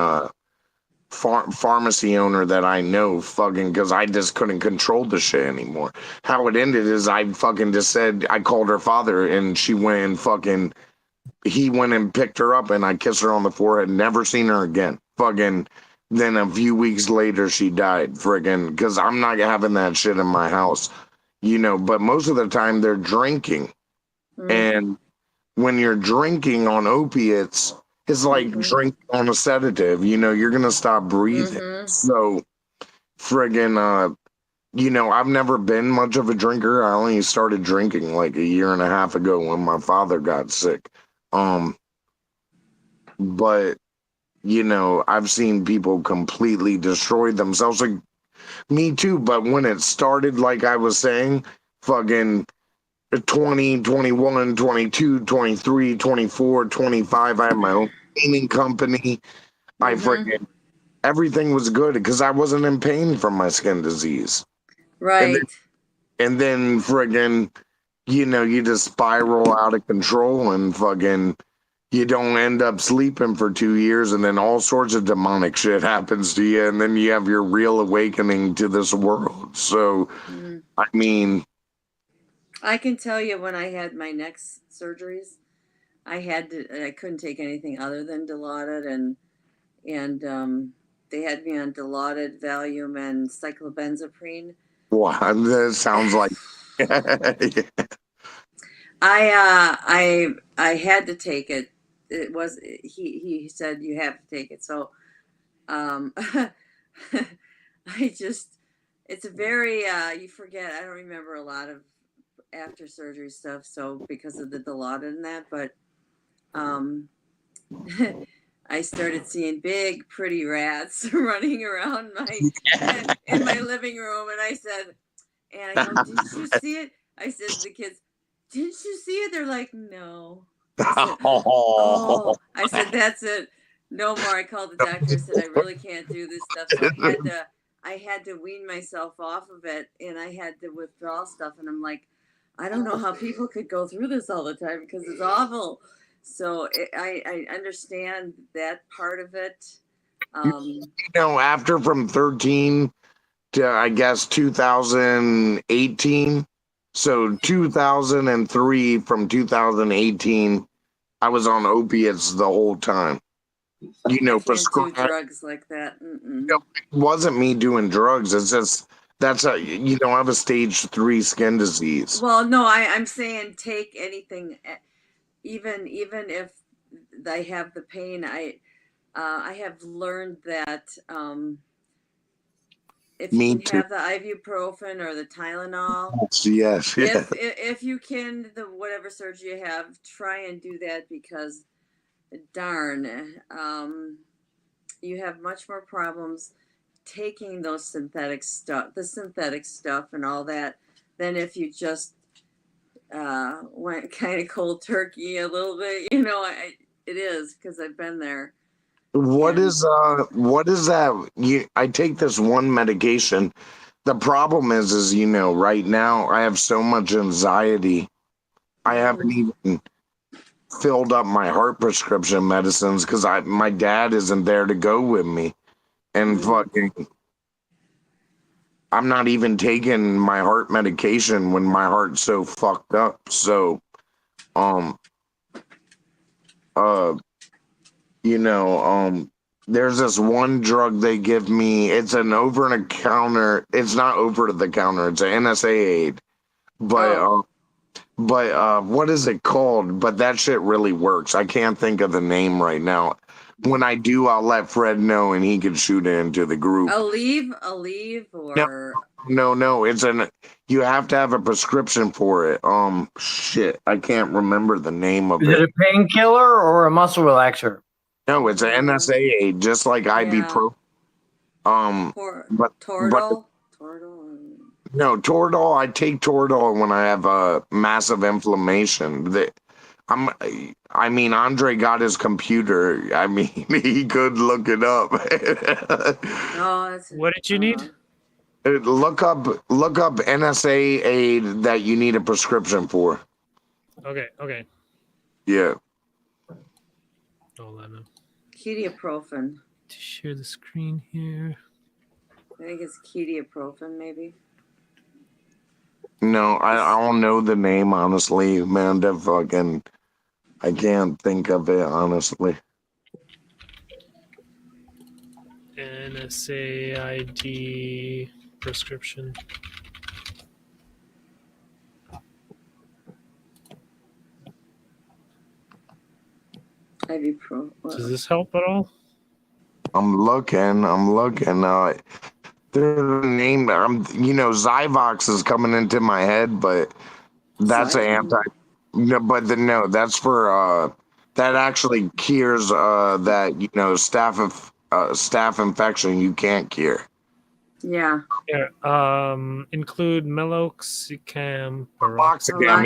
pharmacy owner that I know, fucking, because I just couldn't control the shit anymore. How it ended is I fucking just said, I called her father and she went and fucking, he went and picked her up and I kissed her on the forehead, never seen her again. Fucking, then a few weeks later she died, friggin', because I'm not having that shit in my house, but most of the time they're drinking. And when you're drinking on opiates, it's like drinking on a sedative, you're going to stop breathing. So, friggin', I've never been much of a drinker. I only started drinking like a year and a half ago when my father got sick. But, I've seen people completely destroy themselves. Like, me too. But when it started, like I was saying, fucking 20, 21, 22, 23, 24, 25. I had my own cleaning company. I freaking, everything was good because I wasn't in pain from my skin disease. Right. And then friggin', you just spiral out of control and fucking, you don't end up sleeping for 2 years and then all sorts of demonic shit happens to you. And then you have your real awakening to this world. So, I mean, I can tell you when I had my neck surgeries, I couldn't take anything other than Dilaudid, and they had me on Dilaudid, Valium, and cyclobenzaprine. wow, that sounds like. I had to take it. It was he said you have to take it. So, it's a very you forget. I don't remember a lot of after surgery stuff, so because of the Dilaudid and that, but I started seeing big pretty rats running around in my living room, and I said, and I go, didn't you see it? I said to the kids, didn't you see it? They're like, no. I said, oh, I said, that's it, no more. I called the doctor and said, I really can't do this stuff, so I had to wean myself off of it, and I had to withdraw stuff, and I'm like, I don't know how people could go through this all the time because it's awful. So I understand that part of it. After from 13 to I guess 2018. So 2003 from 2018, I was on opiates the whole time. I can't do drugs like that. It wasn't me doing drugs. It's just. That's I have a stage 3 skin disease. Well, no, I'm saying take anything, even if I have the pain. I have learned that if you can have the ibuprofen or the Tylenol, yes. if you can, the whatever surgery you have, try and do that because, darn, you have much more problems taking those synthetic stuff and all that, than if you just went kind of cold turkey a little bit. It is because I've been there. What is that? I take this one medication. The problem is right now I have so much anxiety. I haven't even filled up my heart prescription medicines because my dad isn't there to go with me. And fucking, I'm not even taking my heart medication when my heart's so fucked up. So, there's this one drug they give me. It's an over-the-counter. It's not over-the-counter. It's an NSAID. But what is it called? But that shit really works. I can't think of the name right now. When I do, I'll let Fred know and he can shoot it into the group. Aleve or no. You have to have a prescription for it. Shit, I can't remember the name of it. Is it a painkiller or a muscle relaxer? No, it's an NSAID, just like ibuprofen. Toradol. No, Toradol. I take Toradol when I have a massive inflammation. I mean, Andre got his computer. I mean, he could look it up. Oh, that's What did you need? Look up NSA aid that you need a prescription for. Okay. Yeah. Hold on. Ketoprofen. To share the screen here. I think it's ketoprofen, maybe. No, I don't know the name, honestly, man. I can't think of it, honestly. NSAID prescription. Ibuprofen. Does this help at all? I'm looking. The name, Zyvox is coming into my head, but that's an anti. No, but that's for that actually cures that staph infection you can't cure. Yeah. Here, include meloxicam, Meloxicam. Yeah.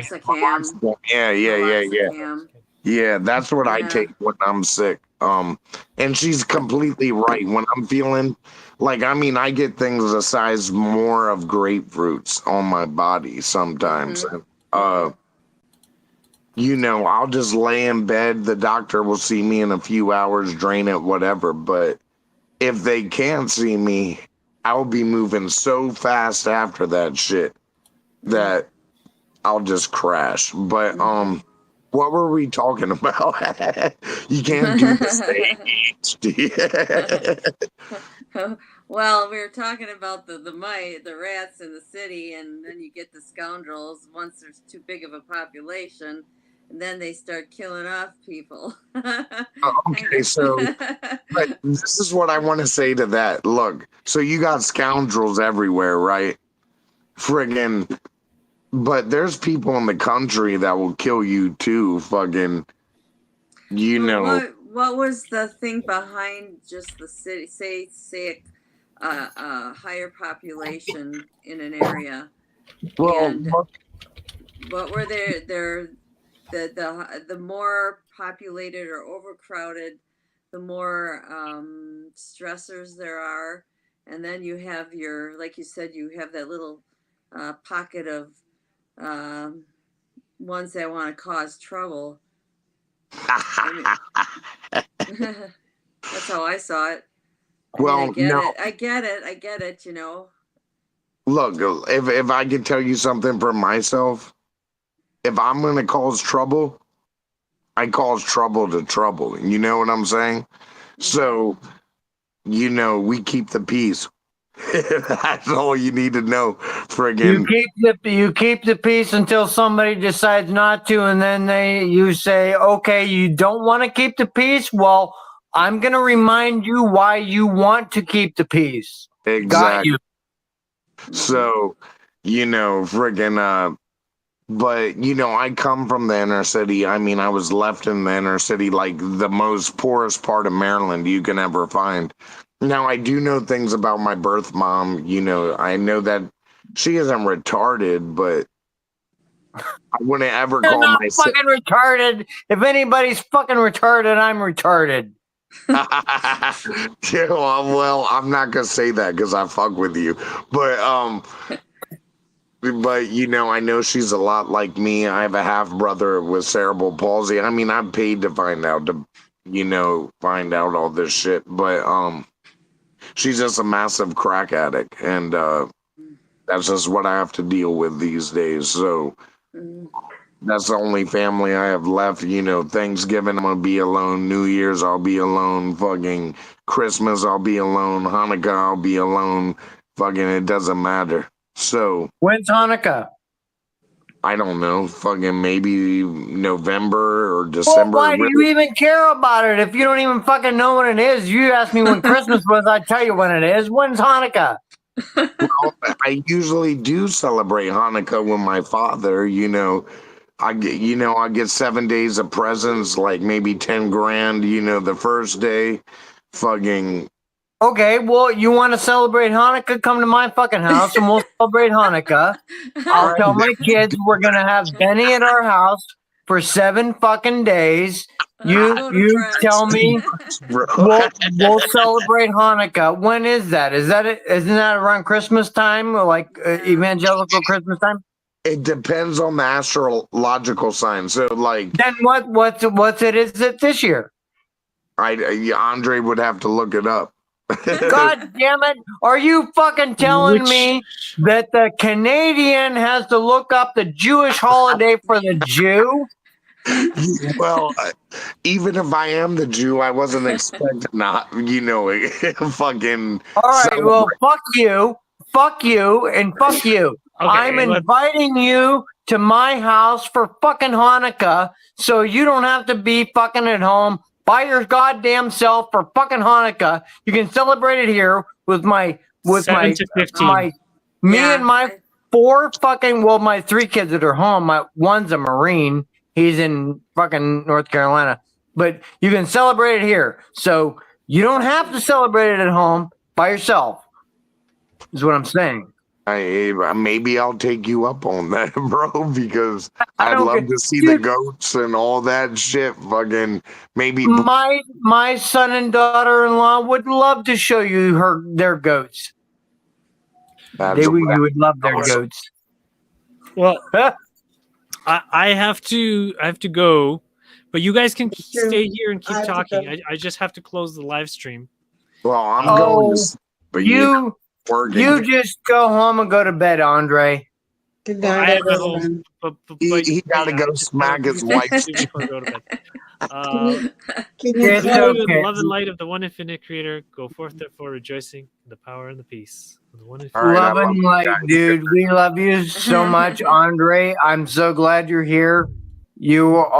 Meloxicam. Yeah, that's what I Yeah. take when I'm sick. And she's completely right. When I'm feeling I get things the size more of grapefruits on my body sometimes. Mhm. I'll just lay in bed. The doctor will see me in a few hours, drain it, whatever. But if they can't see me, I'll be moving so fast after that shit that I'll just crash. But what were we talking about? You can't do this thing. Well, we were talking about the rats in the city, and then you get the scoundrels once there's too big of a population, and then they start killing off people. Okay, so but this is what I want to say to that. Look, so you got scoundrels everywhere, right? Friggin'. But there's people in the country that will kill you too, fucking, What was the thing behind just the city? Say a higher population in an area. Well, And what were the more populated or overcrowded, the more stressors there are, and then you have like you said, you have that little pocket of ones that want to cause trouble. That's how I saw it. I get it, Look, if I can tell you something for myself, if I'm going to cause trouble, I cause trouble to trouble. You know what I'm saying? So, we keep the peace. That's all you need to know. Friggin'. You keep the peace until somebody decides not to, and then you say, okay, you don't want to keep the peace? Well, I'm going to remind you why you want to keep the peace. Exactly. Got you. So, friggin', but, I come from the inner city. I mean, I was left in the inner city, like the most poorest part of Maryland you can ever find. Now, I do know things about my birth mom. I know that she isn't retarded, but I wouldn't ever call myself fucking retarded. If anybody's fucking retarded, I'm retarded. Yeah, well, I'm not gonna say that because I fuck with you, but I know she's a lot like me. I have a half brother with cerebral palsy. I mean, I'm paid to find out all this shit, but she's just a massive crack addict, and that's just what I have to deal with these days. So that's the only family I have left. Thanksgiving I'm gonna be alone. New Year's I'll be alone. Fucking Christmas I'll be alone. Hanukkah I'll be alone. Fucking it doesn't matter. So when's Hanukkah? I don't know. Fucking maybe November or December. Well, why do you even care about it if you don't even fucking know when it is? You ask me when Christmas was, I tell you when it is. When's Hanukkah? Well, I usually do celebrate Hanukkah with my father. I get 7 days of presents, like maybe 10 grand. The first day, fucking Okay, well, you want to celebrate Hanukkah? Come to my fucking house and we'll celebrate Hanukkah. I'll tell my kids we're gonna have Benny at our house for 7 fucking days. You tell me Bro. we'll celebrate Hanukkah. When is that? Isn't that around Christmas time, or like evangelical Christmas time? It depends on the astrological sign. So, like, Then what's it? Is it this year? Andre would have to look it up. God damn it! Are you fucking telling me that the Canadian has to look up the Jewish holiday for the Jew? Well, even if I am the Jew, I wasn't expecting not, fucking. All right, well, fuck you, and fuck you. Okay, I'm inviting you to my house for fucking Hanukkah, so you don't have to be fucking at home by your goddamn self for fucking Hanukkah. You can celebrate it here with 7 to 15. Me Yeah. and my 4 fucking, well, my 3 kids that are home. One's a Marine. He's in fucking North Carolina. But you can celebrate it here. So you don't have to celebrate it at home by yourself, is what I'm saying. Maybe I'll take you up on that, bro, because I I'd don't love get- to see dude. the goats and all that shit. Fucking maybe. My son and daughter-in-law would love to show you their goats. You would love their awesome. goats. Well, I have to go, but you guys can too. stay here and I keep have to talking. go. I just have to close the live stream. Well, I'm Oh, going to, but You working. just go home and go to bed, Andre. Good Well, I night, am at home. everyone. He gotta go I just smack wanted his to wife. do before I go to bed. Can you It's close- In the okay. love and light of the one infinite creator, go forth therefore rejoicing in the power and the peace of the one infinite. All right, I Love love and you light, guys. dude. We love you so much, Andre. I'm so glad you're here. You are